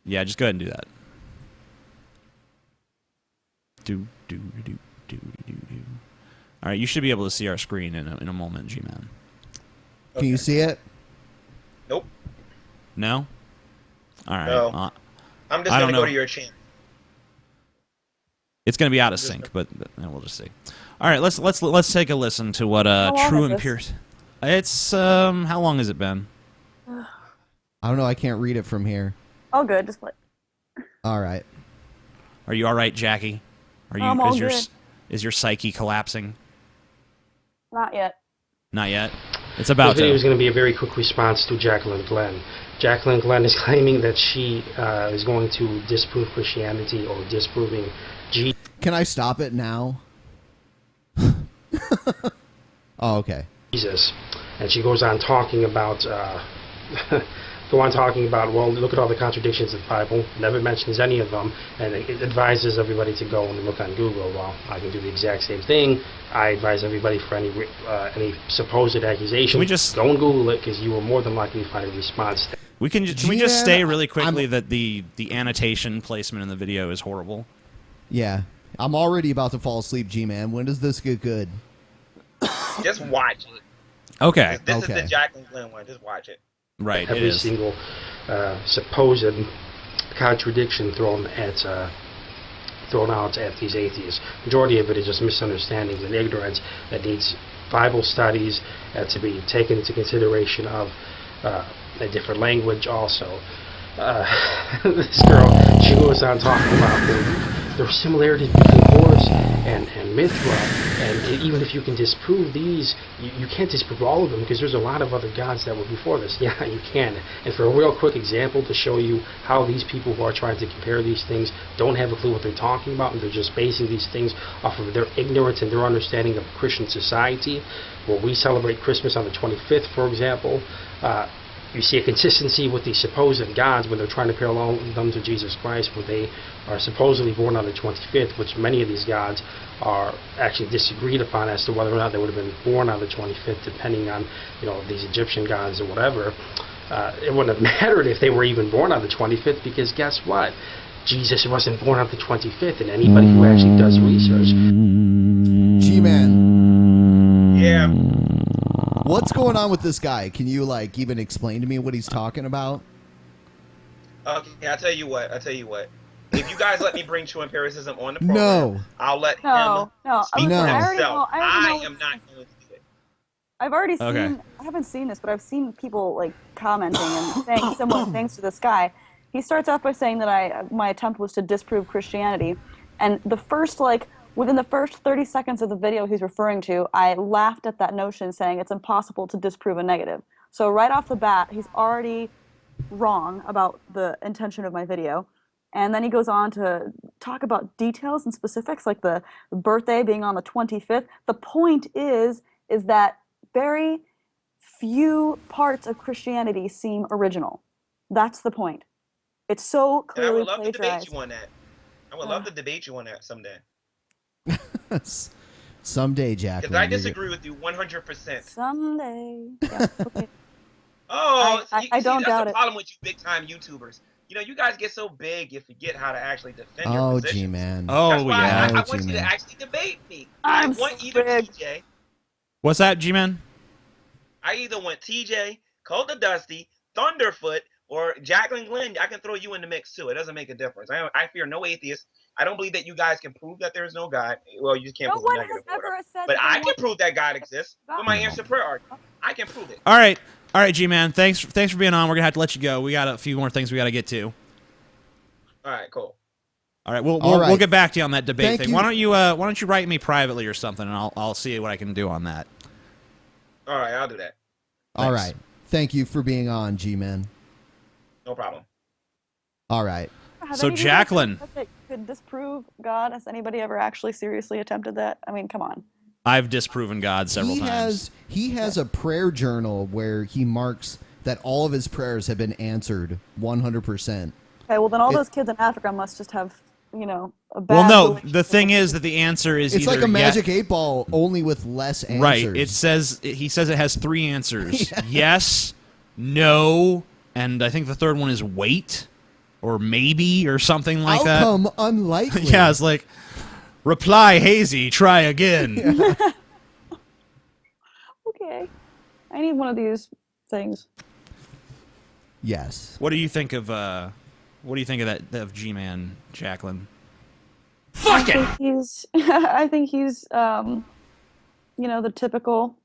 Yeah, just go ahead and do that. Do. All right, you should be able to see our screen in a moment, G-Man. Can you see it? Nope. No. All right. No. I'm just I gonna don't go know. to your channel. It's gonna be out of sync, but we'll just see. All right, let's take a listen to what How long true is this? empiricism. It's how long has it been? I don't know. I can't read it from here. Oh, good. Just play. All right. Are you all right, Jackie? Are you? I'm all is your good. is your psyche collapsing? Not yet. Not yet. It's This about video to. is going to be a very quick response to Jacqueline Glenn. Jacqueline Glenn is claiming that she is going to disprove Christianity or disproving Jesus. Can I stop it now? Oh, okay. And she goes on talking about well, look at all the contradictions in the Bible. Never mentions any of them, and it advises everybody to go and look on Google. Well, I can do the exact same thing. I advise everybody for any supposed accusation. Can we just go and Google it, because you will more than likely find a response. We can we just say really quickly that the annotation placement in the video is horrible? Yeah. I'm already about to fall asleep, G-Man. When does this get good? Just watch it. Okay. This is the Jacqueline Glenn one. Just watch it. Right. Every single supposed contradiction thrown out at these atheists. Majority of it is just misunderstandings and ignorance that needs Bible studies to be taken into consideration of a different language also. This girl, she goes on talking about there are similarities between Horus and Mithra, and even if you can disprove these, you can't disprove all of them, because there's a lot of other gods that were before this. Yeah, you can. And for a real quick example to show you how these people who are trying to compare these things don't have a clue what they're talking about, and they're just basing these things off of their ignorance and their understanding of Christian society. Well, we celebrate Christmas on the 25th, for example. You see a consistency with the supposed gods when they're trying to parallel them to Jesus Christ, where they are supposedly born on the 25th, which many of these gods are actually disagreed upon as to whether or not they would have been born on the 25th, depending on, these Egyptian gods or whatever. It wouldn't have mattered if they were even born on the 25th, because guess what? Jesus wasn't born on the 25th, and anybody who actually does research. G-Man. Yeah. What's going on with this guy? Can you even explain to me what he's talking about? Okay, I'll tell you what. If you guys let me bring true empiricism on the program, No. I'll let him speak No. for I already know- himself. I already know am not going to do it. I've already seen. Okay. I haven't seen this, but I've seen people commenting and saying similar things to this guy. he starts off by saying that my attempt was to disprove Christianity, and within the first 30 seconds of the video he's referring to, I laughed at that notion, saying it's impossible to disprove a negative. So right off the bat, he's already wrong about the intention of my video. And then he goes on to talk about details and specifics, like the birthday being on the 25th. The point is that very few parts of Christianity seem original. That's the point. It's so clearly plagiarized. I would love to debate you on that. I would love to debate you on that someday. Someday, Jacqueline. Because I disagree with you 100%. Someday. Yeah, okay. Oh, I don't doubt that's the it. problem with you big-time YouTubers. You know, you guys get so big, you forget how to actually defend your Oh, position. G-Man. That's why yeah. I want you to actually debate me. I want either TJ. What's that, G-Man? I either want TJ, Cult of Dusty, Thunderfoot, or Jacqueline Glenn. I can throw you in the mix too. It doesn't make a difference. I fear no atheist. I don't believe that you guys can prove that there is no God. Well, you can't prove one negative. has ever said But that I they can want prove that God exists with my answer prayer argument. I can prove it. All right, G-Man. Thanks for being on. We're gonna have to let you go. We got a few more things we got to get to. All right, cool. All right, we'll get back to you on that debate Thank thing. you. Why don't you write me privately or something, and I'll see what I can do on that. All right, I'll do that. All right. Thank you for being on, G-Man. No problem. All right. So, Jacqueline. Could disprove God? Has anybody ever actually seriously attempted that? I mean, come on. I've disproven God several times. He has a prayer journal where he marks that all of his prayers have been answered 100%. Okay, well then all those kids in Africa must just have, a bad. Well, no. The thing is that the answer is It's either like a magic 8-ball, only with less answers. Right. He says it has 3 answers: yes, no, and I think the third one is wait, or maybe, or something like that. Outcome unlikely. Yeah, it's like reply hazy, try again. Okay, I need one of these things. Yes. What do you think of that of G-Man, Jacqueline? Fuck it. I think he's the typical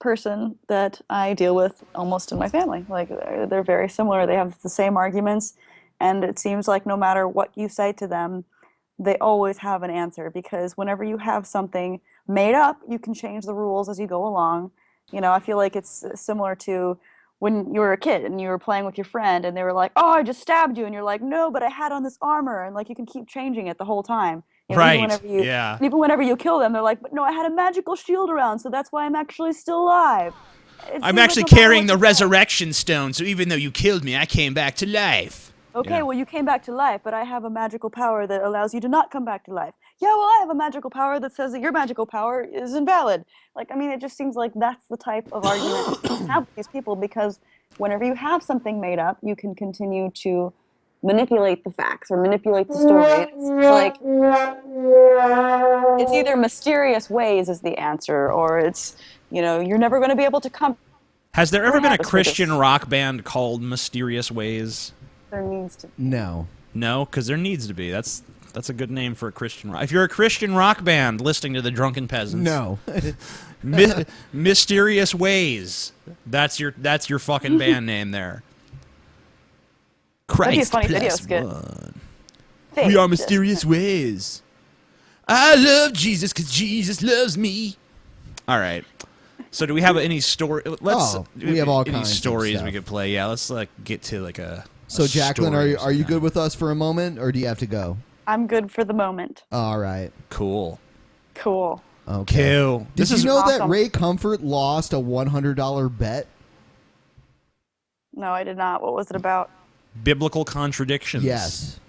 person that I deal with almost in my family. Like they're very similar. They have the same arguments, and it seems like no matter what you say to them, they always have an answer, because whenever you have something made up, you can change the rules as you go along. I feel like it's similar to when you were a kid and you were playing with your friend and they were like, "Oh, I just stabbed you," and you're like, "No, but I had on this armor," and like you can keep changing it the whole time. Right. Even whenever you kill them, they're like, "But no, I had a magical shield around, so that's why I'm actually still alive." I'm actually carrying the resurrection stone, so even though you killed me, I came back to life. Okay, well, you came back to life, but I have a magical power that allows you to not come back to life. Yeah, well, I have a magical power that says that your magical power is invalid. Like, I mean, it just seems like that's the type of argument you have with these people, because whenever you have something made up, you can continue to manipulate the facts or manipulate the story. It's like, it's either mysterious ways is the answer, or it's, you're never going to be able to come. Has there ever been a Christian rock band called Mysterious Ways? There needs to be. No. No, because there needs to be. That's a good name for a Christian rock. If you're a Christian rock band listening to the Drunken Peasants, no. Mysterious Ways. That's your fucking band name there. Christ That'd be a funny plus video one. skit. We are Mysterious Ways. I love Jesus because Jesus loves me. All right. So do we have any story? We have all kinds of stories stuff. we could play. Yeah, let's get to a. So, Jacqueline, are you story. good with us for a moment, or do you have to go? I'm good for the moment. All right. Cool. Cool. Okay. Cool. Did you know that awesome. Ray Comfort lost a $100 bet? No, I did not. What was it about? Biblical contradictions. Yes.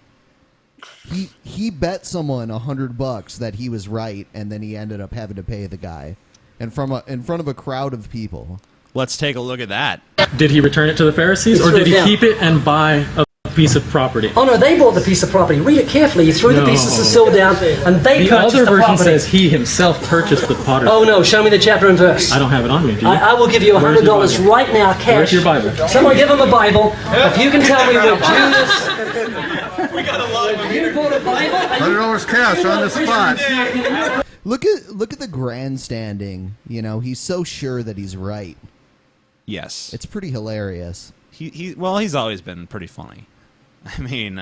He bet someone $100 that he was right, and then he ended up having to pay the guy in front of a crowd of people. Let's take a look at that. Did he return it to the Pharisees, or did he keep it and buy a piece of property? Oh no, they bought the piece of property. Read it carefully. He threw the pieces of silver down, and they purchased other the version property. says he himself purchased the pottery. Oh no, show me the chapter and verse. I don't have it on me. Do you? I will give you Where's your $100 Bible? right now, cash. Where's your Bible? Someone give him a Bible. If you can tell me where Judas. We got a lot. You bought a Bible. $100 cash on the spot. Look at the grandstanding. He's so sure that he's right. Yes. It's pretty hilarious. He's always been pretty funny. I mean,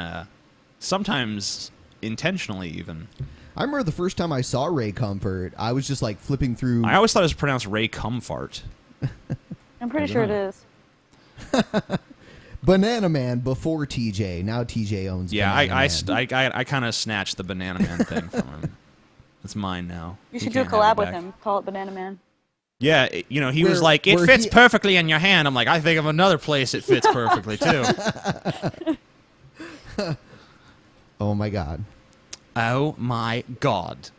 sometimes intentionally even. I remember the first time I saw Ray Comfort, I was just like flipping through. I always thought it was pronounced Ray Comfort. I'm pretty sure it is. Banana Man before TJ. Now TJ owns. Yeah, Banana Man. I kind of snatched the Banana Man thing from him. It's mine now. You He should do a can't have collab it with back. him. Call it Banana Man. Yeah, he was like, it fits perfectly in your hand. I'm like, I think of another place it fits perfectly too. Oh my god. Oh my god.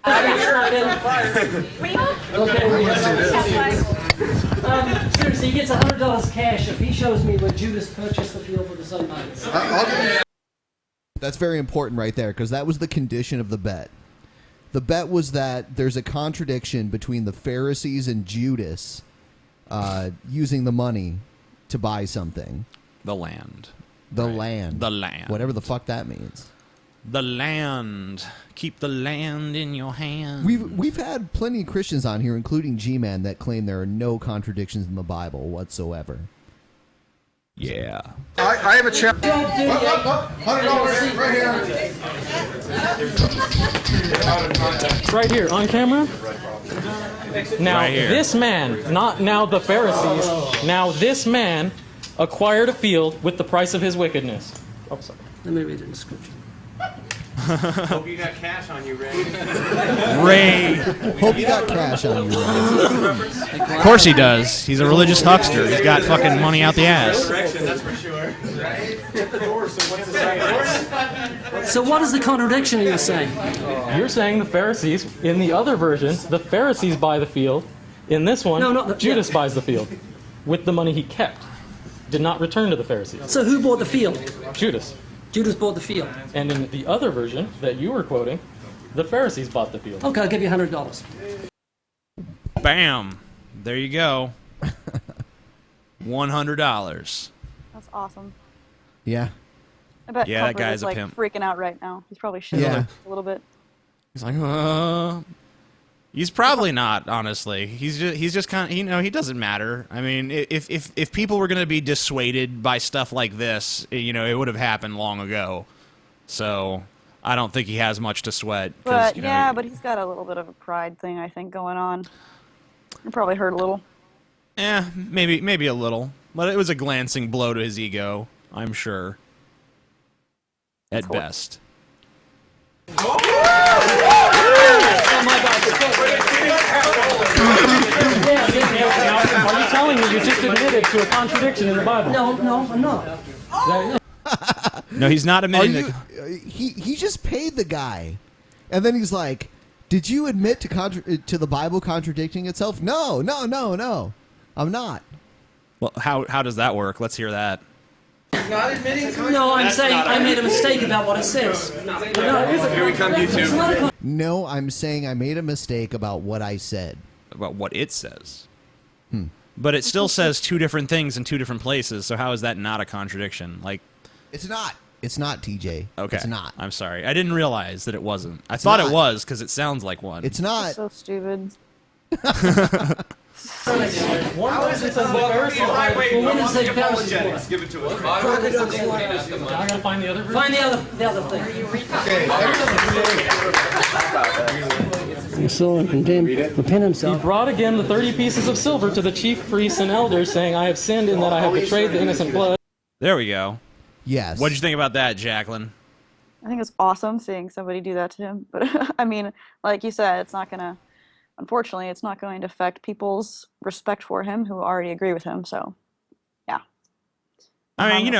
Seriously, he gets $100 cash if he shows me where Judas purchased the field with the sunlight. That's very important right there, because that was the condition of the bet. The bet was that there's a contradiction between the Pharisees and Judas using the money to buy something. The land. The land. The land. Whatever the fuck that means. The land. Keep the land in your hand. We've had plenty of Christians on here, including Gman, that claim there are no contradictions in the Bible whatsoever. Yeah. I have a challenge. $100 right here. Right here, on camera. Now, Right here. this man, not now the Pharisees, now this man acquired a field with the price of his wickedness. Oh, sorry. Let me read the description. Hope you got cash on you, Ray. Ray. Hope you got cash on you, Ray. Of course he does. He's a religious huckster. He's got fucking money out the ass. That's for sure. Hit the door, so what's the second? So what is the contradiction you're saying? You're saying the Pharisees, in the other version, the Pharisees buy the field. In this one, No, not the- Judas buys the field with the money he kept. Did not return to the Pharisees. So who bought the field? Judas. Judas bought the field. And in the other version that you were quoting, the Pharisees bought the field. Okay, I'll give you $100. Bam. There you go. $100. That's awesome. Yeah. I bet Yeah, that Comfort guy's is a like pimp. freaking out right now. He's probably shitting Yeah. a little bit. He's like, he's probably not, honestly. He's just kind of, he doesn't matter. I mean, if people were going to be dissuaded by stuff like this, it would have happened long ago. So I don't think he has much to sweat. But yeah, but he's got a little bit of a pride thing, I think, going on. It probably hurt a little. Maybe a little. But it was a glancing blow to his ego, I'm sure. At best. Are you telling me you just admitted to a contradiction in the Bible? No, I'm not. No, he's not admitting that. He just paid the guy, and then he's like, "Did you admit to the Bible contradicting itself?" No, I'm not. Well, how does that work? Let's hear that. Not admitting to it? No, I'm saying I made a mistake about what it says. Here we come, you two. No, I'm saying I made a mistake about what I said. About what it says. But it still says two different things in two different places, so how is that not a contradiction? Like, it's not. It's not, TJ. Okay. It's not. I'm sorry. I didn't realize that it wasn't. I thought it was because it sounds like one. It's not. So stupid. One person says the Pharisees buy the field. When does it say Pharisees? Give it to us. I gotta find the other version. Find the other thing. The soul and condemned, repent himself. He brought again the 30 pieces of silver to the chief priests and elders, saying, I have sinned in that I have betrayed the innocent blood. There we go. Yes. What'd you think about that, Jacqueline? I think it's awesome seeing somebody do that to him. But I mean, like you said, it's not gonna. Unfortunately, it's not going to affect people's respect for him who already agree with him. So, yeah. I mean,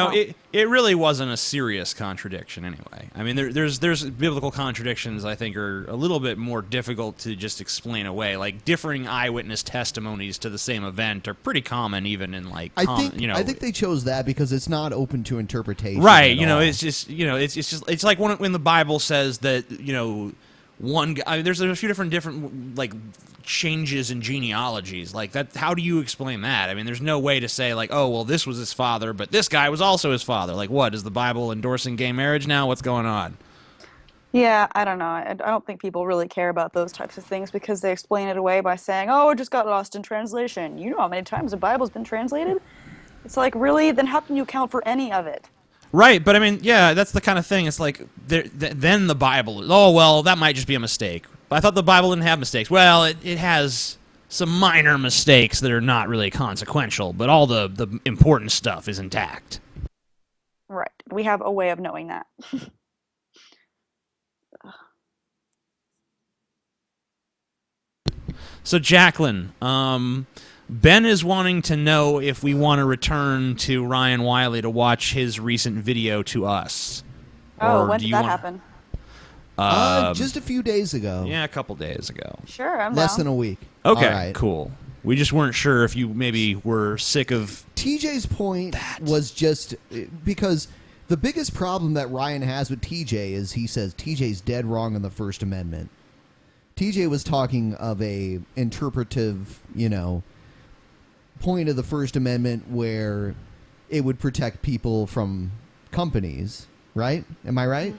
it really wasn't a serious contradiction anyway. I mean, there's biblical contradictions I think are a little bit more difficult to just explain away. Like differing eyewitness testimonies to the same event are pretty common, even in like I think they chose that because it's not open to interpretation. Right? at all. It's just it's like when the Bible says that one guy. There's a few different like changes in genealogies like that. How do you explain that? I mean, there's no way to say like, oh well, this was his father, but this guy was also his father. Like, what is the Bible endorsing gay marriage now? What's going on? Yeah, I don't know. I don't think people really care about those types of things because they explain it away by saying, "Oh, it just got lost in translation." You know how many times the Bible's been translated? It's like, really? Then how can you account for any of it? Right, but I mean, yeah, that's the kind of thing. It's like then the Bible. Oh well, that might just be a mistake. I thought the Bible didn't have mistakes. Well, it has some minor mistakes that are not really consequential, but all the important stuff is intact. Right. We have a way of knowing that. So, Jacqueline, Ben is wanting to know if we want to return to Ryan Wiley to watch his recent video to us. Oh, Or when do did you that want- happen? Just a few days ago. Yeah, a couple days ago. Sure, I'm Less down. than a week. Okay, All right. cool. We just weren't sure if you maybe were sick of... TJ's point was just because the biggest problem that Ryan has with TJ is he says TJ's dead wrong on the First Amendment. TJ was talking of a interpretive, point of the First Amendment where it would protect people from companies, right? Am I right?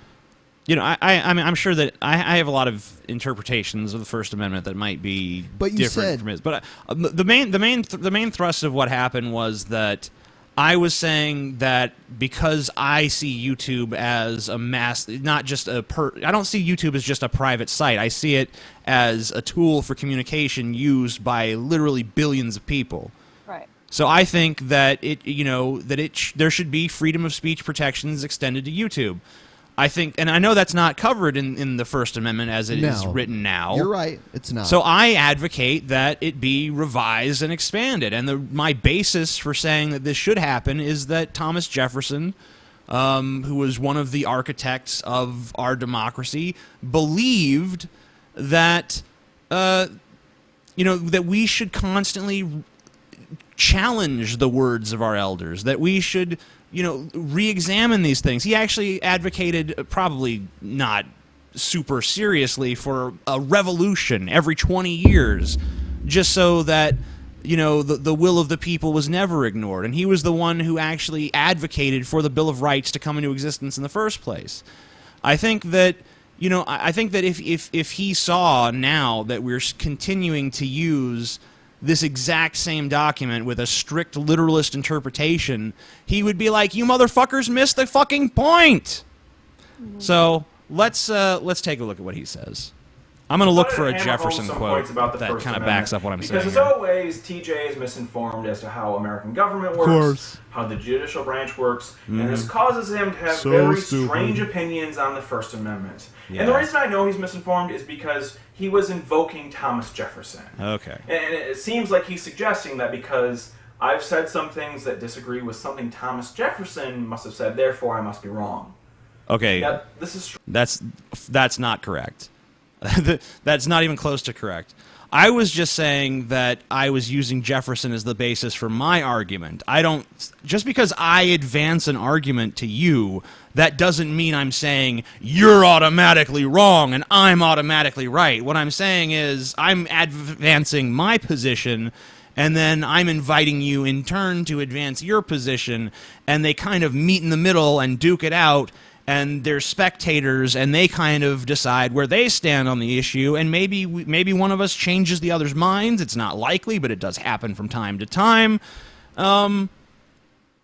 I mean, I'm sure that I have a lot of interpretations of the First Amendment that might be But you different said- from his. But the main thrust of what happened was that I was saying that because I see YouTube as a mass, not just I don't see YouTube as just a private site. I see it as a tool for communication used by literally billions of people. Right. So I think that there should be freedom of speech protections extended to YouTube. I think, and I know that's not covered in the First Amendment as it is written now. You're right. It's not. So I advocate that it be revised and expanded. And my basis for saying that this should happen is that Thomas Jefferson, who was one of the architects of our democracy, believed that that we should constantly challenge the words of our elders, that we should re-examine these things. He actually advocated, probably not super seriously, for a revolution every 20 years, just so that the will of the people was never ignored. And he was the one who actually advocated for the Bill of Rights to come into existence in the first place. I think that if he saw now that we're continuing to use this exact same document with a strict literalist interpretation, he would be like, "You motherfuckers missed the fucking point." So let's take a look at what he says. I'm going to look for a Jefferson quote that kind of backs up what I'm saying. Because as always, TJ is misinformed as to how American government works, course. how the judicial branch works, and this causes him to have very strange opinions on the First Amendment. Yeah. And the reason I know he's misinformed is because he was invoking Thomas Jefferson. Okay. And it seems like he's suggesting that because I've said some things that disagree with something Thomas Jefferson must have said, therefore I must be wrong. Okay. Now, this is that's not correct. That's not even close to correct. I was just saying that I was using Jefferson as the basis for my argument. Just because I advance an argument to you, that doesn't mean I'm saying you're automatically wrong and I'm automatically right. What I'm saying is I'm advancing my position, and then I'm inviting you in turn to advance your position, and they kind of meet in the middle and duke it out. And they're spectators, and they kind of decide where they stand on the issue, and maybe one of us changes the other's minds. It's not likely, but it does happen from time to time.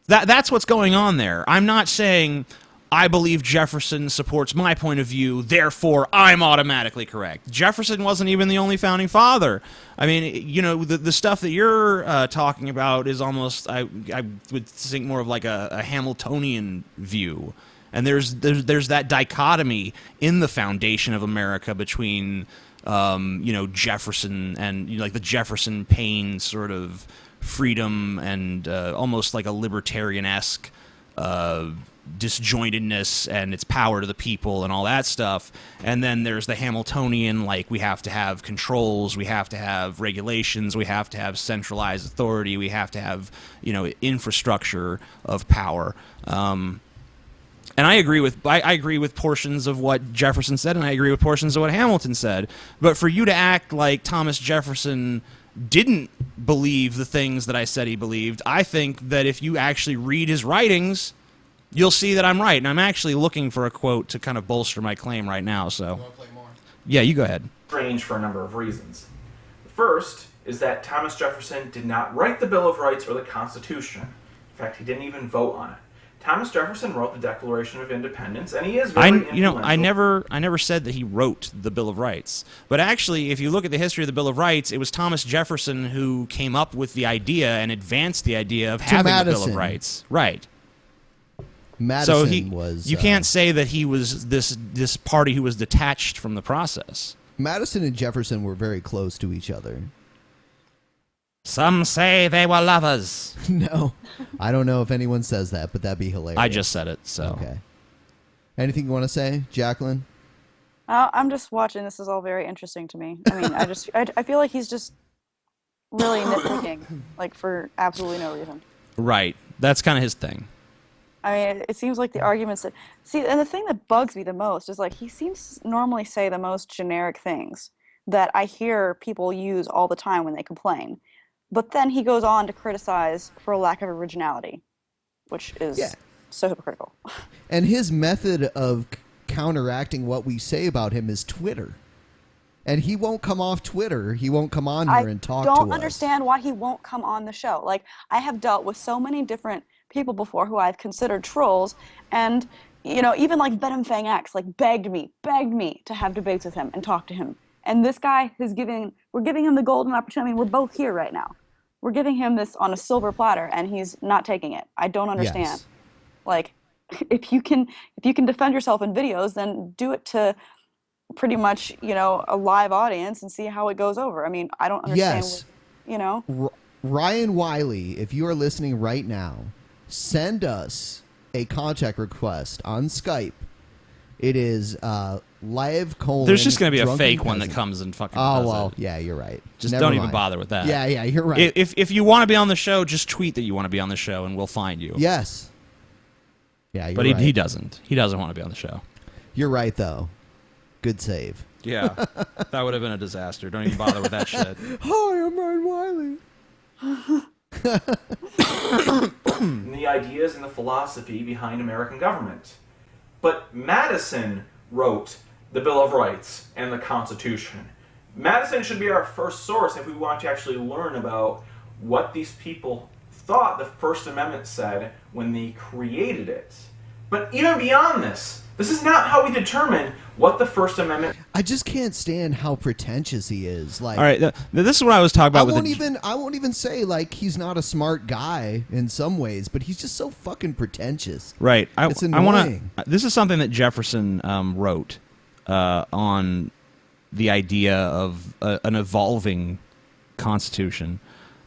That's what's going on there. I'm not saying I believe Jefferson supports my point of view, therefore I'm automatically correct. Jefferson wasn't even the only founding father. I mean, the stuff that you're talking about is almost, I would think, more of like a Hamiltonian view. And there's that dichotomy in the foundation of America between Jefferson and like the Jefferson Paine sort of freedom and almost like a libertarian-esque disjointedness and its power to the people and all that stuff. And then there's the Hamiltonian, like we have to have controls, we have to have regulations, we have to have centralized authority, we have to have infrastructure of power. And I agree with portions of what Jefferson said, and I agree with portions of what Hamilton said. But for you to act like Thomas Jefferson didn't believe the things that I said he believed, I think that if you actually read his writings, you'll see that I'm right. And I'm actually looking for a quote to kind of bolster my claim right now. So, You wanna play more? Yeah, you go ahead. Strange for a number of reasons. The first is that Thomas Jefferson did not write the Bill of Rights or the Constitution. In fact, he didn't even vote on it. Thomas Jefferson wrote the Declaration of Independence, and he is very influential. I never said that he wrote the Bill of Rights. But actually, if you look at the history of the Bill of Rights, it was Thomas Jefferson who came up with the idea and advanced the idea of having a Bill of Rights. Right. Madison you can't say that he was this party who was detached from the process. Madison and Jefferson were very close to each other. Some say they were lovers. No, I don't know if anyone says that, but that'd be hilarious. I just said it, so. Okay. Anything you want to say, Jacqueline? I'm just watching. This is all very interesting to me. I mean, I feel like he's just really nitpicking, like, for absolutely no reason. Right. That's kind of his thing. I mean, it seems like the arguments that... See, and the thing that bugs me the most is, like, he seems to normally say the most generic things that I hear people use all the time when they complain. But then he goes on to criticize for a lack of originality, which is so hypocritical. And his method of counteracting what we say about him is Twitter. And he won't come off Twitter. He won't come on here and talk to us. I don't understand why he won't come on the show. Like, I have dealt with so many different people before who I've considered trolls, and, you know, even like Venom Fang X, like, begged me to have debates with him and talk to him. And this guy is we're giving him the golden opportunity. I mean, we're both here right now. We're giving him this on a silver platter, and he's not taking it. I don't understand. Yes. Like, if you can defend yourself in videos, then do it to pretty much, you know, a live audience and see how it goes over. I mean, I don't understand. Yes. You know? Ryan Wiley, if you are listening right now, send us a contact request on Skype. It is live Coleman. There's just going to be a Drunken fake one Peasant. that comes and fucking Oh, does well, it. yeah, you're right. Just Never don't mind. even bother with that. Yeah, you're right. If you want to be on the show, just tweet that you want to be on the show, and we'll find you. Yes. Yeah, you're but right. he doesn't. He doesn't want to be on the show. You're right, though. Good save. Yeah, that would have been a disaster. Don't even bother with that shit. Hi, I'm Ryan Wiley. The ideas and the philosophy behind American government. But Madison wrote the Bill of Rights and the Constitution. Madison should be our first source if we want to actually learn about what these people thought the First Amendment said when they created it. But even beyond this is not how we determine what the First Amendment... I just can't stand how pretentious he is. Like, all right, this is what I was talking about. I won't even say like he's not a smart guy in some ways, but he's just so fucking pretentious. Right. It's annoying. This is something that Jefferson wrote on the idea of an evolving constitution.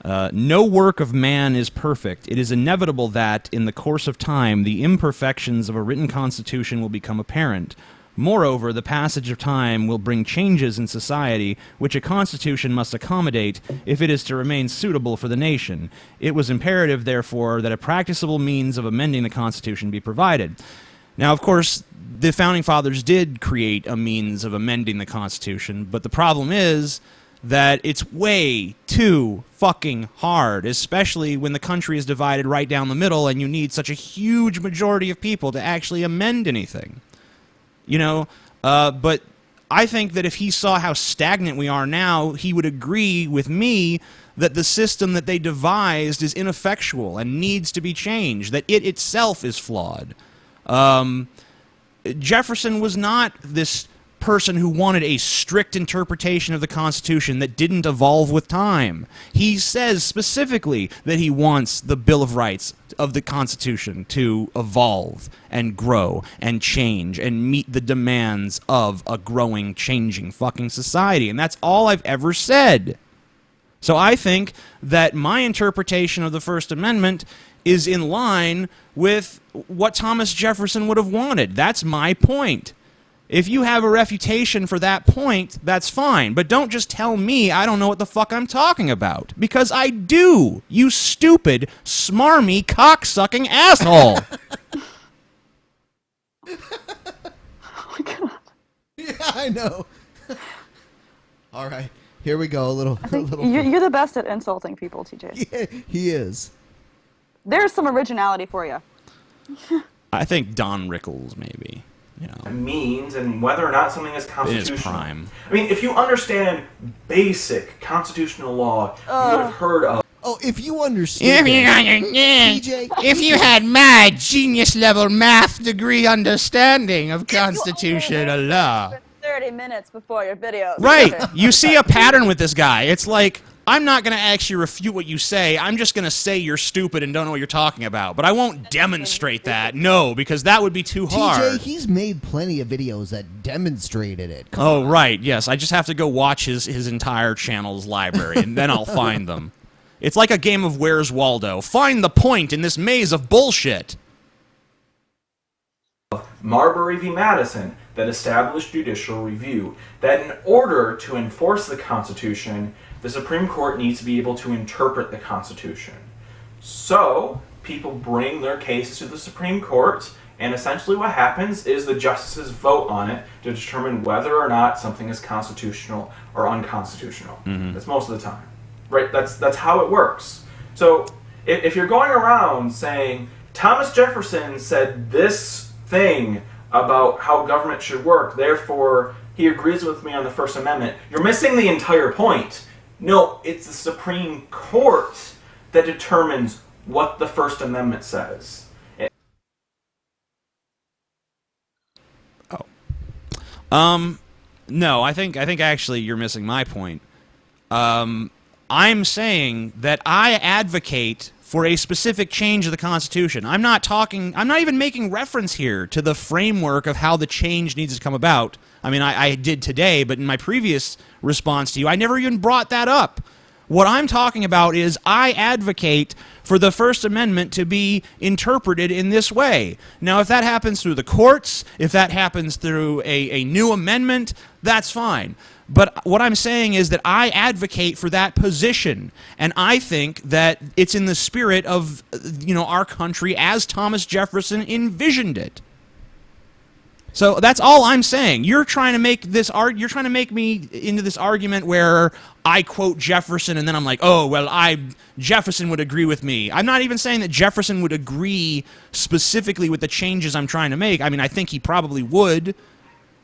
No work of man is perfect. It is inevitable that, in the course of time, the imperfections of a written constitution will become apparent. Moreover, the passage of time will bring changes in society which a constitution must accommodate if it is to remain suitable for the nation. It was imperative, therefore, that a practicable means of amending the constitution be provided. Now, of course, the Founding Fathers did create a means of amending the Constitution, but the problem is that it's way too fucking hard, especially when the country is divided right down the middle and you need such a huge majority of people to actually amend anything. You know, but I think that if he saw how stagnant we are now, he would agree with me that the system that they devised is ineffectual and needs to be changed, that it itself is flawed. Jefferson was not this person who wanted a strict interpretation of the Constitution that didn't evolve with time. He says specifically that he wants the Bill of Rights of the Constitution to evolve and grow and change and meet the demands of a growing, changing fucking society. And that's all I've ever said. So I think that my interpretation of the First Amendment is in line with what Thomas Jefferson would have wanted. That's my point. If you have a refutation for that point, that's fine. But don't just tell me I don't know what the fuck I'm talking about. Because I do, you stupid, smarmy, cocksucking asshole. Oh my god. Yeah, I know. All right, here we go. You're the best at insulting people, TJ. Yeah, he is. There's some originality for you. I think Don Rickles, maybe. You know, means and whether or not something is constitutional. In his prime. I mean, if you understand basic constitutional law, you would have heard of Oh, if you understood, If you had my genius level math degree understanding of constitutional law. 30 minutes before your video. Right. You see a pattern with this guy. It's like, I'm not going to actually refute what you say. I'm just going to say you're stupid and don't know what you're talking about. But I won't demonstrate that. No, because that would be too hard. TJ, he's made plenty of videos that demonstrated it. Oh, right. Yes. I just have to go watch his entire channel's library, and then I'll find them. It's like a game of Where's Waldo. Find the point in this maze of bullshit. Marbury v. Madison that established judicial review, that in order to enforce the Constitution, the Supreme Court needs to be able to interpret the Constitution. So, people bring their cases to the Supreme Court, and essentially what happens is the justices vote on it to determine whether or not something is constitutional or unconstitutional. That's most of the time. Right? That's how it works. So, if you're going around saying, Thomas Jefferson said this thing about how government should work, therefore he agrees with me on the First Amendment, you're missing the entire point. No, it's the Supreme Court that determines what the First Amendment says. No, I think actually you're missing my point. I'm saying that I advocate for a specific change of the Constitution. I'm not even making reference here to the framework of how the change needs to come about. I mean, I did today, but in my previous response to you, I never even brought that up. What I'm talking about is I advocate for the First Amendment to be interpreted in this way. Now, if that happens through the courts, if that happens through a new amendment, that's fine. But what I'm saying is that I advocate for that position, and I think that it's in the spirit of, our country as Thomas Jefferson envisioned it. So that's all I'm saying. You're trying to make me into this argument where I quote Jefferson and then I'm like, oh, well, Jefferson would agree with me. I'm not even saying that Jefferson would agree specifically with the changes I'm trying to make. I mean, I think he probably would,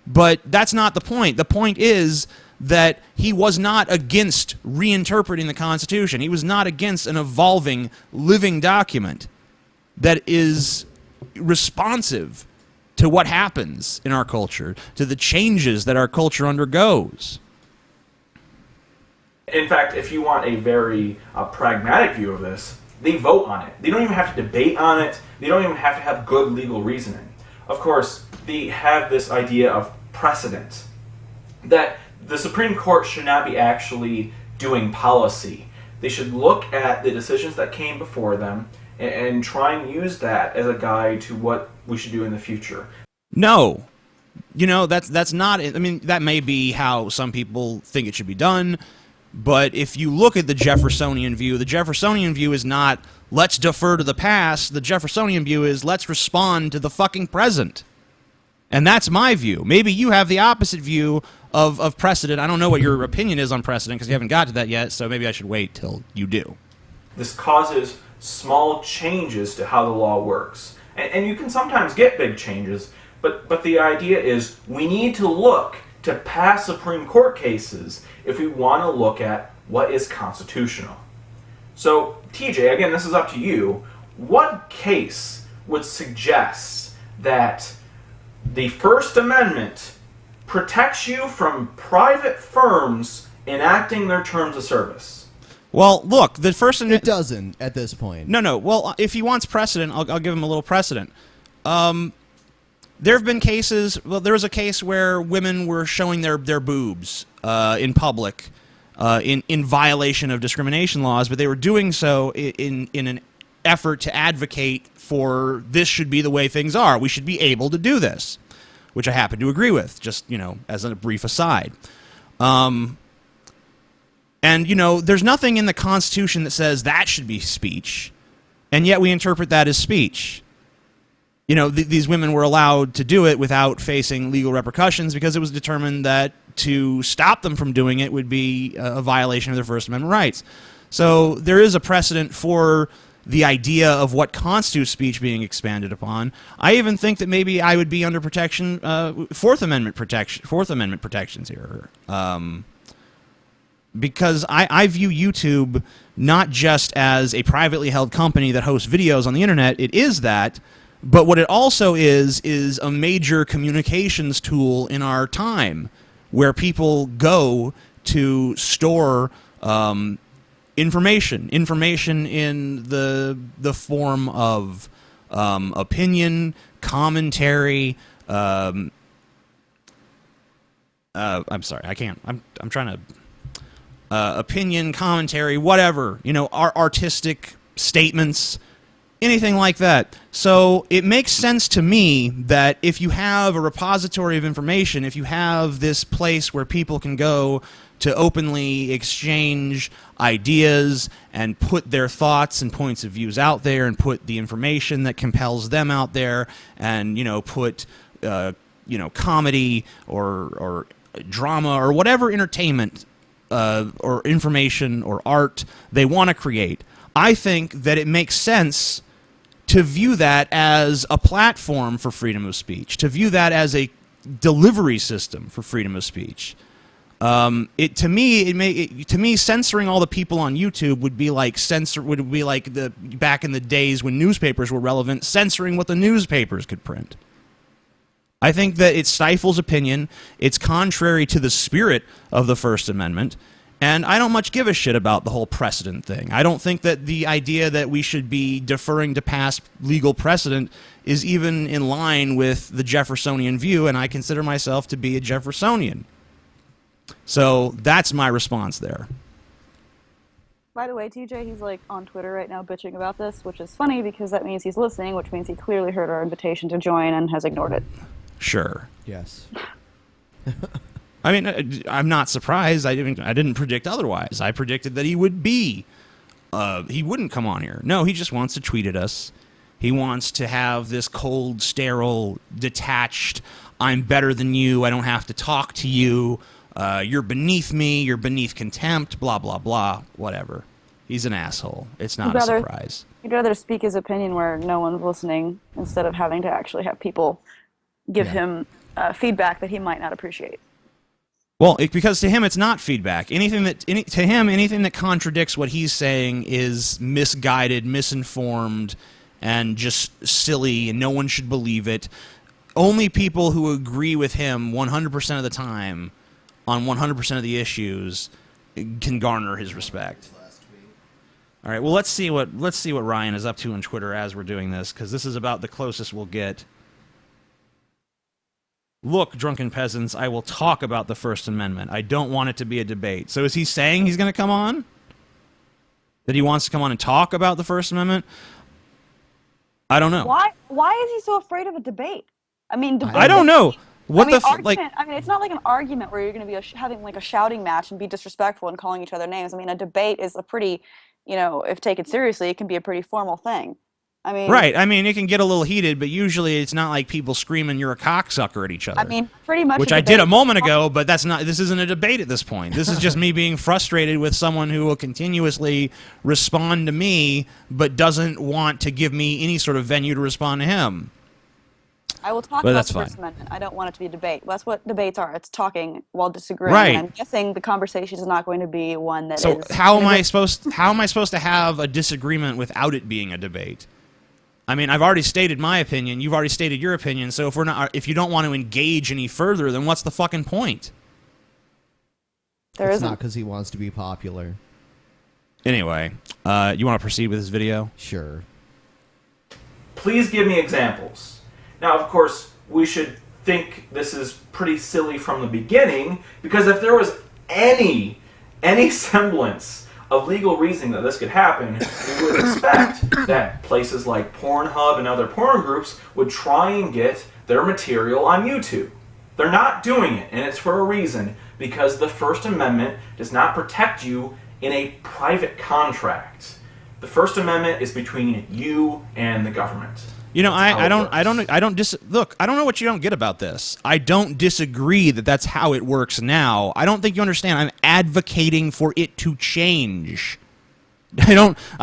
but that's not the point. The point is that he was not against reinterpreting the Constitution. He was not against an evolving, living document that is responsive to what happens in our culture, to the changes that our culture undergoes. In fact, if you want a very pragmatic view of this, they vote on it. They don't even have to debate on it. They don't even have to have good legal reasoning. Of course, they have this idea of precedent, that the Supreme Court should not be actually doing policy. They should look at the decisions that came before them and try and use that as a guide to what we should do in the future. No. That's not, I mean, that may be how some people think it should be done, but if you look at the Jeffersonian view is not, let's defer to the past. The Jeffersonian view is, let's respond to the fucking present. And that's my view. Maybe you have the opposite view of precedent. I don't know what your opinion is on precedent because you haven't got to that yet, so maybe I should wait till you do. This causes small changes to how the law works. And you can sometimes get big changes, but the idea is we need to look to past Supreme Court cases if we want to look at what is constitutional. So, TJ, again, this is up to you. What case would suggest that the First Amendment protects you from private firms enacting their terms of service? Well, look, the First It doesn't at this point. No. Well, if he wants precedent, I'll give him a little precedent. There have been cases. Well, there was a case where women were showing their boobs in public in violation of discrimination laws, but they were doing so in an effort to advocate for this should be the way things are. We should be able to do this, which I happen to agree with. Just as a brief aside. And, there's nothing in the Constitution that says that should be speech, and yet we interpret that as speech. These women were allowed to do it without facing legal repercussions because it was determined that to stop them from doing it would be a violation of their First Amendment rights. So there is a precedent for the idea of what constitutes speech being expanded upon. I even think that maybe I would be under protection, Fourth Amendment protections here. because I view YouTube not just as a privately held company that hosts videos on the internet. It is that, but what it also is a major communications tool in our time, where people go to store information in the form of opinion, commentary. I'm sorry, I can't. I'm trying to. Opinion, commentary, whatever, artistic statements, anything like that. So it makes sense to me that if you have a repository of information, if you have this place where people can go to openly exchange ideas and put their thoughts and points of views out there, and put the information that compels them out there, and put comedy or drama or whatever entertainment or information or art they want to create, I think that it makes sense to view that as a platform for freedom of speech, to view that as a delivery system for freedom of speech. To me, censoring all the people on YouTube would be like the back in the days when newspapers were relevant, censoring what the newspapers could print. I think that it stifles opinion. It's contrary to the spirit of the First Amendment, and I don't much give a shit about the whole precedent thing. I don't think that the idea that we should be deferring to past legal precedent is even in line with the Jeffersonian view, and I consider myself to be a Jeffersonian. So that's my response there. By the way, TJ, he's like on Twitter right now bitching about this, which is funny because that means he's listening, which means he clearly heard our invitation to join and has ignored it. Sure. Yes. I mean, I'm not surprised. I didn't predict otherwise. I predicted that he would be. He wouldn't come on here. No, he just wants to tweet at us. He wants to have this cold, sterile, detached, I'm better than you, I don't have to talk to you, you're beneath me, you're beneath contempt, blah, blah, blah, whatever. He's an asshole. It's not a surprise. He'd rather speak his opinion where no one's listening instead of having to actually have people give him feedback that he might not appreciate. Well, because to him it's not feedback. Anything that contradicts what he's saying is misguided, misinformed, and just silly, and no one should believe it. Only people who agree with him 100% of the time on 100% of the issues can garner his respect. All right, well, let's see what Ryan is up to on Twitter as we're doing this, because this is about the closest we'll get. Look, Drunken Peasants, I will talk about the First Amendment. I don't want it to be a debate. So is he saying he's going to come on? That he wants to come on and talk about the First Amendment? I don't know. Why is he so afraid of a debate? I mean, debate. I don't know. It's not like an argument where you're going to be having like a shouting match and be disrespectful and calling each other names. I mean, a debate is a pretty, if taken seriously, it can be a pretty formal thing. I mean, right. I mean, it can get a little heated, but usually it's not like people screaming "you're a cocksucker" at each other. I mean, pretty much. Which I did a moment ago, but this isn't a debate at this point. This is just me being frustrated with someone who will continuously respond to me, but doesn't want to give me any sort of venue to respond to him. I will talk about the First Amendment. I don't want it to be a debate. That's what debates are. It's talking while disagreeing. Right. And I'm guessing the conversation is not going to be one that is. So how am I supposed to have a disagreement without it being a debate? I mean, I've already stated my opinion. You've already stated your opinion. So if you don't want to engage any further, then what's the fucking point? It's not because he wants to be popular. Anyway, you want to proceed with this video? Sure. Please give me examples. Now, of course, we should think this is pretty silly from the beginning, because if there was any semblance of legal reasoning that this could happen, we would expect that places like Pornhub and other porn groups would try and get their material on YouTube. They're not doing it, and it's for a reason, because the First Amendment does not protect you in a private contract. The First Amendment is between you and the government. I don't know what you don't get about this. I don't disagree that that's how it works now. I don't think you understand. I'm advocating for it to change. I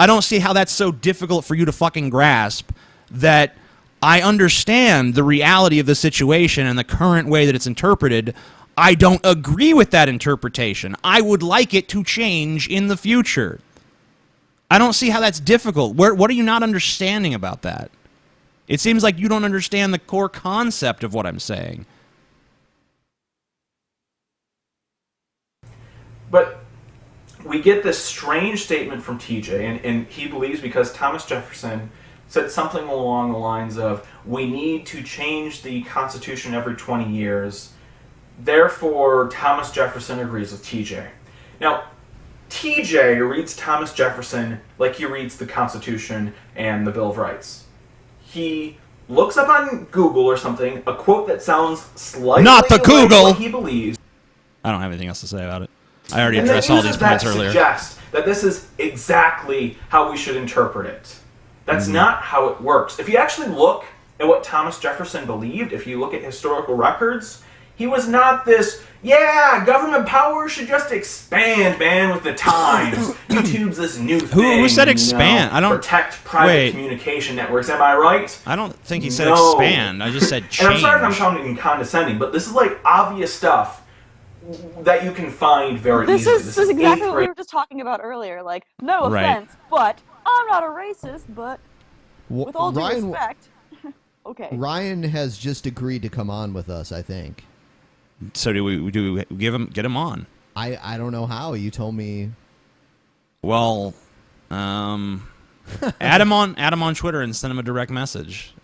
don't see how that's so difficult for you to fucking grasp, that I understand the reality of the situation and the current way that it's interpreted. I don't agree with that interpretation. I would like it to change in the future. I don't see how that's difficult. What are you not understanding about that? It seems like you don't understand the core concept of what I'm saying. But we get this strange statement from TJ, and he believes because Thomas Jefferson said something along the lines of, we need to change the Constitution every 20 years. Therefore, Thomas Jefferson agrees with TJ. Now, TJ reads Thomas Jefferson like he reads the Constitution and the Bill of Rights. He looks up on Google or something a quote that sounds slightly Not the like Google! what he believes. I don't have anything else to say about it. I already addressed all these points earlier. Suggest that this is exactly how we should interpret it. That's not how it works. If you actually look at what Thomas Jefferson believed, if you look at historical records, he was not this, yeah, government power should just expand, man, with the times. YouTube's this new thing. Who said expand? I don't protect private communication networks. Am I right? I don't think he said expand. I just said change. And I'm sorry if I'm sounding condescending, but this is like obvious stuff that you can find very easily. This is exactly what we were just talking about earlier. Like, no offense, but I'm not a racist, but with all due respect, okay. Ryan has just agreed to come on with us, I think. So do we get him on? I don't know how. You told me. Well, add him on Twitter and send him a direct message.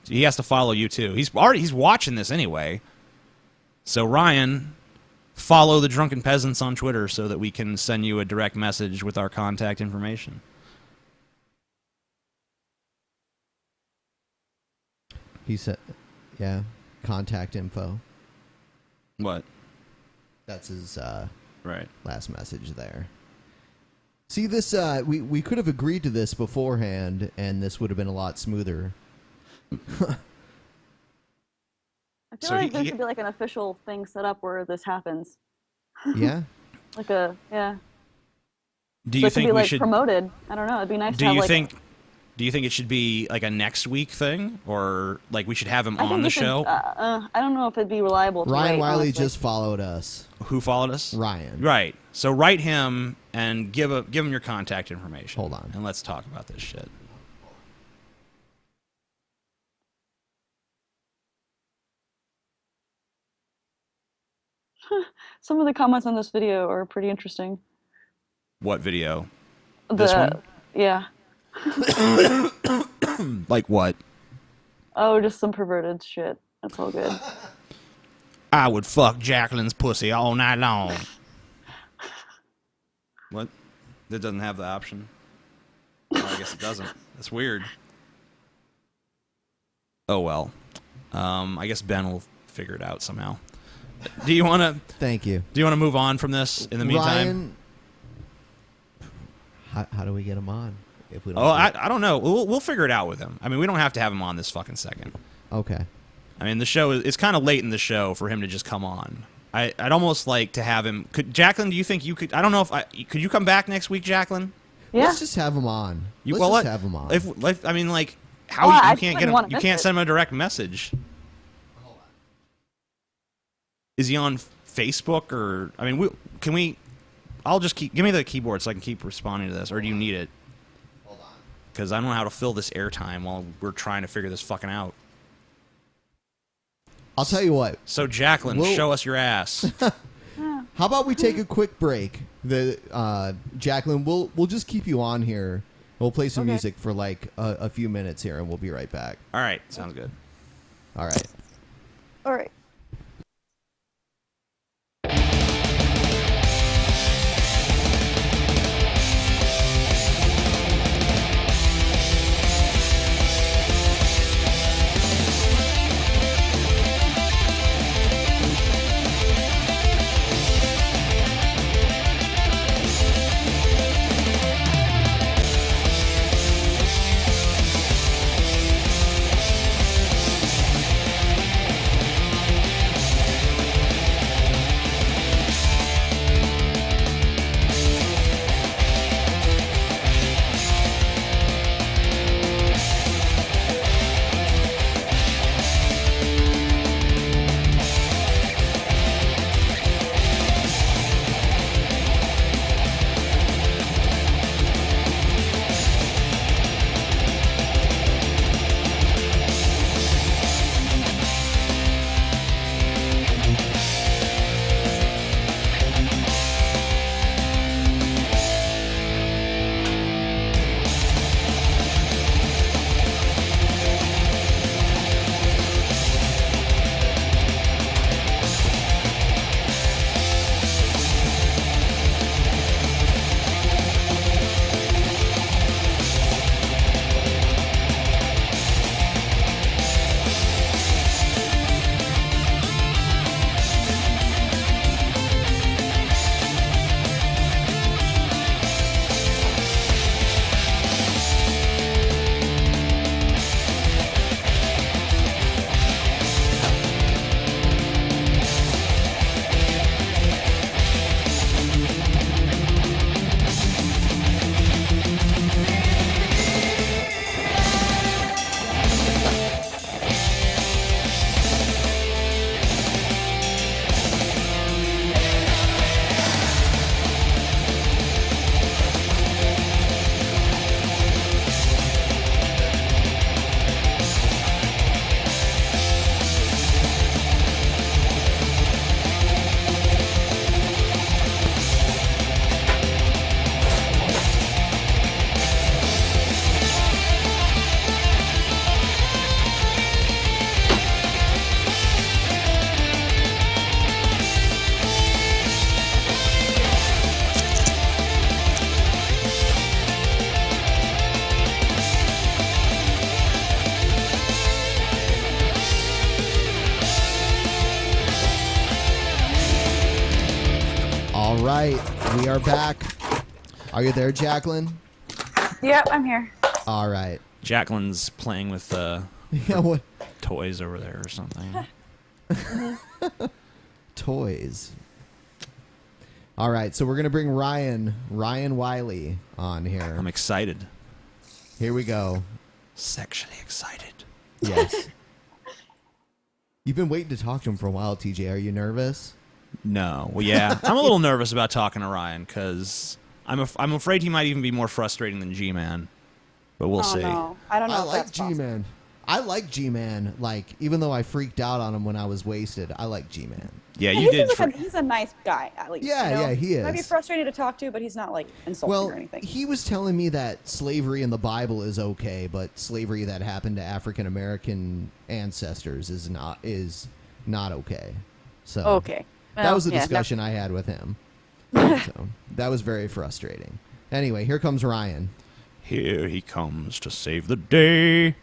He has to follow you too. He's watching this anyway. So Ryan, follow the Drunken Peasants on Twitter so that we can send you a direct message with our contact information. He said, yeah, contact info. What? That's his right last message there. See, this we could have agreed to this beforehand, and this would have been a lot smoother. I feel like there should be like an official thing set up where this happens. Yeah. Like a Do you think be, we like, should promoted? I don't know. It'd be nice. Do to have, you like, think? Do you think it should be like a next week thing, or like we should have him on the show? I don't know if it'd be reliable. To Ryan write, Wiley honestly. just followed us. Who followed us? Ryan. Right. So write him and give him your contact information. Hold on. And let's talk about this shit. Some of the comments on this video are pretty interesting. What video? This one? Yeah. Like what? Oh, just some perverted shit. That's all good. I would fuck Jacqueline's pussy all night long. What? That doesn't have the option? Oh, I guess it doesn't. That's weird. Oh well. I guess Ben will figure it out somehow. Do you want to? Thank you. Do you want to move on from this in the meantime? Ryan, how do we get him on? If we don't I don't know. We'll figure it out with him. I mean, we don't have to have him on this fucking second. Okay. I mean, the show it's kind of late in the show for him to just come on. I'd almost like to have him. Jacqueline, do you think you could? I don't know could you come back next week, Jacqueline? Yeah. Let's just have him on. Let's just have him on. If I mean, like, how you can't get him? You can't send him a direct message. Is he on Facebook or? I mean, can we? I'll just give me the keyboard so I can keep responding to this, or do you need it? Hold on. Because I don't know how to fill this airtime while we're trying to figure this fucking out. I'll tell you what. So Jacqueline, show us your ass. How about we take a quick break? Jacqueline, we'll just keep you on here. We'll play some music for like a few minutes here, and we'll be right back. All right, sounds good. All right. All right. We are back. Are you there, Jacqueline? Yep, I'm here. All right. Jacqueline's playing with yeah, what? toys over there or something. Toys. All right, so we're going to bring Ryan Wiley on here. I'm excited. Here we go. Sexually excited. Yes. You've been waiting to talk to him for a while, TJ. Are you nervous? No. Well, yeah. I'm a little nervous about talking to Ryan because I'm afraid he might even be more frustrating than Gman. But we'll see. No. I don't know. I if like that's possible. Gman. I like Gman. Like, even though I freaked out on him when I was wasted, I like Gman. Yeah, Yeah, you did. he's a nice guy, at least. Yeah, you know? yeah, he is. Might be frustrating to talk to, but he's not like insulting Well, or anything. he was telling me that slavery in the Bible is okay, but slavery that happened to African American ancestors is not okay. So Okay. that Well, was the yeah, discussion I had with him. So that was very frustrating. Anyway, here comes Ryan. Here he comes to save the day.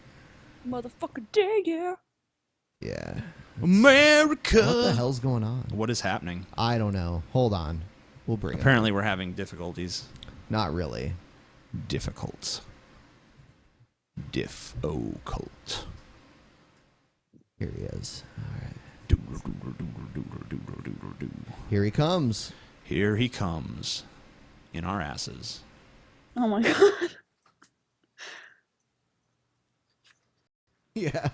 Motherfucker day, yeah. Yeah. America. What the hell's going on? What is happening? I don't know. Hold on. We'll bring Apparently we're having difficulties. Not really. Difficult. Difficult. Here he is. All right. Here he comes. Here he comes. In our asses. Oh my god. Yeah.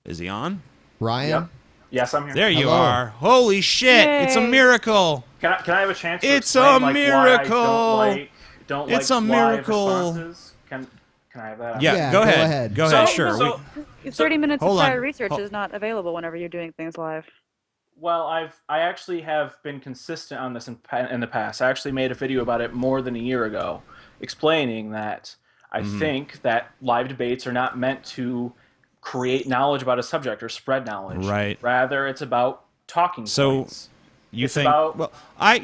Is he on? Ryan? Yep. Yes, I'm here. There you Hello. are. Holy shit. Yay. It's a miracle. Can I have a chance to It's explain, a like, miracle. why I don't like It's a live miracle. responses? Can I have that? Yeah, go ahead. Go ahead, sure. So, 30 minutes of hold on. prior research is not available whenever you're doing things live. well, I actually have been consistent on this in the past. I actually made a video about it more than a year ago, explaining that I think that live debates are not meant to create knowledge about a subject or spread knowledge. Right. Rather, it's about talking points. You It's think? about- Well, I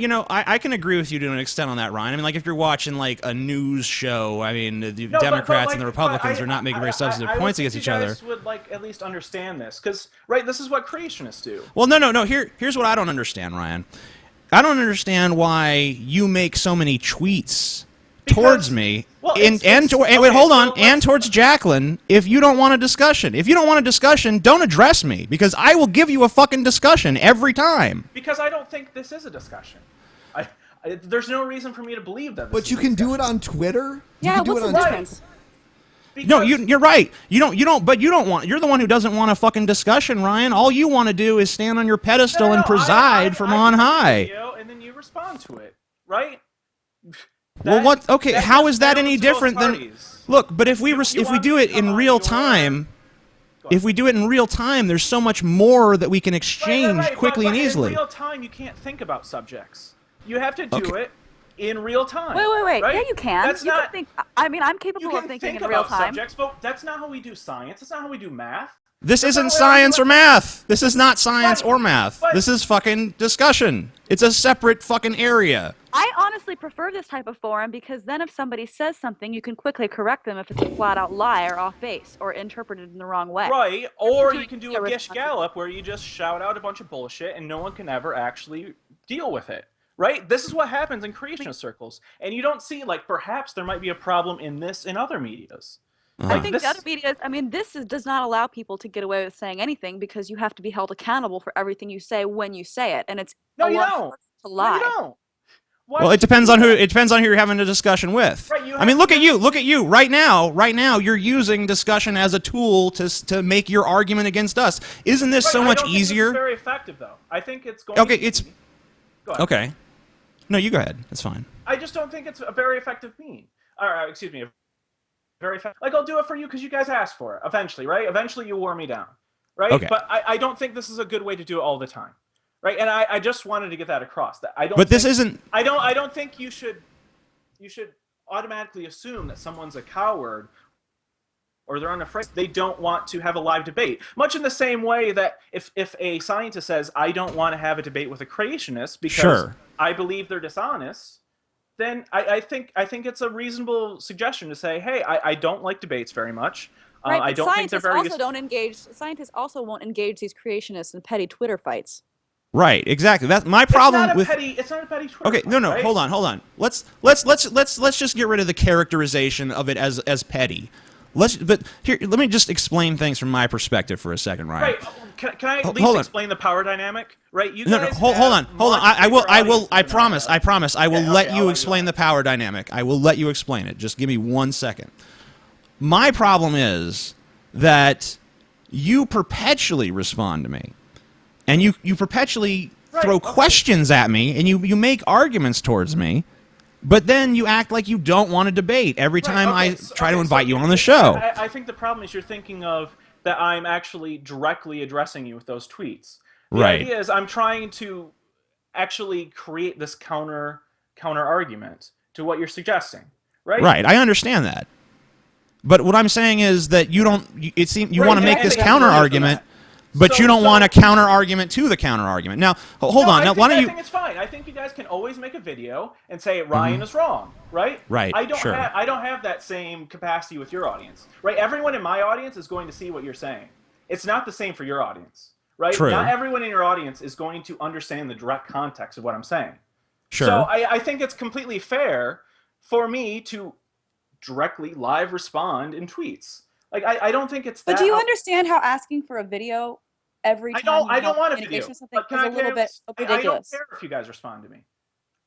can agree with you to an extent on that, Ryan. I mean, like if you're watching like a news show, I mean, the No, Democrats but, and the like, Republicans are not making very substantive points I would against think each other. You guys would like at least understand this, because this is what creationists do. Well, no. Here's what I don't understand, Ryan. I don't understand why you make so many tweets towards me, wait, hold on, and towards Jacqueline. If you don't want a discussion, don't address me because I will give you a fucking discussion every time. Because I don't think this is a discussion. There's no reason for me to believe that. But you can do it on Twitter? Yeah, you can do what's it the on difference? No, you're right. You don't. But you don't want. You're the one who doesn't want a fucking discussion, Ryan. All you want to do is stand on your pedestal and preside from on high. Video and then you respond to it, right? Well, what? Okay, how is that any different than? Look, but if we do it in real time, there's so much more that we can exchange quickly and easily. In real time, you can't think about subjects. You have to do it in real time. Wait. Right? Yeah, you can. That's you not. can think. I mean, I'm capable of thinking think in real about time. subjects, but that's not how we do science. That's not how we do math. This isn't science or math. This is not science or math. This is fucking discussion. It's a separate fucking area. I honestly prefer this type of forum because then if somebody says something, you can quickly correct them if it's a flat-out lie or off base or interpreted in the wrong way. Right, or you can do a Gish Gallop where you just shout out a bunch of bullshit and no one can ever actually deal with it. Right? This is what happens in creationist circles. And you don't see, like, perhaps there might be a problem in this in other medias. I think the other media does not allow people to get away with saying anything because you have to be held accountable for everything you say when you say it, and it's No, a you lot don't. harder to lie. No, you don't. Well, it depends on who. It depends on who you're having a discussion with. Right, I mean, look at you. Look at you. Right now, you're using discussion as a tool to make your argument against us. Isn't this so much I don't think easier? This is very effective, though. I think it's going. Okay, to it's be... Go ahead. okay. No, you go ahead. That's fine. I just don't think it's a very effective mean. Excuse me. Very effective. Like, I'll do it for you because you guys asked for it. Eventually, right? Eventually, you wore me down, right? Okay. But I don't think this is a good way to do it all the time, right? And I just wanted to get that across. That I don't. But this think- isn't. I don't think you should automatically assume that someone's a coward or they're unafraid. They don't want to have a live debate. Much in the same way that if a scientist says, I don't want to have a debate with a creationist because I believe they're dishonest, then I think it's a reasonable suggestion to say, hey, I don't like debates very much. Right, I but don't think they're very scientists also won't engage these creationists in petty Twitter fights. Right, exactly. That's my problem with. It's not a petty Twitter. Okay, no, right? hold on. Let's just get rid of the characterization of it as petty. But here, let me just explain things from my perspective for a second, Ryan. Right. Can I at least explain the power dynamic? Right. You guys hold on. I promise. I will let you explain the power dynamic. I will let you explain it. Just give me 1 second. My problem is that you perpetually respond to me, and you perpetually throw questions at me, and you make arguments towards me. But then you act like you don't want to debate every time I try to invite you on the show. I think the problem is you're thinking of that I'm actually directly addressing you with those tweets. The idea is I'm trying to actually create this counter argument to what you're suggesting, right? Right. I understand that. But what I'm saying is that you don't. It seems you want to make this counter argument. But you don't want a counter argument to the counter argument. Now, hold on. Now, why don't you? I think it's fine. I think you guys can always make a video and say Ryan is wrong, right? Right. I don't have that same capacity with your audience, right? Everyone in my audience is going to see what you're saying. It's not the same for your audience, right? True. Not everyone in your audience is going to understand the direct context of what I'm saying. Sure. So I think it's completely fair for me to directly live respond in tweets. Like I don't think it's that. But do you understand how asking for a video every time I don't want a video. Something is a little bit ridiculous. I don't care if you guys respond to me.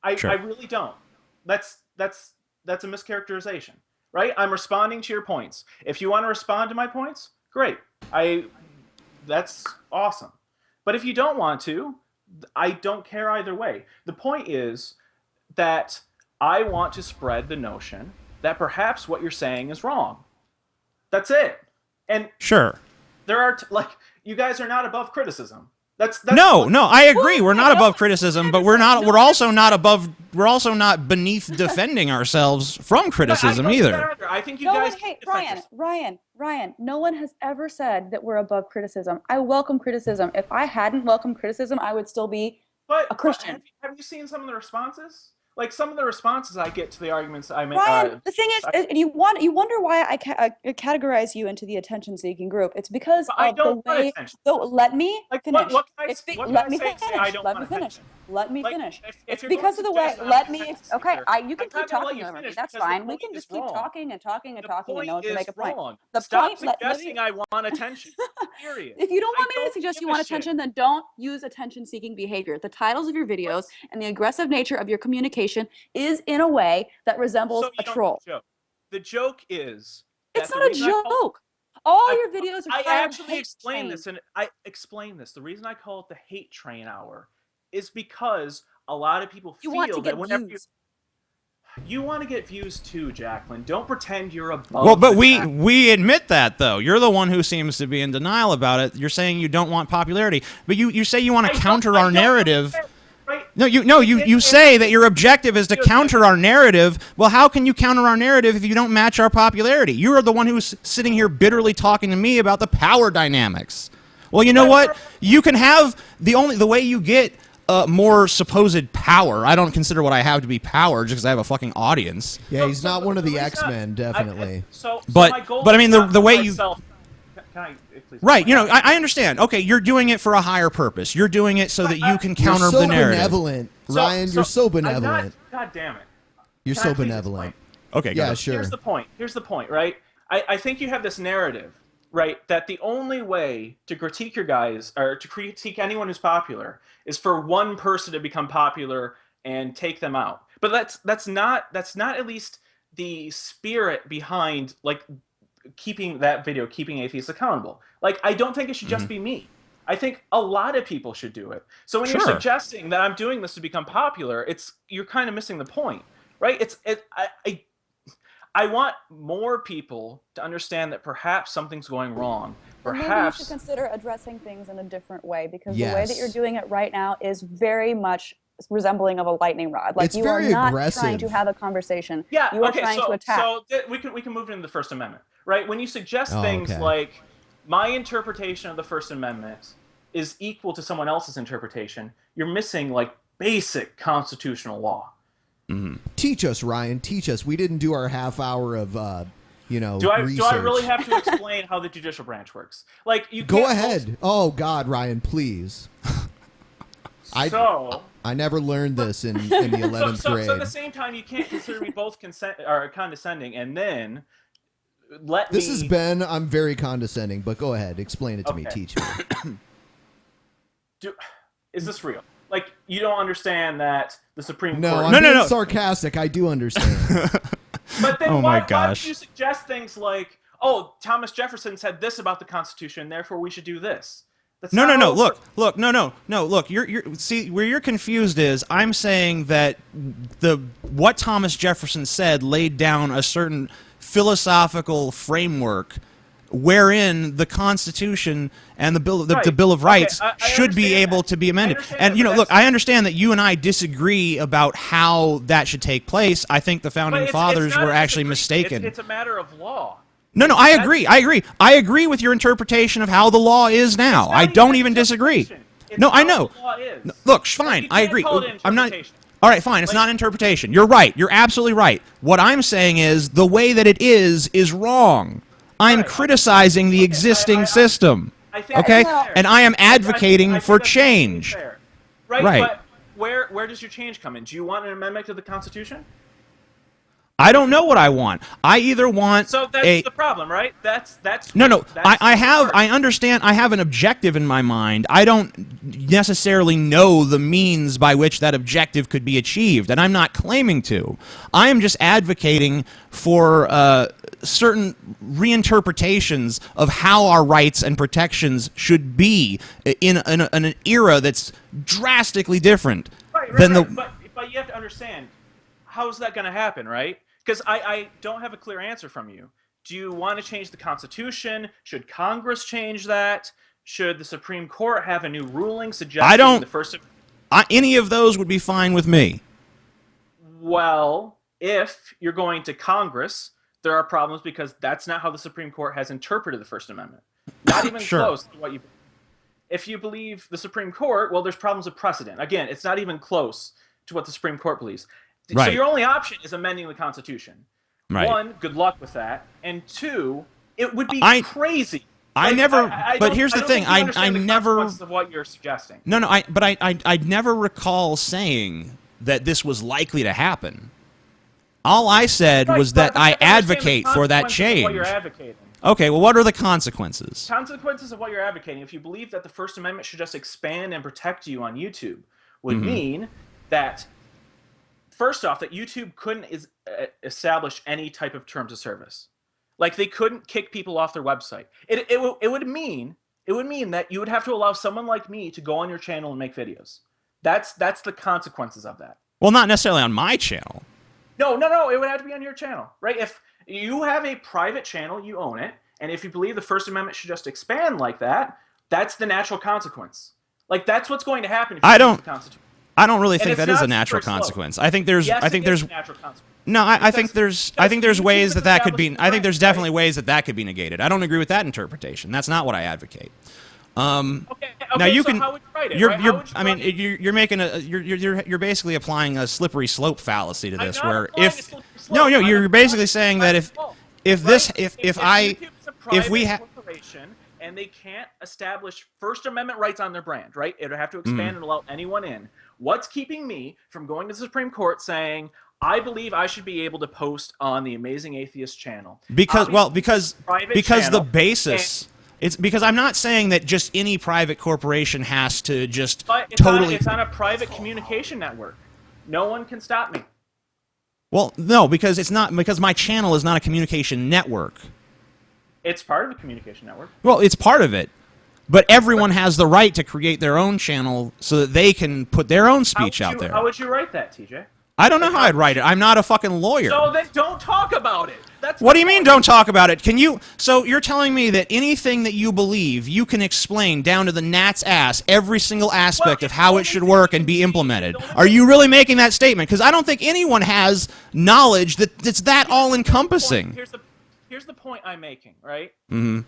I really don't. That's a mischaracterization, right? I'm responding to your points. If you want to respond to my points, great. That's awesome. But if you don't want to, I don't care either way. The point is that I want to spread the notion that perhaps what you're saying is wrong. That's it. And sure, there are you guys are not above criticism. That's no. I agree. We're not above criticism, but we're also not beneath defending ourselves from criticism either. I think you guys. Hey, Ryan. No one has ever said that we're above criticism. I welcome criticism. If I hadn't welcomed criticism, I would still be a Christian. Have you seen some of the responses? Like some of the responses I get to the arguments I make. Ryan, the thing is, you wonder why I categorize you into the attention-seeking group. It's because of the way. So let me finish. Let me finish. Let me finish. It's because of the way. Let me. Okay, you can keep talking over me. That's fine. We can just keep talking and talking and talking and no one can make a point. Stop suggesting I want attention. Period. If you don't want me to suggest you want attention, then don't use attention-seeking behavior. The titles of your videos and the aggressive nature of your communication is in a way that resembles a troll. The joke is it's not a joke. All your videos are I actually explain this, and I explain this. The reason I call it the hate train hour is because a lot of people feel that whenever you want to get views too, Jacqueline. Don't pretend you're above. Well, but we admit that though. You're the one who seems to be in denial about it. You're saying you don't want popularity, but you say you want to counter our narrative. Right? You say that your objective is to counter our narrative. Well, how can you counter our narrative if you don't match our popularity? You are the one who's sitting here bitterly talking to me about the power dynamics. Well, you know what? You can have the way you get more supposed power. I don't consider what I have to be power just because I have a fucking audience. Yeah, he's not one of the X-Men, definitely. But I mean the way you. Right, I I understand. Okay, you're doing it for a higher purpose. You're doing it so that you can counter the narrative. Benevolent, Ryan. You're so benevolent. God damn it. You're so benevolent. Okay, yeah, sure. Here's the point, right? I think you have this narrative, right, that the only way to critique your guys, or to critique anyone who's popular, is for one person to become popular and take them out. But that's not at least the spirit behind, like, keeping atheists accountable. Like, I don't think it should just be me. I think a lot of people should do it. So when you're suggesting that I'm doing this to become popular, you're kind of missing the point, right? I want more people to understand that perhaps something's going wrong. Perhaps maybe you should consider addressing things in a different way, because the way that you're doing it right now is very much resembling of a lightning rod. Like, you are not trying to have a conversation. Yeah, you are trying to attack. So we can move into the First Amendment, right? When you suggest things like my interpretation of the First Amendment is equal to someone else's interpretation, you're missing like basic constitutional law. Mm-hmm. Teach us, Ryan. Teach us. We didn't do our half hour of research. Do I really have to explain how the judicial branch works? Like, you go ahead. Oh God, Ryan, please. I never learned this in the 11th grade. So at the same time, you can't consider me both condescending, and then This has been, I'm very condescending, but go ahead, explain it to me, teach me. Is this real? Like, you don't understand that the Supreme No, Court... I'm being sarcastic. I do understand. But then Oh why my gosh. would you suggest things like, oh, Thomas Jefferson said this about the Constitution, therefore we should do this? That's No. Look, Look, you're see where you're confused is I'm saying that what Thomas Jefferson said laid down a certain philosophical framework wherein the Constitution and the Bill of Rights should be able to be amended. And look, I understand that you and I disagree about how that should take place. I think the founding fathers were actually mistaken. It's a matter of law. No, I agree. I agree with your interpretation of how the law is now. I don't even disagree. No, I know. Look, fine. I agree. I'm not. All right, fine. It's not interpretation. You're right. You're absolutely right. What I'm saying is the way that it is wrong. I'm criticizing the existing system. Okay? And I am advocating for change. Right. But where does your change come in? Do you want an amendment to the Constitution? I don't know what I want. I either want So that's the problem, right? That's No. I understand. I have an objective in my mind. I don't necessarily know the means by which that objective could be achieved, and I'm not claiming to. I am just advocating for certain reinterpretations of how our rights and protections should be in an era that's drastically different than the. But you have to understand, how is that going to happen, right? Because I don't have a clear answer from you. Do you want to change the Constitution? Should Congress change that? Should the Supreme Court have a new ruling suggesting the first... Any of those would be fine with me. Well, if you're going to Congress, there are problems because that's not how the Supreme Court has interpreted the First Amendment. Not even close to what you... If you believe the Supreme Court, well, there's problems of precedent. Again, it's not even close to what the Supreme Court believes. Right. So your only option is amending the Constitution. Right. One, good luck with that. And two, it would be crazy. But here's the thing. I never. Of what you're suggesting. No. I never recall saying that this was likely to happen. All I said was that I advocate for that change. What you're advocating. Okay. Well, what are the consequences? Consequences of what you're advocating. If you believe that the First Amendment should just expand and protect you on YouTube, would mean that. First off, that YouTube couldn't establish any type of terms of service. Like, they couldn't kick people off their website. It would mean that you would have to allow someone like me to go on your channel and make videos. That's the consequences of that. Well, not necessarily on my channel. No, it would have to be on your channel, right? If you have a private channel, you own it, and if you believe the First Amendment should just expand like that, that's the natural consequence. Like, that's what's going to happen if you change the Constitution. I don't really think that is a natural consequence. I think there's natural consequence. No, I think there's ways that could be. I think there's definitely ways that could be negated. I don't agree with that interpretation. That's not what I advocate. Now you can. How would you write it? I mean, you're making you're basically applying a slippery slope fallacy to this, where if you're basically saying that if we have. And they can't establish First Amendment rights on their brand, right? It would have to expand and allow anyone in. What's keeping me from going to the Supreme Court saying, I believe I should be able to post on the Amazing Atheist channel? Because the basis... It's because I'm not saying that just any private corporation has to just totally... It's on a private communication network. No one can stop me. Well, no, because my channel is not a communication network. It's part of a communication network. Well, it's part of it. But everyone has the right to create their own channel so that they can put their own speech out there. How would you write that, TJ? I don't know how I'd write it. I'm not a fucking lawyer. So then don't talk about it. What do you mean don't talk about it? So you're telling me that anything that you believe, you can explain down to the gnat's ass every single aspect of how it should work and be implemented. Are you really making that statement? Because I don't think anyone has knowledge that it's that all-encompassing. Here's the point I'm making, right? Mm-hmm.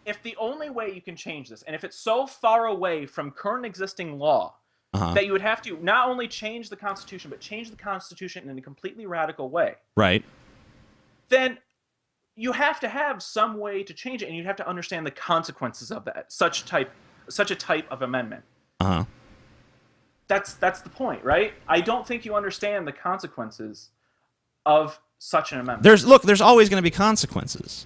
If the only way you can change this, and if it's so far away from current existing law, that you would have to not only change the Constitution, but change the Constitution in a completely radical way. Right. Then you have to have some way to change it, and you'd have to understand the consequences of that, such a type of amendment. that's the point, right? I don't think you understand the consequences of such an amendment. There's always going to be consequences.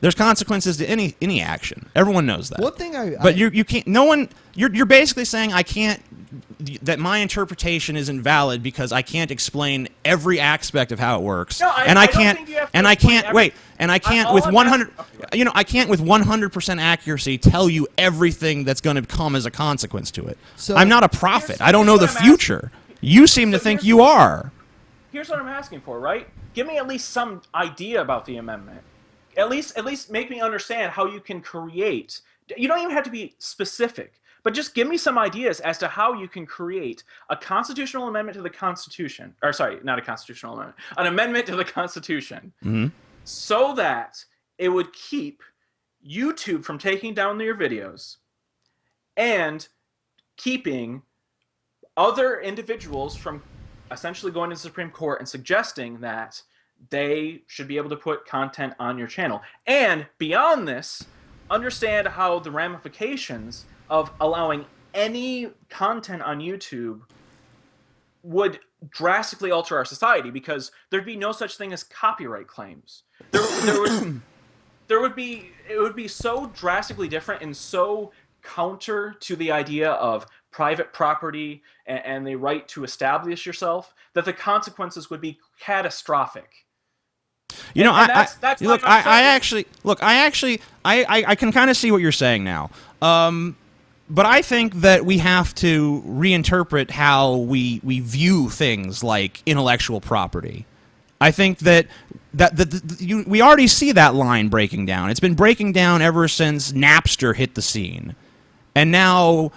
There's consequences to any action. Everyone knows that. One thing but you can't. No one. You're basically saying I can't. That my interpretation is invalid because I can't explain every aspect of how it works, No, I can't. And I can't every- wait. And I can't with 100. I can't with 100% accuracy tell you everything that's going to come as a consequence to it. So- I'm not a prophet. I don't know the future. You seem to think you are. Here's what I'm asking for, right? Give me at least some idea about the amendment. At least make me understand how you can create. You don't even have to be specific, but just give me some ideas as to how you can create a constitutional amendment to the Constitution. Or sorry, not a constitutional amendment. An amendment to the Constitution. Mm-hmm. So that it would keep YouTube from taking down your videos and keeping other individuals from essentially going to the Supreme Court and suggesting that they should be able to put content on your channel. And beyond this, understand how the ramifications of allowing any content on YouTube would drastically alter our society, because there'd be no such thing as copyright claims. It would be so drastically different and so counter to the idea of private property and the right to establish yourself that the consequences would be catastrophic. You know, I can kind of see what you're saying now. But I think that we have to reinterpret how we view things like intellectual property. I think that we already see that line breaking down. It's been breaking down ever since Napster hit the scene. And now,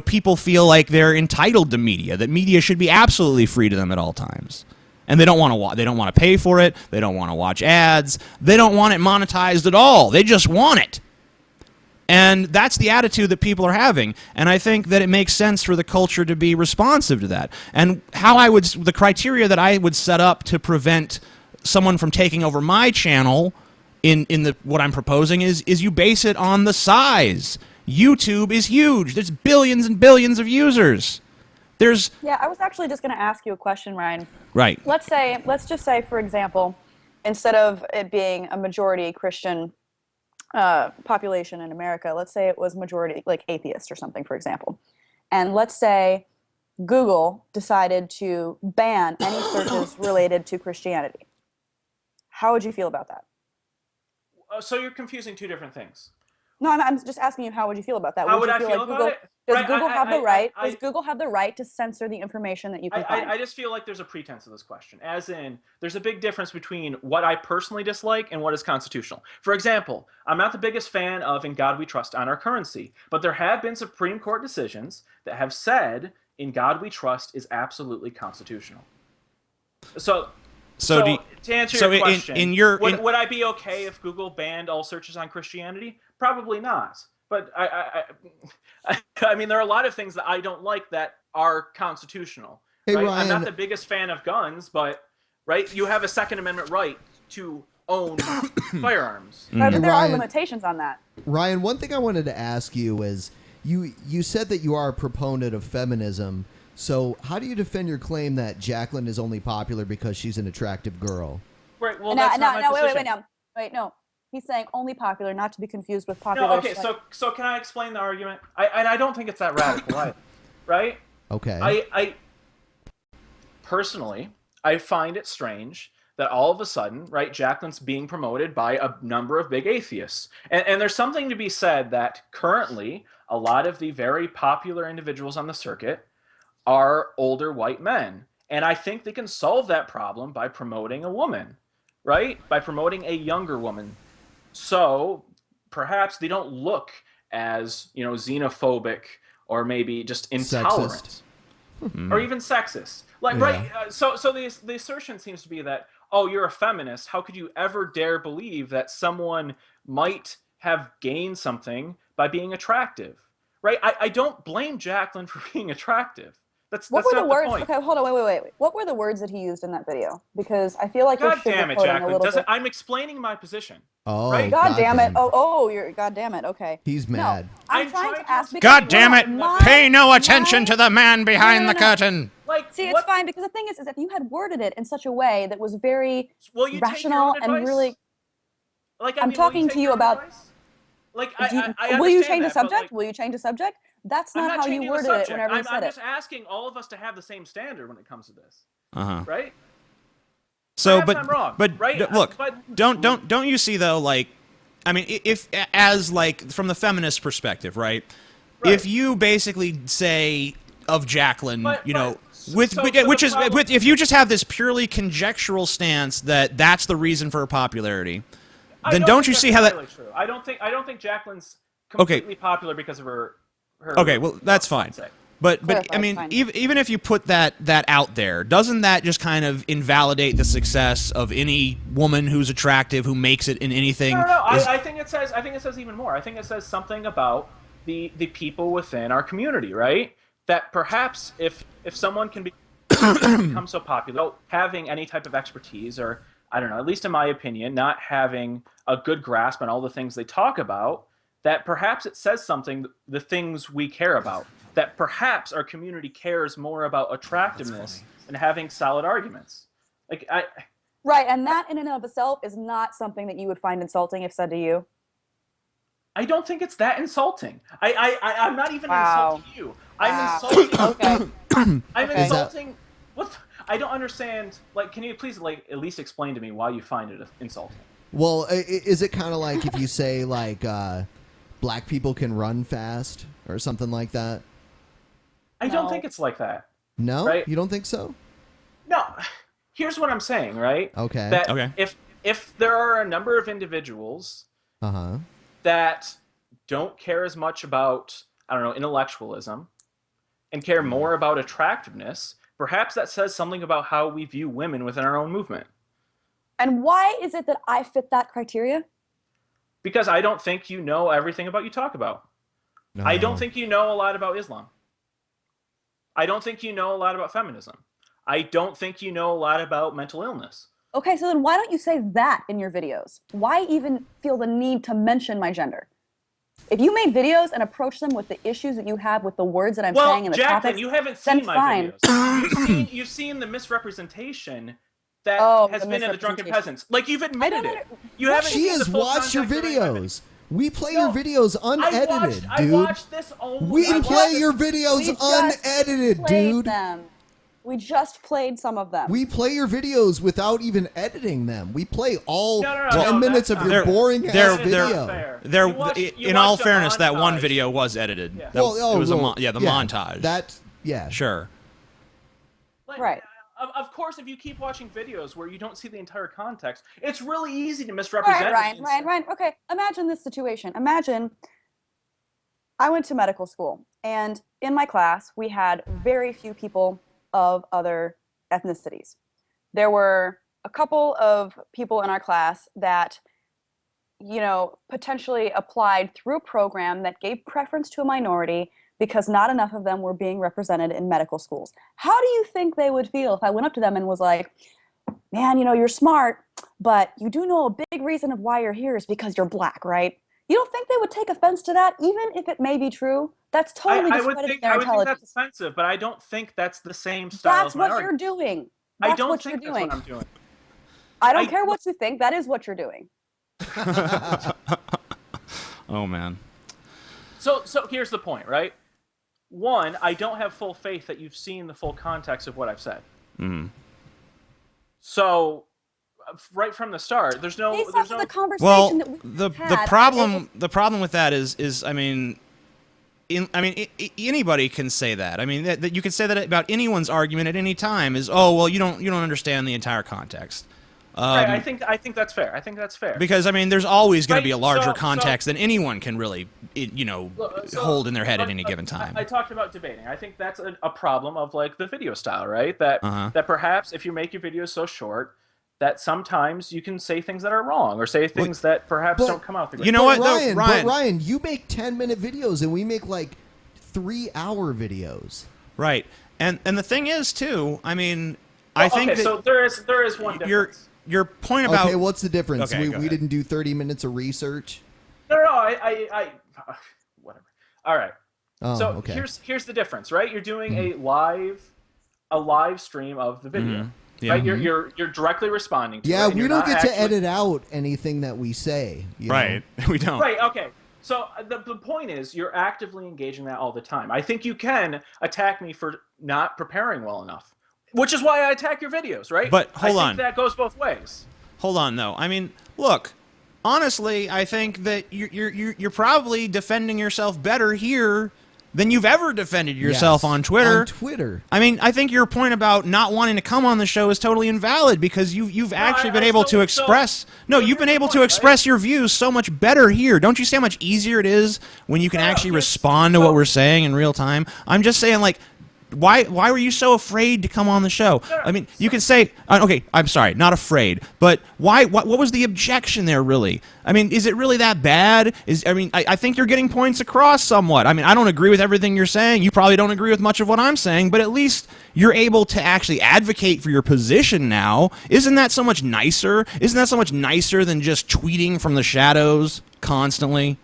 people feel like they're entitled to media, that media should be absolutely free to them at all times. And they don't want to pay for it. They don't want to watch ads. They don't want it monetized at all. They just want it. And that's the attitude that people are having. And I think that it makes sense for the culture to be responsive to that. And the criteria that I would set up to prevent someone from taking over my channel in what I'm proposing is you base it on the size. YouTube is huge. There's billions and billions of users. Yeah, I was actually just going to ask you a question, Ryan. Right. Let's just say, for example, instead of it being a majority Christian population in America, let's say it was majority like atheist or something, for example. And let's say Google decided to ban any searches related to Christianity. How would you feel about that? So you're confusing two different things. No, I'm just asking you, how would you feel about that? How would I feel about it? Does Google have the right? Does Google have the right to censor the information that you can find? I just feel like there's a pretense of this question. As in, there's a big difference between what I personally dislike and what is constitutional. For example, I'm not the biggest fan of "In God We Trust" on our currency, but there have been Supreme Court decisions that have said "In God We Trust" is absolutely constitutional. So to answer your question, would I be okay if Google banned all searches on Christianity? Probably not. But I mean, there are a lot of things that I don't like that are constitutional. Hey, right? Ryan, I'm not the biggest fan of guns, but you have a Second Amendment right to own firearms. But there are limitations on that. Ryan, one thing I wanted to ask you is, you said that you are a proponent of feminism. So how do you defend your claim that Jacqueline is only popular because she's an attractive girl? Right. Well, that's not my position. Wait, no. He's saying only popular, not to be confused with popular. No, okay. So can I explain the argument? I don't think it's that radical, either, right? Okay. I personally, I find it strange that all of a sudden, right, Jacqueline's being promoted by a number of big atheists. And there's something to be said that currently a lot of the very popular individuals on the circuit are older white men. And I think they can solve that problem by promoting a woman, right? By promoting a younger woman. So perhaps they don't look as, xenophobic or maybe just intolerant. Or even sexist. Right? So the assertion seems to be that, oh, you're a feminist. How could you ever dare believe that someone might have gained something by being attractive? Right? I don't blame Jacqueline for being attractive. What were the not words? point. Okay, hold on, wait. What were the words that he used in that video? Because I feel like God you're damn it, sugarcoating a Jacqueline. little bit. I'm explaining my position. Oh, right? God damn it! You're God damn it. Okay. He's mad. I'm trying to ask. because God damn it! my- Pay no attention to the man behind No. the curtain. See, it's fine because the thing is if you had worded it in such a way that was very rational and really. I'm talking to you about. Like, will you understand change the that, but, subject? like, Will you change the subject? That's I'm not how you changing the worded it subject. whenever you said I'm it. just asking all of us to have the same standard when it comes to this. Uh-huh. Right? So, Perhaps I'm wrong, right? look, But- don't you see though? Like, I mean, if as like from the feminist perspective, right? If you basically say of Jacqueline, if you just have this purely conjectural stance that that's the reason for her popularity, then don't you see how that? True. I don't think Jacqueline's completely popular because of her. Okay, well that's fine. But I mean, even if you put that out there, doesn't that just kind of invalidate the success of any woman who's attractive who makes it in anything? No. I think it says even more. I think it says something about the people within our community, right? That perhaps if someone can become so popular, having any type of expertise, or I don't know, at least in my opinion, not having a good grasp on all the things they talk about, that perhaps it says something, the things we care about. That perhaps our community cares more about attractiveness and having solid arguments. Right, and that in and of itself is not something that you would find insulting if said to you. I don't think it's that insulting. I'm not even insulting you. I'm Wow. insulting. Okay. I'm insulting. I don't understand. Like, can you please at least explain to me why you find it insulting? Well, is it kind of like if you say like black people can run fast or something like that? I don't think it's like that. No, right? You don't think so? No. Here's what I'm saying, right? Okay. That if there are a number of individuals that don't care as much about, I don't know, intellectualism and care more about attractiveness, perhaps that says something about how we view women within our own movement. And why is it that I fit that criteria? Because I don't think you know everything about you talk about. No. I don't think you know a lot about Islam. I don't think you know a lot about feminism. I don't think you know a lot about mental illness. Okay, so then why don't you say that in your videos? Why even feel the need to mention my gender? If you made videos and approach them with the issues that you have with the words that I'm saying and the Jacqueline, topics, you haven't seen my fine. videos. You've seen the misrepresentation that has been in the Drunken Peasants. Like, you've admitted it. You haven't She seen has the full watched your context of videos. We play your videos unedited, I dude. watched this only. We play your videos unedited, dude. We just played some of them. We play your videos without even editing them. We play all 10 minutes of your boring ass video. In all fairness, that one video was edited. Yeah. It was the montage. That's sure. Right. Of course, if you keep watching videos where you don't see the entire context, it's really easy to misrepresent. Ryan. Okay, imagine this situation. Imagine I went to medical school, and in my class, we had very few people of other ethnicities. There were a couple of people in our class that, potentially applied through a program that gave preference to a minority because not enough of them were being represented in medical schools. How do you think they would feel if I went up to them and was like, man, you're smart, but you do know a big reason of why you're here is because you're black, right? You don't think they would take offense to that, even if it may be true? That's totally discrediting their I would think intelligence. that's offensive, but I don't think that's the same style. That's what you're doing. I That's don't what think you're that's doing. what I'm doing. I don't care what you think. That is what you're doing. Oh man. So here's the point, right? One, I don't have full faith that you've seen the full context of what I've said. So, right from the start, there's no. The conversation Well, that we the had, problem with that is I mean, anybody can say that. I mean, that you can say that about anyone's argument at any time. Is you don't understand the entire context. Right, I think that's fair. I think that's fair. Because I mean, there's always going to be a larger so- context than anyone can really, hold in their head at any given time. I talked about debating. I think that's a problem of like the video style, right? That that perhaps if you make your videos so short, that sometimes you can say things that are wrong or say things that perhaps don't come out the great. Ryan, you make 10-minute videos and we make like 3-hour videos. Right. And the thing is too, I mean, I think that so there is one difference. Your point about Okay, what's the difference? Okay, we didn't do 30 minutes of research. No, I whatever. All right. Oh, so okay. here's the difference, right? You're doing a live stream of the video. Yeah. Right? You're directly responding to it. Yeah, and we you're don't not get actually... to edit out anything that we say. You Right. know? We don't. Right, okay. So the point is you're actively engaging that all the time. I think you can attack me for not preparing well enough, which is why I attack your videos, right? But hold I on. think that goes both ways. Hold on, though. I mean, look, honestly, I think that you're probably defending yourself better here than you've ever defended yourself on Twitter. On Twitter. I mean, I think your point about not wanting to come on the show is totally invalid because you've actually been able to express. You've been able to express your views so much better here. Don't you see how much easier it is when you can actually respond to what we're saying in real time? I'm just saying, like, why were you so afraid to come on the show? I mean, you can say, okay, I'm sorry, not afraid, but why? What was the objection there, really? I mean, is it really that bad? I think you're getting points across somewhat. I mean, I don't agree with everything you're saying. You probably don't agree with much of what I'm saying, but at least you're able to actually advocate for your position now. Isn't that so much nicer? Isn't that so much nicer than just tweeting from the shadows constantly?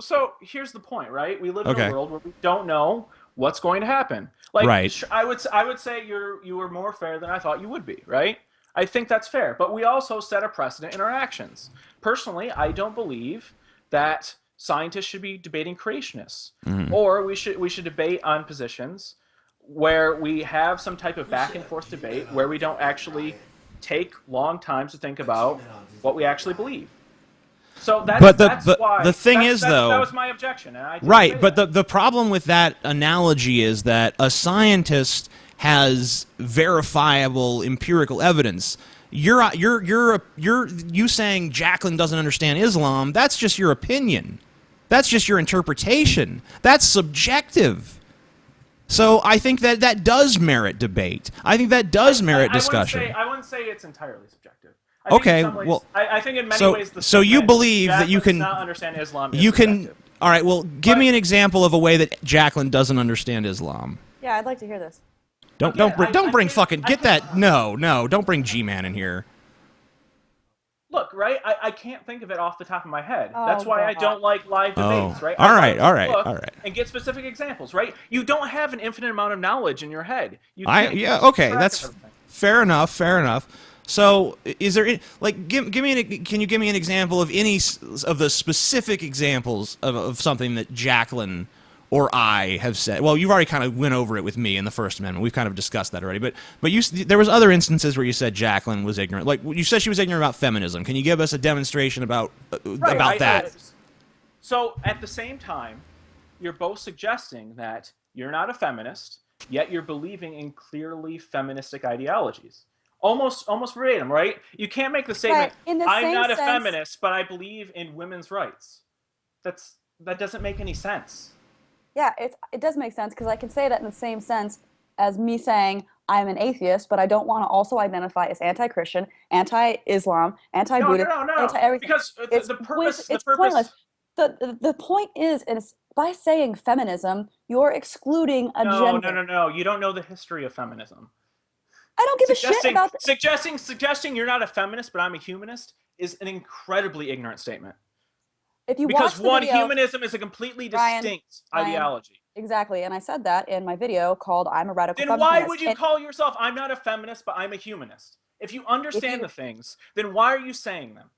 So here's the point, right? We live in Okay. a world where we don't know what's going to happen. Like, Right. I would say you were more fair than I thought you would be, right? I think that's fair, but we also set a precedent in our actions. Personally, I don't believe that scientists should be debating creationists, or we should debate on positions where we have some type of back and forth debate where we don't actually take long times to think about what we actually believe. So that's why. The thing is, though, that was my objection. And I didn't right, say but that. the problem with that analogy is that a scientist has verifiable empirical evidence. You saying Jacqueline doesn't understand Islam, that's just your opinion. That's just your interpretation. That's subjective. So I think that does merit debate. I think that does merit discussion. I wouldn't say it's entirely subjective. Okay, I think in many ways. So you believe that you can not understand Islam. Is you can. subjective. All right. Well, give me an example of a way that Jacqueline doesn't understand Islam. Yeah, I'd like to hear this. Don't bring fucking get that. No, don't bring Gman in here. Look, right? I can't think of it off the top of my head. Oh, That's why I God. don't like live debates, right? All I right, like to all look right. And get specific examples, right? You don't have an infinite amount of knowledge in your head. Okay, that's fair enough. Fair enough. So, is there like can you give me an example of any of the specific examples of something that Jacqueline or I have said? Well, you've already kind of went over it with me in the First Amendment. We've kind of discussed that already. But there was other instances where you said Jacqueline was ignorant. Like you said she was ignorant about feminism. Can you give us a demonstration about that? So at the same time, you're both suggesting that you're not a feminist, yet you're believing in clearly feministic ideologies. Almost verbatim, right? You can't make the statement, In the I'm same not a sense- feminist, but I believe in women's rights. That doesn't make any sense. Yeah, it does make sense because I can say that in the same sense as me saying I'm an atheist, but I don't want to also identify as anti-Christian, anti-Islam, anti-Buddhist, No. anti-everything. Because the purpose. It's pointless. The point is by saying feminism, you're excluding a gender. No. You don't know the history of feminism. I don't give a shit about suggesting you're not a feminist, but I'm a humanist is an incredibly ignorant statement. If you because watch the video, humanism is a completely distinct ideology. Exactly, and I said that in my video called "I'm a Radical Then Feminist." why would you call yourself I'm not a feminist, but I'm a humanist? If you understand the things, then why are you saying them?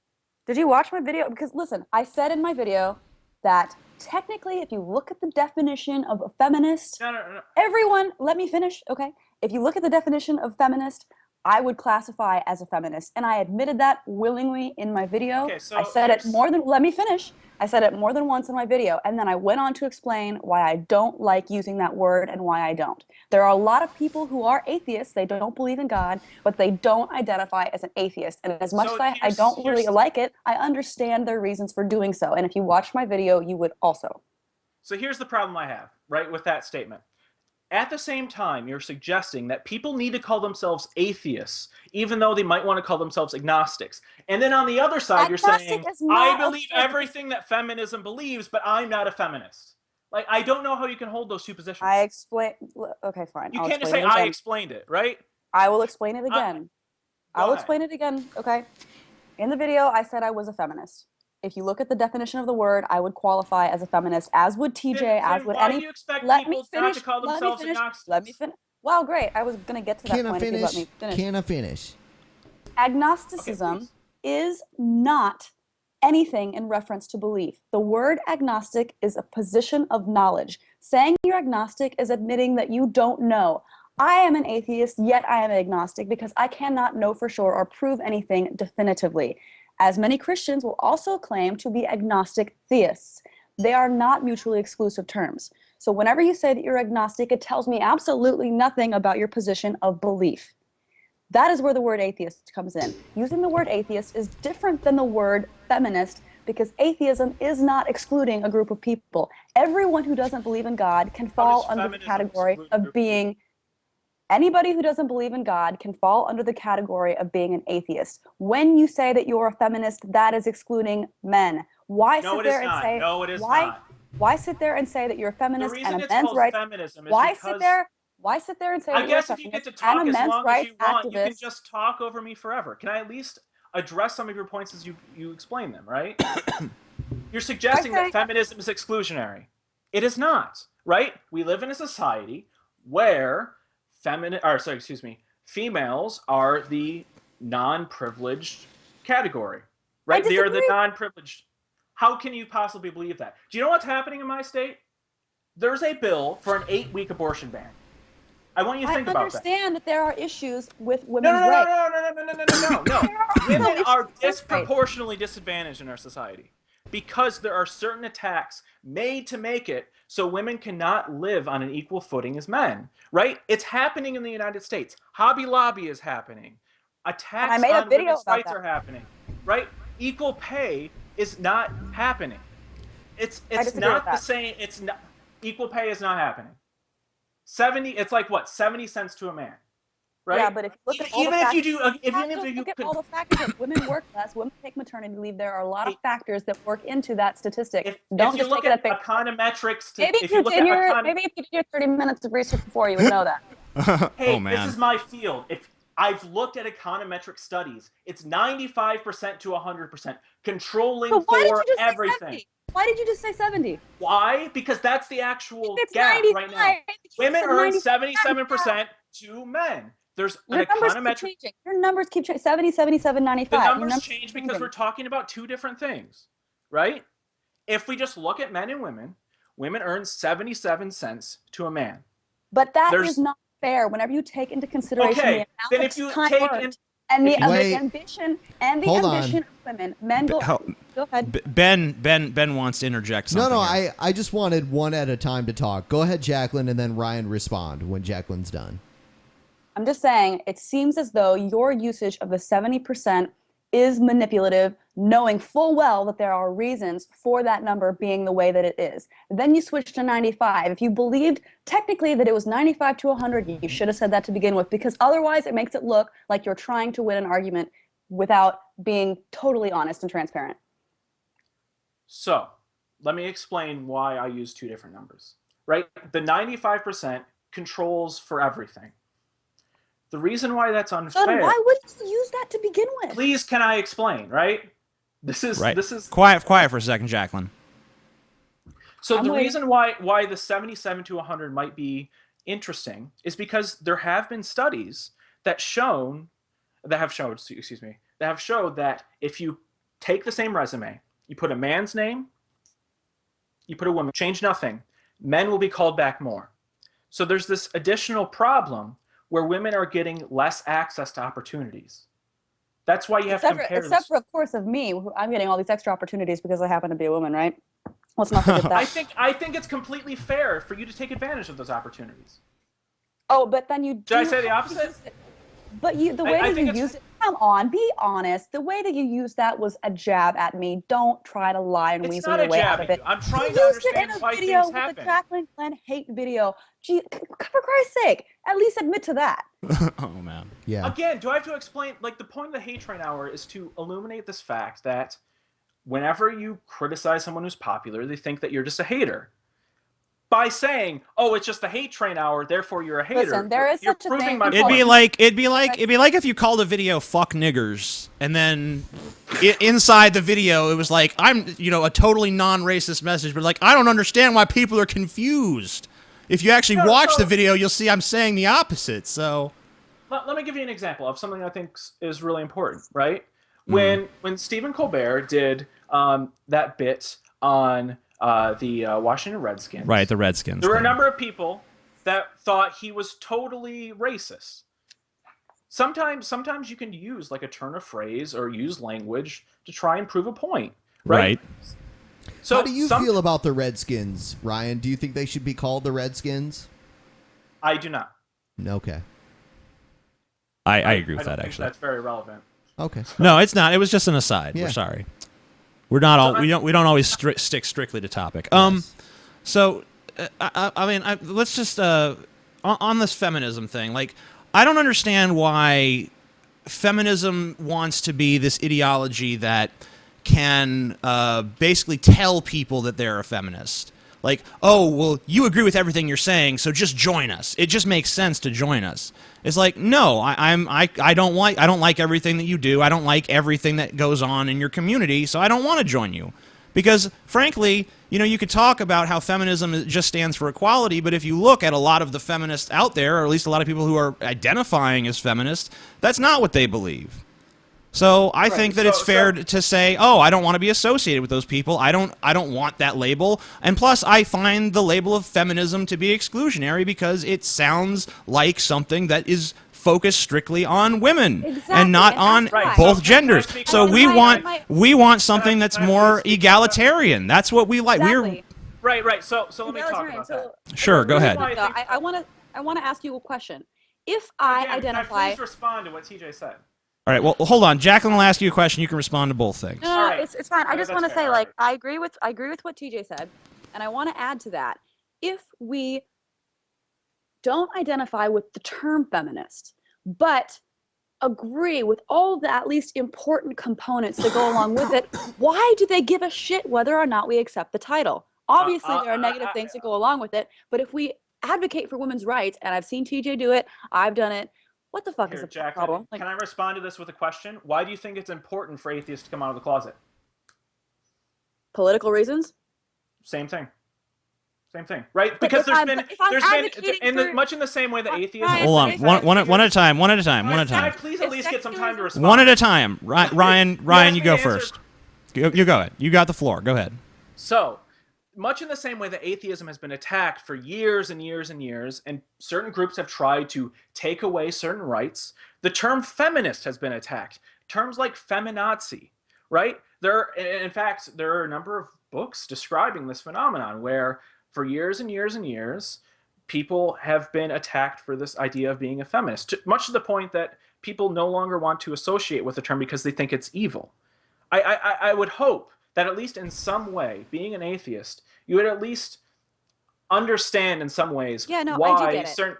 Did you watch my video? Because listen, I said in my video that technically, if you look at the definition of a feminist, No. everyone, let me finish, okay? If you look at the definition of feminist, I would classify as a feminist, and I admitted that willingly in my video. Okay, so I said it more than, let me finish. I said it more than once in my video, and then I went on to explain why I don't like using that word and why I don't. There are a lot of people who are atheists, they don't believe in God, but they don't identify as an atheist, and as much as I don't really like it, I understand their reasons for doing so, and if you watch my video, you would also. So here's the problem I have, right, with that statement. At the same time, you're suggesting that people need to call themselves atheists, even though they might want to call themselves agnostics. And then on the other side, you're saying, I believe everything that feminism believes, but I'm not a feminist. Like, I don't know how you can hold those two positions. I explain. Okay, fine. You I'll can't just explain say, it I again. explained it, right? I will explain it again. I will ahead. explain it again, okay? In the video, I said I was a feminist. If you look at the definition of the word, I would qualify as a feminist, as would TJ, as would why any. do you expect Let people me finish. not to call Let me themselves finish. agnostics? Let me finish. Wow, great. I was going to get to that Can I point if you let finish? me finish. Can I finish? Agnosticism is not anything in reference to belief. The word agnostic is a position of knowledge. Saying you're agnostic is admitting that you don't know. I am an atheist, yet I am agnostic because I cannot know for sure or prove anything definitively. As many Christians will also claim to be agnostic theists. They are not mutually exclusive terms. So whenever you say that you're agnostic, it tells me absolutely nothing about your position of belief. That is where the word atheist comes in. Using the word atheist is different than the word feminist because atheism is not excluding a group of people. Everyone who doesn't believe in God can fall under the category of being. Anybody who doesn't believe in God can fall under the category of being an atheist. When you say that you're a feminist, that is excluding men. Why No, sit it there is and not. say No, it is why? not. Why sit there and say that you're a feminist reason and a it's men's called rights? feminism is Why because- sit there? Why sit there and say I that you're a guess if you get to feminist and talk a as men's long as rights you want, you can activist? just talk over me forever. Can I at least address some of your points as you explain them, right? You're suggesting that feminism is exclusionary. It is not, right? We live in a society where females are the non-privileged category, right? They are the non-privileged. How can you possibly believe that? Do you know what's happening in my state? There's a bill for an 8-week abortion ban. I want you to think about that. I understand that there are issues with women's rights. No. Women are disproportionately disadvantaged in our society because there are certain attacks made to make it so women cannot live on an equal footing as men, right? It's happening in the United States. Hobby Lobby is happening. Attacks on women's rights are happening, right? Equal pay is not happening. It's not the same. It's not equal pay is not happening. 70. It's like what? 70 cents to a man, right? Yeah, but if you look at all the factors, look at all the factors that women work less, women take maternity leave. There are a lot of factors that work into that statistic. Don't just take it at face value. Econometrics. Maybe if you did your 30 minutes of research before, you would know that. Hey, this is my field. If I've looked at econometric studies, it's 95% to 100% controlling for everything. Why did you just say 70? Why? Because that's the actual gap right now. Women earn 77% to men. There's an econometric. Your numbers keep changing. 70, 77, 95. The numbers change because we're talking about two different things, right? If we just look at men and women, women earn 77 cents to a man. But that is not fair whenever you take into consideration the amount of time earned and the ambition of women. Men go ahead. Ben wants to interject something. No, I just wanted one at a time to talk. Go ahead, Jacqueline, and then Ryan respond when Jacqueline's done. I'm just saying, it seems as though your usage of the 70% is manipulative, knowing full well that there are reasons for that number being the way that it is. Then you switch to 95. If you believed technically that it was 95 to 100, you should have said that to begin with, because otherwise it makes it look like you're trying to win an argument without being totally honest and transparent. So, let me explain why I use two different numbers, right? The 95% controls for everything. The reason why that's unfair. So why would you use that to begin with? Please, can I explain? Right. This is quiet for a second, Jacqueline. So the reason why the 77 to 100 might be interesting is because there have been studies that have showed that if you take the same resume, you put a man's name, you put a woman, change nothing, men will be called back more. So there's this additional problem where women are getting less access to opportunities. That's why you have to compare. Except for, of course, of me. I'm getting all these extra opportunities because I happen to be a woman, right? Let's not forget that. I think it's completely fair for you to take advantage of those opportunities. Oh, but then you Did I say the opposite? But the way that you use it, come on, be honest. The way that you used that was a jab at me. Don't try to lie and weasel your way out of it. I'm trying to understand why things happen. With the Jacqueline Glenn hate video. Gee, for Christ's sake, at least admit to that. Oh man. Yeah. Again, do I have to explain? Like, the point of the Hate Train Hour is to illuminate this fact that whenever you criticize someone who's popular, they think that you're just a hater. by saying, "Oh, it's just the hate train hour, therefore you're a hater." Listen, there is you're such a proving thing. my It'd point. be like if you called a video "fuck niggers" and then inside the video it was like, I'm a totally non-racist message, but like, I don't understand why people are confused. If you actually watch the video, you'll see I'm saying the opposite. So let me give you an example of something I think is really important. Right when Stephen Colbert did that bit on the Washington Redskins, right, the Redskins. There were a number of people that thought he was totally racist. Sometimes you can use like a turn of phrase or use language to try and prove a point, right? So how do you feel about the Redskins, Ryan? Do you think they should be called the Redskins? I do not. Okay. I agree with I don't that, think actually. That's very relevant. Okay. No, it's not. It was just an aside. Yeah. We're sorry. We're not all. We don't always stick strictly to topic. So, I mean, let's just on this feminism thing. Like, I don't understand why feminism wants to be this ideology that can basically tell people that they're a feminist. Like, oh, well, you agree with everything you're saying, so just join us. It just makes sense to join us. It's like, no, I don't like everything that you do. I don't like everything that goes on in your community, so I don't want to join you. Because, frankly, you could talk about how feminism just stands for equality, but if you look at a lot of the feminists out there, or at least a lot of people who are identifying as feminists, that's not what they believe. So I think that it's fair to say, oh, I don't want to be associated with those people. I don't want that label. And plus, I find the label of feminism to be exclusionary because it sounds like something that is focused strictly on women and not on both genders. So we want something that's more egalitarian. That's what we like. Exactly. Right. So let me talk about that. Sure, go ahead. I want to ask you a question. If I identify, please respond to what TJ said. All right. Well, hold on. Jacqueline will ask you a question. You can respond to both things. No, it's fine. I just want to say, like, I agree with what TJ said, and I want to add to that. If we don't identify with the term feminist, but agree with all the at least important components that go along with it, why do they give a shit whether or not we accept the title? Obviously, there are negative things that go along with it, but if we advocate for women's rights, and I've seen TJ do it, I've done it. What the fuck is the problem? Can I respond to this with a question? Why do you think it's important for atheists to come out of the closet? Political reasons? Same thing, right? Because there's been much in the same way that atheists. Hold on, one at a time. Can I please at least get some time to respond? One at a time. Ryan, you go first. You go ahead. You got the floor. Go ahead. So, much in the same way that atheism has been attacked for years and years and years, and certain groups have tried to take away certain rights, the term feminist has been attacked. Terms like feminazi, right? In fact, there are a number of books describing this phenomenon where for years and years and years, people have been attacked for this idea of being a feminist, much to the point that people no longer want to associate with the term because they think it's evil. I would hope that at least in some way, being an atheist, you would at least understand in some ways why I do get it.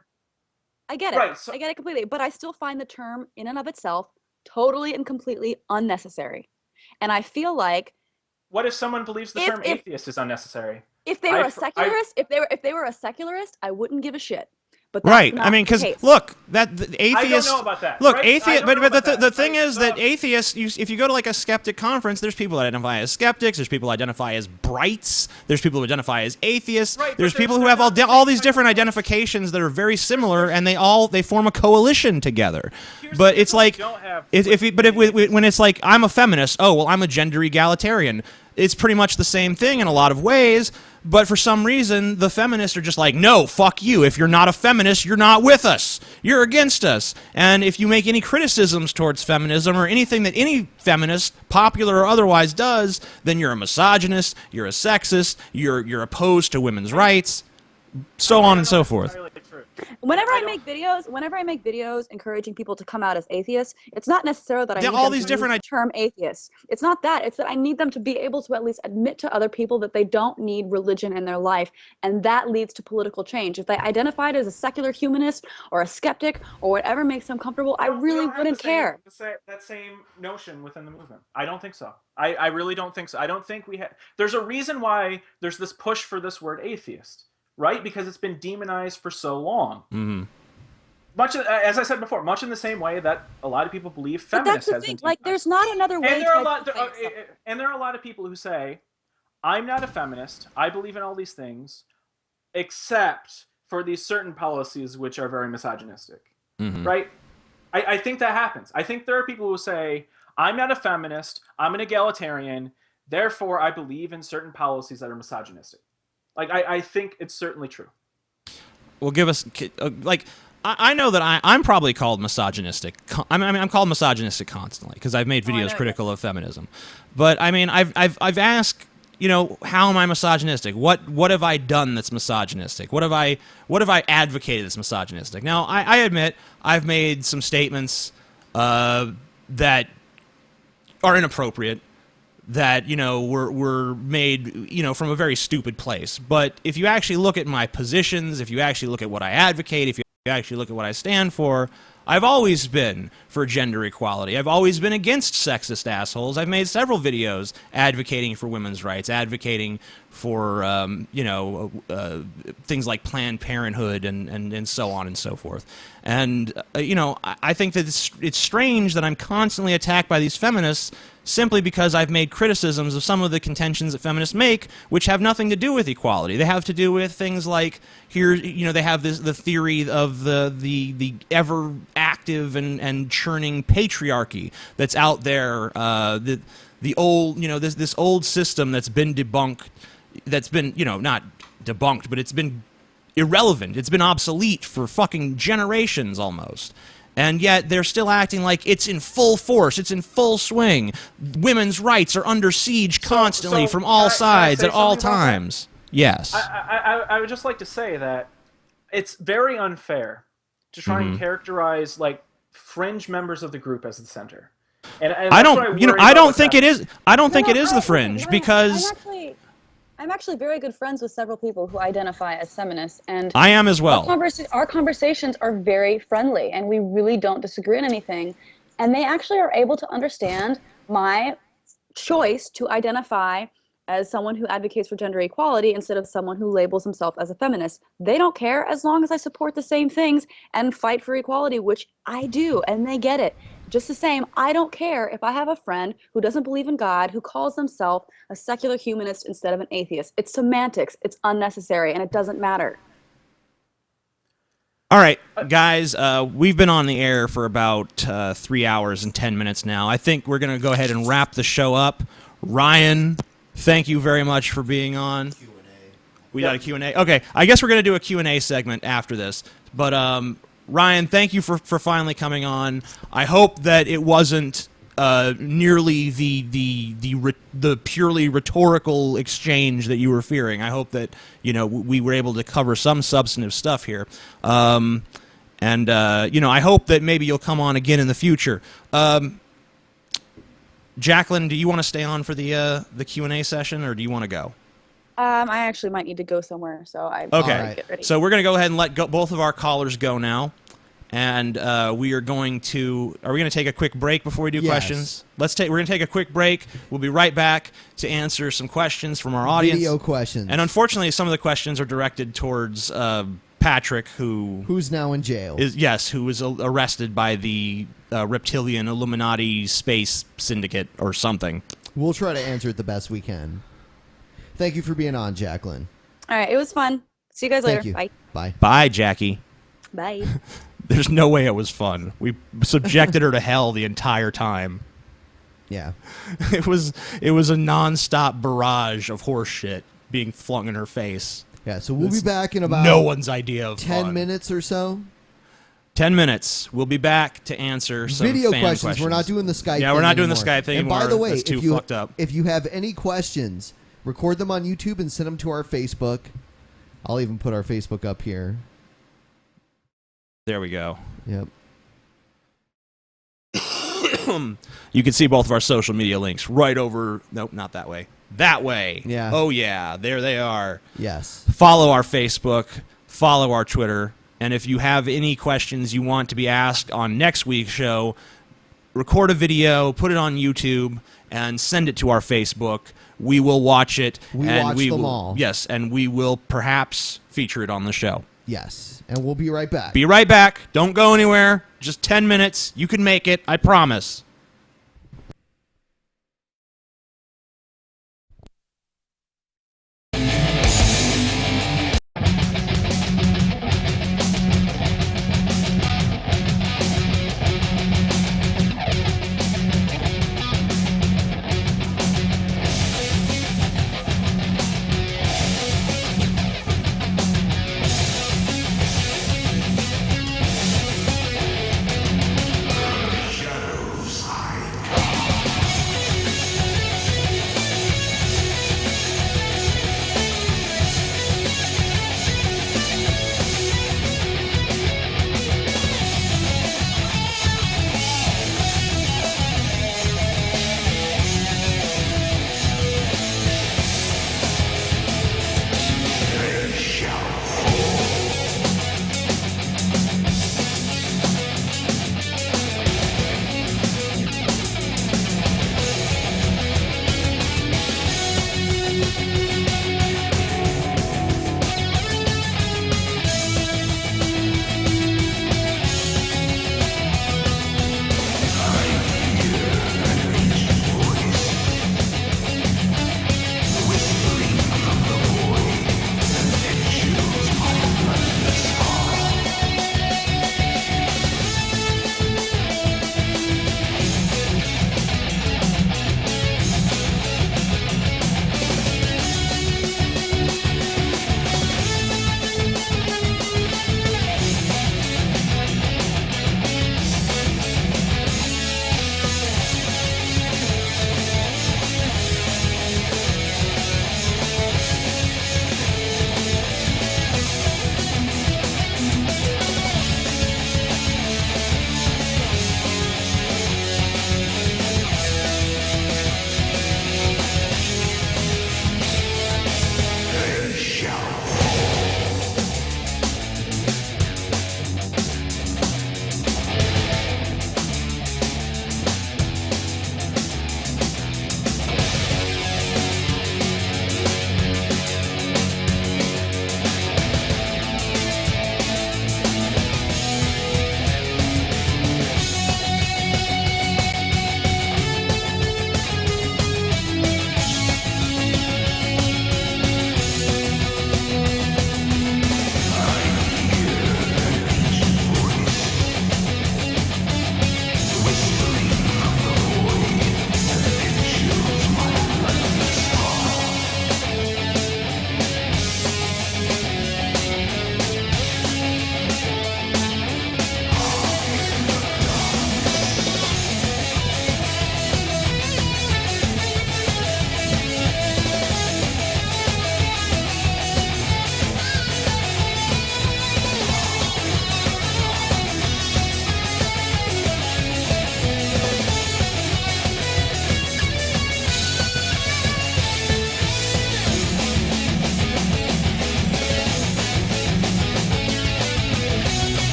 I get it. Right, I get it completely. But I still find the term in and of itself totally and completely unnecessary. And I feel like what if someone believes the term atheist is unnecessary? If they were a secularist, if they were a secularist, I wouldn't give a shit. But right. I mean, because look, the atheists. I don't know about that. Look, right? atheists. But the thing is that atheists. If you go to like a skeptic conference, there's people that identify as skeptics. There's people who identify as brights. There's people who identify as atheists. Right, there's people who have all these different identifications that are very similar, and they form a coalition together. But it's like when it's like I'm a feminist. Oh well, I'm a gender egalitarian. It's pretty much the same thing in a lot of ways, but for some reason, the feminists are just like, no, fuck you. If you're not a feminist, you're not with us. You're against us. And if you make any criticisms towards feminism or anything that any feminist, popular or otherwise, does, then you're a misogynist, you're a sexist, you're opposed to women's rights, so on and so forth. Whenever I make videos encouraging people to come out as atheists, it's not necessarily that I need all them these to different use the term atheist. It's not that. It's that I need them to be able to at least admit to other people that they don't need religion in their life, and that leads to political change. If they identified as a secular humanist or a skeptic or whatever makes them comfortable, I really wouldn't care. That same notion within the movement. I don't think so. I really don't think so. I don't think we have. There's a reason why there's this push for this word atheist. right? Because it's been demonized for so long. Mm-hmm. Much as I said before, much in the same way that a lot of people believe feminist has been demonized. Like, there's not another way. And there are a lot of people who say, "I'm not a feminist. I believe in all these things, except for these certain policies which are very misogynistic." Mm-hmm. Right? I think that happens. I think there are people who say, "I'm not a feminist. I'm an egalitarian. Therefore, I believe in certain policies that are misogynistic." Like, I think it's certainly true. Well, give us like. I know that I'm probably called misogynistic. I'm called misogynistic constantly because I've made videos critical of feminism. But I mean, I've asked, how am I misogynistic? What have I done that's misogynistic? What have I advocated that's misogynistic? Now, I admit I've made some statements that are inappropriate, that were made from a very stupid place. But if you actually look at my positions, if you actually look at what I advocate, if you actually look at what I stand for, I've always been for gender equality. I've always been against sexist assholes. I've made several videos advocating for women's rights, advocating for things like Planned Parenthood and so on and so forth. And I think that it's strange that I'm constantly attacked by these feminists simply because I've made criticisms of some of the contentions that feminists make, which have nothing to do with equality. They have to do with things like they have the theory of the ever active and churning patriarchy that's out there. The old this old system that's been debunked, that's been not debunked, but it's been irrelevant. It's been obsolete for fucking generations almost. And yet they're still acting like it's in full force, it's in full swing. Women's rights are under siege constantly from all sides at all times. Yes. I would just like to say that it's very unfair to try and characterize like fringe members of the group as the center. And I don't think it is. I don't think it is the fringe because I'm actually very good friends with several people who identify as feminists, and I am as well. Our conversations are very friendly, and we really don't disagree on anything. And they actually are able to understand my choice to identify as someone who advocates for gender equality instead of someone who labels himself as a feminist. They don't care as long as I support the same things and fight for equality, which I do, and they get it. Just the same, I don't care if I have a friend who doesn't believe in God, who calls himself a secular humanist instead of an atheist. It's semantics, it's unnecessary, and it doesn't matter. All right, guys, we've been on the air for about 3 hours and 10 minutes now. I think we're going to go ahead and wrap the show up. Ryan, thank you very much for being on. We got a Q&A? Okay, I guess we're going to do a Q&A segment after this. But Ryan, thank you for finally coming on. I hope that it wasn't nearly the purely rhetorical exchange that you were fearing. I hope that we were able to cover some substantive stuff here, and I hope that maybe you'll come on again in the future. Jacqueline, do you want to stay on for the Q&A session, or do you want to go? I actually might need to go somewhere, so I okay. Get ready. So we're going to go ahead and let both of our callers go now, and we are going to. Are we going to take a quick break before we do questions? We're going to take a quick break. We'll be right back to answer some questions from our audience. Video questions. And unfortunately, some of the questions are directed towards Patrick, who's now in jail. Who was arrested by the reptilian Illuminati space syndicate or something. We'll try to answer it the best we can. Thank you for being on, Jacqueline. All right, it was fun. See you guys later. Thank you. Bye. Bye. Bye, Jackie. Bye. There's no way it was fun. We subjected her to hell the entire time. Yeah. It was a nonstop barrage of horse shit being flung in her face. Yeah, so we'll be back in about no one's idea of 10 fun. minutes or so. 10 minutes. We'll be back to answer some video fan questions. We're not doing the Skype. Yeah, we're not doing the Skype thing and anymore. By the way, that's too fucked up. If you have any questions, record them on YouTube and send them to our Facebook. I'll even put our Facebook up here. There we go. Yep. You can see both of our social media links right over. Nope, not that way. That way. Yeah. Oh, yeah. There they are. Yes. Follow our Facebook. Follow our Twitter. And if you have any questions you want to be asked on next week's show, record a video, put it on YouTube, and send it to our Facebook. We will watch it. We and watch we them will, all. Yes, and we will perhaps feature it on the show. Yes, and we'll be right back. Be right back. Don't go anywhere. Just 10 minutes. You can make it. I promise. Shadows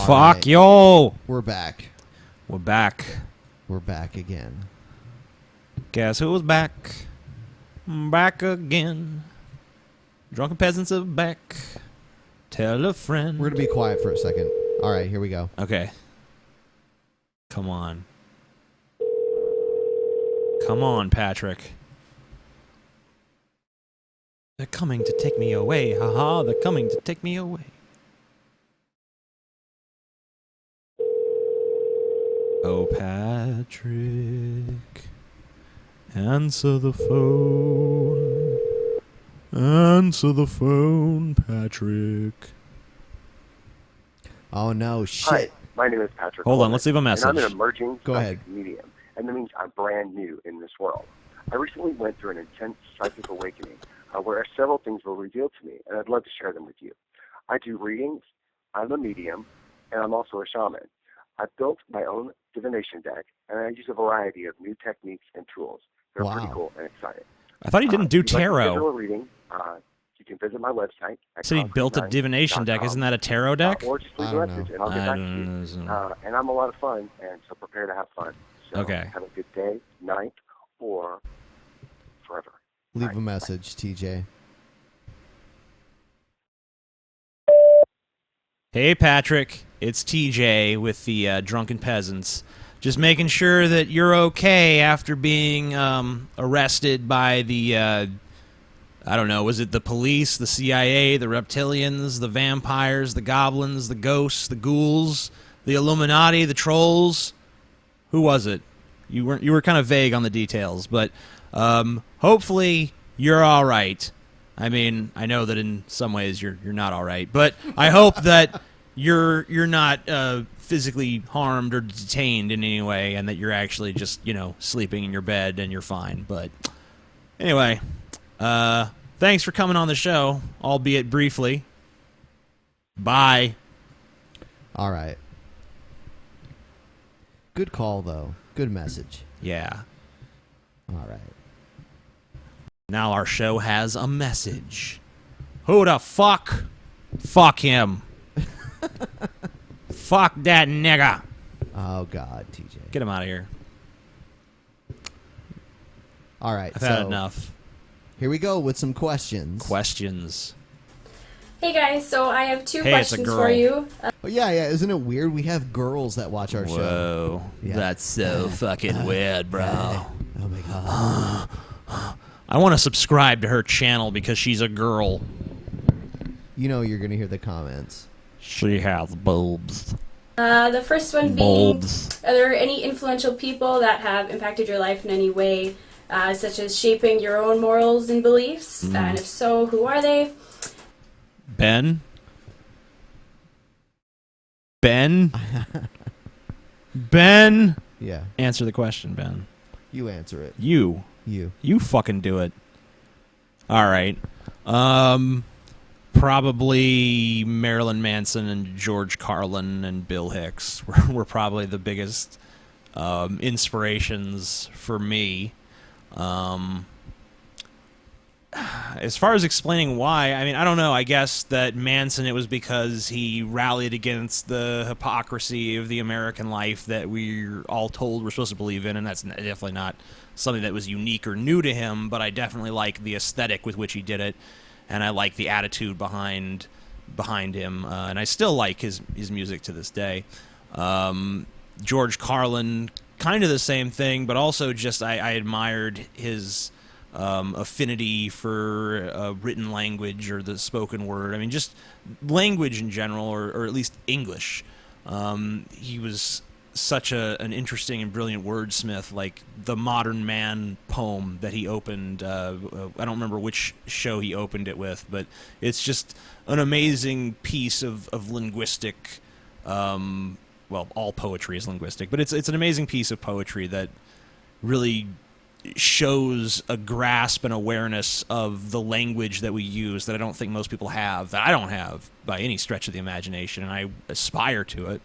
All Fuck right. yo. We're back. We're back. We're back again. Guess who's back? Back again. Drunken Peasants are back. Tell a friend. We're going to be quiet for a second. All right, here we go. Okay. Come on. Come on, Patrick. They're coming to take me away. Haha, they're coming to take me away. Oh, Patrick. Answer the phone. Answer the phone, Patrick. Oh, no, shit. Hi, my name is Patrick. Hold on, Coleman, let's leave a message. And I'm an emerging Go psychic ahead. medium, and that means I'm brand new in this world. I recently went through an intense psychic awakening where several things were revealed to me, and I'd love to share them with you. I do readings, I'm a medium, and I'm also a shaman. I've built my own divination deck, and I use a variety of new techniques and tools. They're pretty cool and exciting. I thought he didn't do If you'd like to tarot. schedule a reading, you can visit my website. So he built a divination deck. Isn't that a tarot deck? Or just leave a message, and I'll get back to you. And I'm a lot of fun, and so prepare to have fun. So Okay. have a good day, night, or forever. Leave a message, TJ. Hey, Patrick. It's TJ with the Drunken Peasants. Just making sure that you're okay after being arrested by the, I don't know, was it the police, the CIA, the reptilians, the vampires, the goblins, the ghosts, the ghouls, the Illuminati, the trolls? Who was it? You were kind of vague on the details, but hopefully you're all right. I mean, I know that in some ways you're not all right, but I hope that you're not physically harmed or detained in any way, and that you're actually just, sleeping in your bed and you're fine. But anyway, thanks for coming on the show, albeit briefly. Bye. All right. Good call, though. Good message. Yeah. All right. Now our show has a message. Who the fuck? Fuck him. Fuck that nigga. Oh, God, TJ. Get him out of here. All right. I've had enough. Here we go with some questions. Questions. Hey guys, so I have two Hey, it's a questions girl. for you. Oh, yeah. Isn't it weird? We have girls that watch our show. Whoa. Yeah. That's so fucking weird, bro. Oh, my God. I want to subscribe to her channel because she's a girl. You know you're going to hear the comments. She has boobs. The first one being, Bulbs. are there any influential people that have impacted your life in any way, such as shaping your own morals and beliefs? And if so, who are they? Ben? Ben? Ben? Yeah. Answer the question, Ben. You answer it. You. You fucking do it. All right. Probably Marilyn Manson and George Carlin and Bill Hicks were probably the biggest inspirations for me. As far as explaining why, I mean, I don't know. I guess that Manson, it was because he rallied against the hypocrisy of the American life that we're all told we're supposed to believe in, and that's definitely not something that was unique or new to him, but I definitely like the aesthetic with which he did it, and I like the attitude behind him, and I still like his music to this day. George Carlin, kind of the same thing, but also just I admired his affinity for written language or the spoken word. I mean, just language in general, or at least English. He was such an interesting and brilliant wordsmith, like the Modern Man poem that he opened. I don't remember which show he opened it with, but it's just an amazing piece of linguistic. Well, all poetry is linguistic, but it's an amazing piece of poetry that really shows a grasp and awareness of the language that we use that I don't think most people have, that I don't have by any stretch of the imagination, and I aspire to it.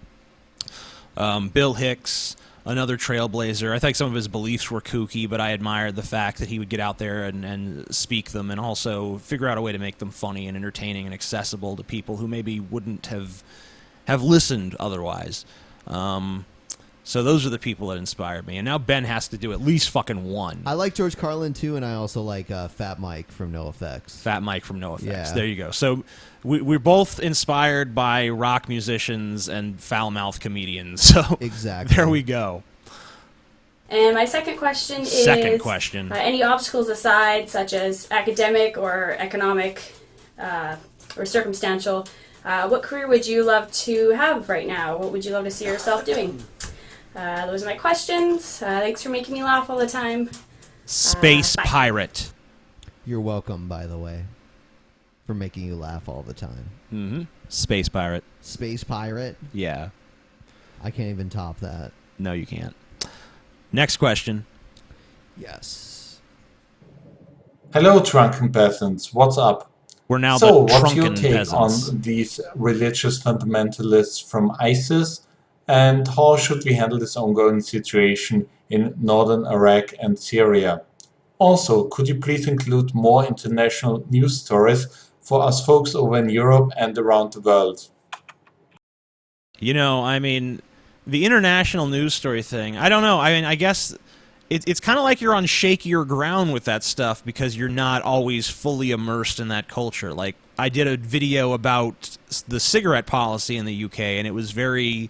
Bill Hicks, another trailblazer. I think some of his beliefs were kooky, but I admired the fact that he would get out there and speak them, and also figure out a way to make them funny and entertaining and accessible to people who maybe wouldn't have have listened otherwise. So those are the people that inspired me. And now Ben has to do at least fucking one. I like George Carlin, too, and I also like Fat Mike from NoFX. Fat Mike from NoFX. Yeah. There you go. So we're both inspired by rock musicians and foul-mouthed comedians. So exactly. There we go. And my second question is... any obstacles aside, such as academic or economic or circumstantial, what career would you love to have right now? What would you love to see yourself doing? Those are my questions. Thanks for making me laugh all the time. Space pirate. You're welcome, by the way, for making you laugh all the time. Mm-hmm. Space pirate. Space pirate? Yeah. I can't even top that. No, you can't. Next question. Yes. Hello, Drunken Peasants. What's up? We're now so the what's your Drunken take Peasants. on these religious fundamentalists from ISIS, and how should we handle this ongoing situation in northern Iraq and Syria? Also, could you please include more international news stories for us folks over in Europe and around the world? You know, I mean, the international news story thing, I don't know. I mean, I guess it's kind of like you're on shakier ground with that stuff because you're not always fully immersed in that culture. Like, I did a video about the cigarette policy in the UK, and it was very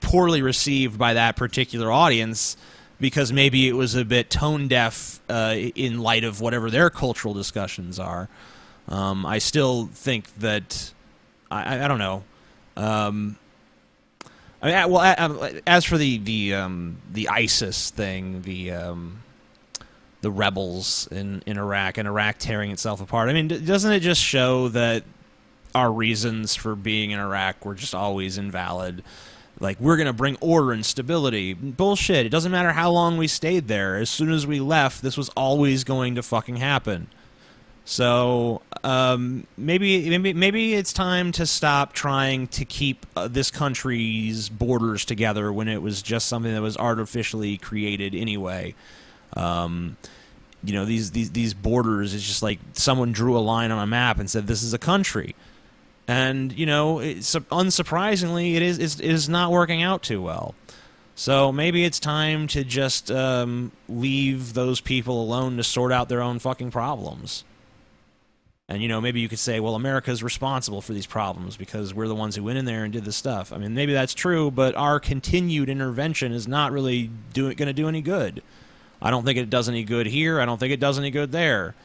poorly received by that particular audience because maybe it was a bit tone deaf in light of whatever their cultural discussions are. I still think that I don't know. I mean, well, as for the ISIS thing, the rebels in Iraq and Iraq tearing itself apart, I mean, doesn't it just show that our reasons for being in Iraq were just always invalid? Like, we're going to bring order and stability. Bullshit. It doesn't matter how long we stayed there. As soon as we left, this was always going to fucking happen. So maybe it's time to stop trying to keep this country's borders together when it was just something that was artificially created anyway. You know, these borders is just like someone drew a line on a map and said this is a country, and you know, unsurprisingly, it is not working out too well. So maybe it's time to just leave those people alone to sort out their own fucking problems. And, you know, maybe you could say, well, America's responsible for these problems because we're the ones who went in there and did this stuff. I mean, maybe that's true, but our continued intervention is not really going to do any good. I don't think it does any good here. I don't think it does any good there.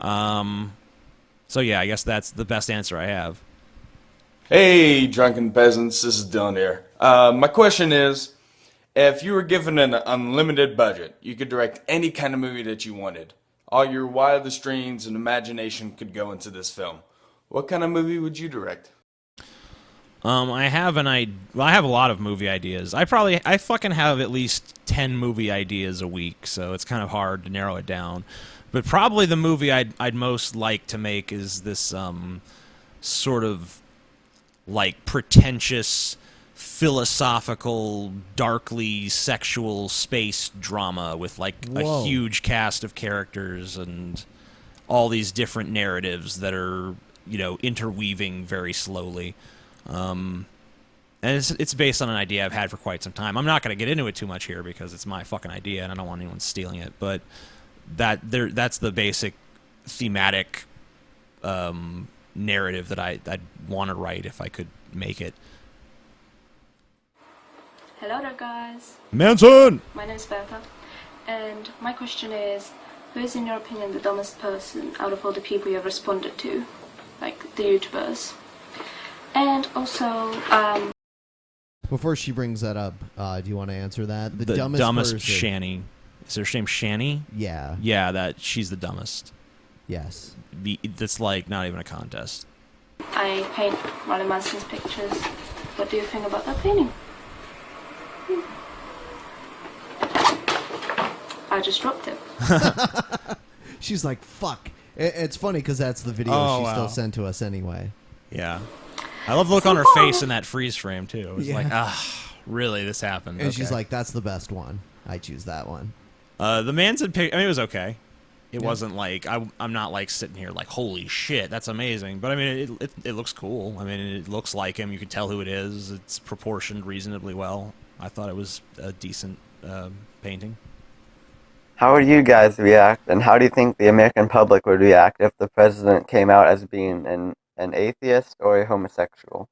So, yeah, I guess that's the best answer I have. Hey, Drunken Peasants. This is Dylan here. My question is, if you were given an unlimited budget, you could direct any kind of movie that you wanted. All your wildest dreams and imagination could go into this film. What kind of movie would you direct? I have a lot of movie ideas. I fucking have at least 10 movie ideas a week, so it's kind of hard to narrow it down. But probably the movie I'd most like to make is this sort of like pretentious, philosophical, darkly sexual space drama with like a huge cast of characters and all these different narratives that are, you know, interweaving very slowly. And it's based on an idea I've had for quite some time. I'm not going to get into it too much here because it's my fucking idea and I don't want anyone stealing it. But that's the basic thematic narrative that I'd want to write if I could make it. Hello there, guys. Manson! My name is Bertha, and my question is, who is, in your opinion, the dumbest person out of all the people you have responded to? Like, the YouTubers. And also, Before she brings that up, do you want to answer that? The dumbest person. Shanny. Is her name Shanny? Yeah. Yeah, she's the dumbest. Yes. That's like not even a contest. I paint Marilyn Manson's pictures. What do you think about that painting? I just dropped it. She's like, fuck. It's funny because that's the video she still sent to us anyway. Yeah. I love the look on her face in that freeze frame, too. It was like, really, this happened. And she's like, that's the best one. I choose that one. The Manson picture, I mean, it was okay. It wasn't like I'm not like sitting here like, holy shit, that's amazing. But I mean, it looks cool. I mean, it looks like him. You can tell who it is. It's proportioned reasonably well. I thought it was a decent painting. How would you guys react, and how do you think the American public would react if the president came out as being an atheist or a homosexual?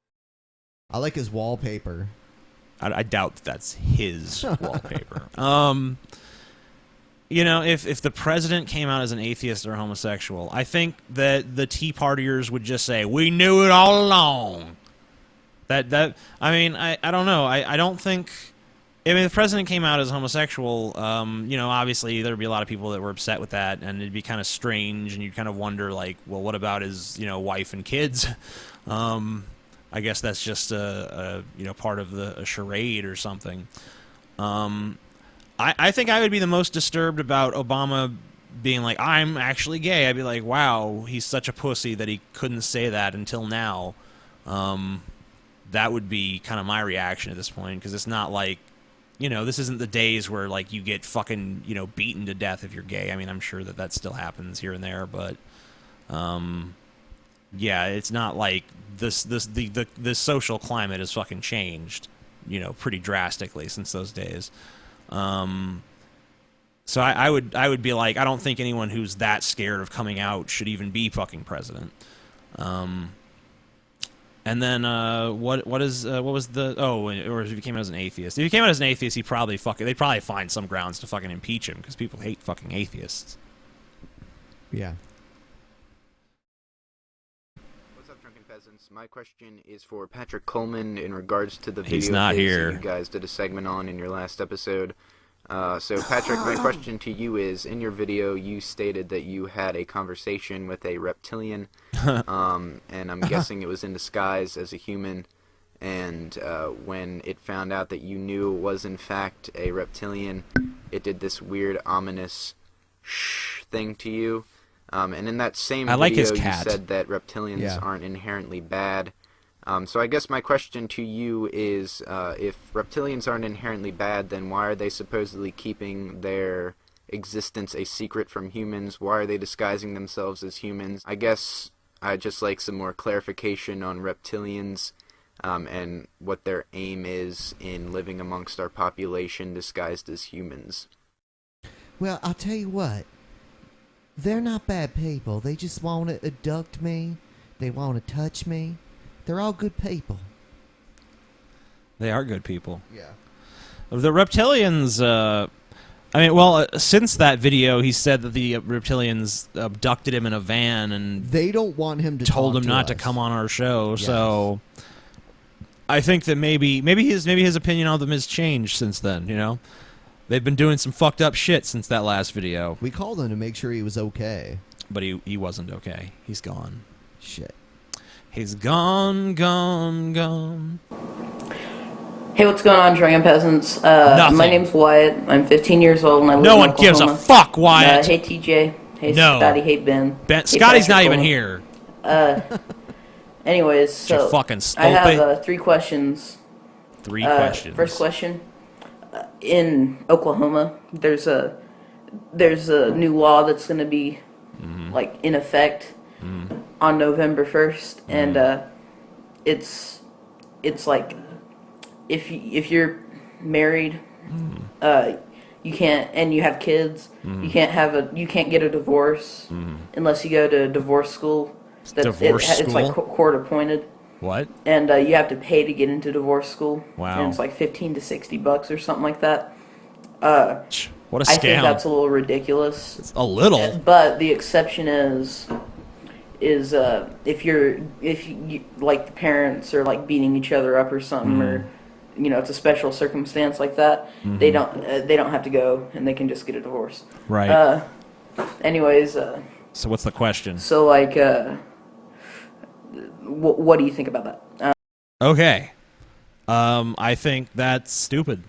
I like his wallpaper. I doubt that's his wallpaper. You know, if the president came out as an atheist or homosexual, I think that the Tea Partiers would just say, "We knew it all along." I mean, I don't know. I don't think. I mean, if the president came out as homosexual, you know, obviously there'd be a lot of people that were upset with that, and it'd be kind of strange, and you'd kind of wonder, like, well, what about his, you know, wife and kids? I guess that's just a you know, part of a charade or something. I think I would be the most disturbed about Obama being like, I'm actually gay. I'd be like, wow, he's such a pussy that he couldn't say that until now. That would be kind of my reaction at this point, because it's not like, you know, this isn't the days where, like, you get fucking, you know, beaten to death if you're gay. I mean, I'm sure that still happens here and there, but yeah, it's not like the social climate has fucking changed, you know, pretty drastically since those days. So I would be like, I don't think anyone who's that scared of coming out should even be fucking president. And then what was the or if he came out as an atheist? If he came out as an atheist, they'd probably find some grounds to fucking impeach him, because people hate fucking atheists. Yeah. What's up, Drunken Peasants? My question is for Patrick Coleman in regards to the video He's not here. that you guys did a segment on in your last episode. So, Patrick, my question to you is, in your video, you stated that you had a conversation with a reptilian, and I'm guessing it was in disguise as a human, and when it found out that you knew it was, in fact, a reptilian, it did this weird, ominous shh thing to you. And in that same video, you said that reptilians aren't inherently bad. So I guess my question to you is, if reptilians aren't inherently bad, then why are they supposedly keeping their existence a secret from humans? Why are they disguising themselves as humans? I guess I'd just like some more clarification on reptilians and what their aim is in living amongst our population disguised as humans. Well, I'll tell you what. They're not bad people. They just want to abduct me. They want to touch me. They're all good people. They are good people. Yeah. The reptilians, I mean, well, since that video, he said that the reptilians abducted him in a van and they don't want him to told talk him to not us. to come on our show. Yes. So I think that maybe his opinion on them has changed since then. You know, they've been doing some fucked up shit since that last video. We called him to make sure he was okay, but he wasn't okay. He's gone. Shit. He's gone. Hey, what's going on, Drunken Peasants? Nothing. My name's Wyatt. I'm 15 years old and I live No in one gives a Oklahoma. fuck, Wyatt. Hey, TJ. Hey, No. Scotty. Hey, Ben. Hey, Scotty's Patrick not even Coleman. here. Anyways, You so fucking I have stupid. 3 questions. Three questions. First question. In Oklahoma, there's a new law that's going to be like in effect on November 1st, and it's like if you're married, you can't, and you have kids, you can't get a divorce unless you go to divorce school. It's like court appointed. What? And you have to pay to get into divorce school. Wow. And it's like $15 to $60 or something like that. What a scam. I think that's a little ridiculous. It's a little. But the exception is if you like the parents are like beating each other up or something, or you know, it's a special circumstance like that. They don't have to go, and they can just get a divorce. Right. Anyways. So what's the question? So like, what do you think about that? Okay. I think that's stupid.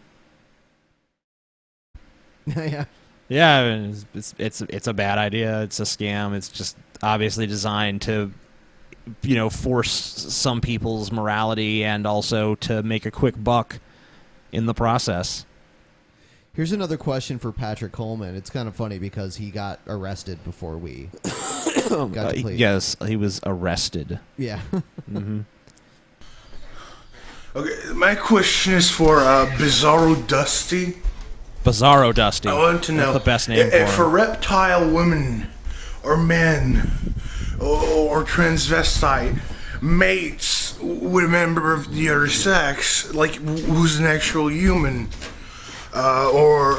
Yeah. Yeah, I mean, it's a bad idea. It's a scam. It's just obviously designed to, you know, force some people's morality and also to make a quick buck in the process. Here's another question for Patrick Coleman. It's kind of funny because he got arrested before we got to play. Yes, he was arrested. Yeah. Mm-hmm. Okay, my question is for Bizarro Dusty. Bizarro Dusty. I want to know That's the best name for if a him. reptile woman or man or transvestite mates with a member of the other sex, like who's an actual human, or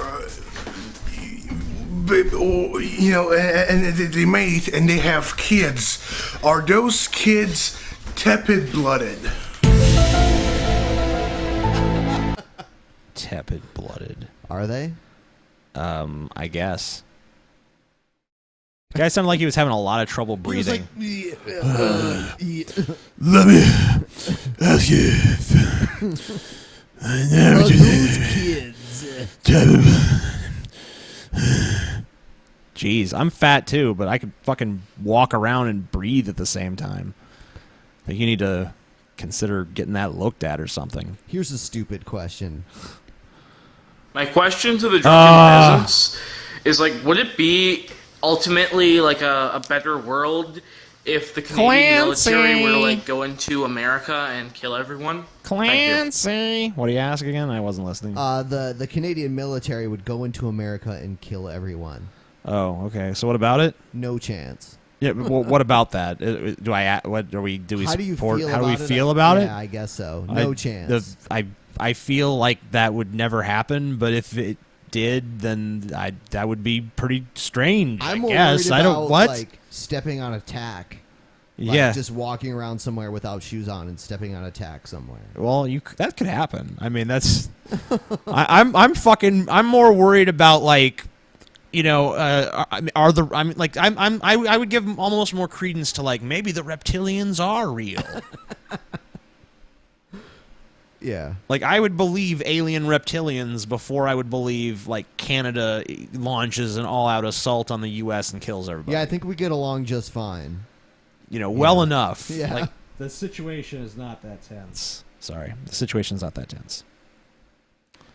you know, and they mate and they have kids, are those kids tepid-blooded? Tepid-blooded. Are they? I guess. The guy sounded like he was having a lot of trouble breathing. Let me ask you if I never Jeez, I'm fat too, but I could fucking walk around and breathe at the same time. I think you need to consider getting that looked at or something. Here's a stupid question. My question to the Drunken Peasants is, like, would it be ultimately, like, a better world if the Canadian military were to, like, go into America and kill everyone? Clancy! What do you ask again? I wasn't listening. The Canadian military would go into America and kill everyone. Oh, okay. So what about it? No chance. Yeah, but what about that? Do I? What do we? Do we How do you support? feel How do we about it? feel about it? Yeah, I guess so. No chance. I feel like that would never happen, but if it did, then that would be pretty strange. I'm I more guess. worried I don't about, what. like stepping on a tack. Like, Yeah. just walking around somewhere without shoes on and stepping on a tack somewhere. Well, that could happen. I mean, that's. I'm more worried about, like, you know, I would give almost more credence to, like, maybe the reptilians are real. Yeah. Like, I would believe alien reptilians before I would believe, like, Canada launches an all-out assault on the U.S. and kills everybody. Yeah, I think we get along just fine. You know, well enough. Yeah. Like, The situation is not that tense. sorry, the situation's not that tense.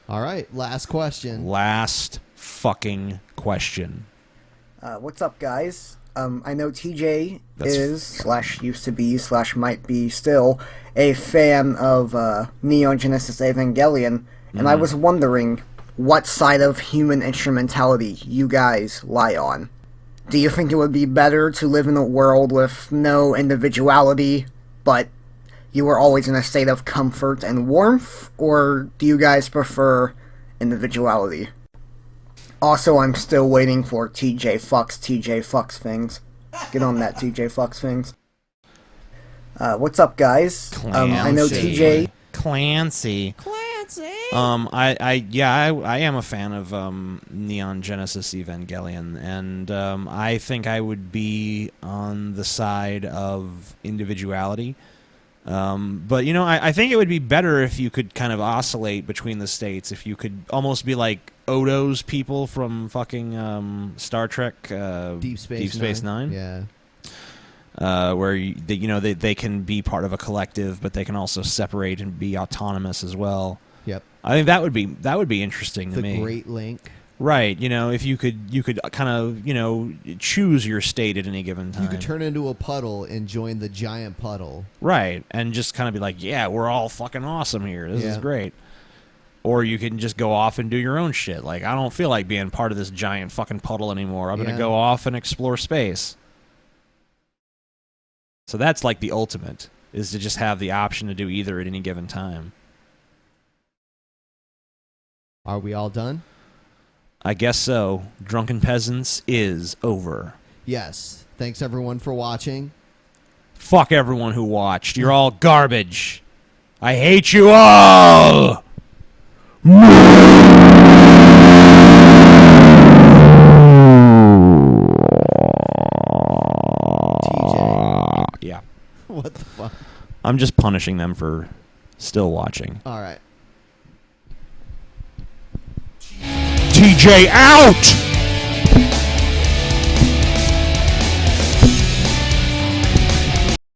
All right, last question. Last fucking question. What's up, guys? I know TJ used to be / might be still a fan of Neon Genesis Evangelion, and I was wondering what side of human instrumentality you guys lie on. Do you think it would be better to live in a world with no individuality, but you were always in a state of comfort and warmth, or do you guys prefer individuality? Also, I'm still waiting for TJ fucks things. Get on that, TJ fucks things. What's up, guys? I know TJ... Clancy. I am a fan of Neon Genesis Evangelion, and I think I would be on the side of individuality. But, you know, I think it would be better if you could kind of oscillate between the states, if you could almost be like Odo's people from fucking Star Trek Deep Space Nine. Yeah. Where they can be part of a collective, but they can also separate and be autonomous as well. Yep. I think that would be interesting to me. The Great Link. Right. You know, if you could kind of, you know, choose your state at any given time. You could turn into a puddle and join the giant puddle. Right. And just kind of be like, yeah, we're all fucking awesome here. This is great. Or you can just go off and do your own shit. Like, I don't feel like being part of this giant fucking puddle anymore. I'm going to go off and explore space. So that's like the ultimate, is to just have the option to do either at any given time. Are we all done? I guess so. Drunken Peasants is over. Yes. Thanks, everyone, for watching. Fuck everyone who watched. You're all garbage. I hate you all! Yeah. What the fuck? I'm just punishing them for still watching. All right. TJ out!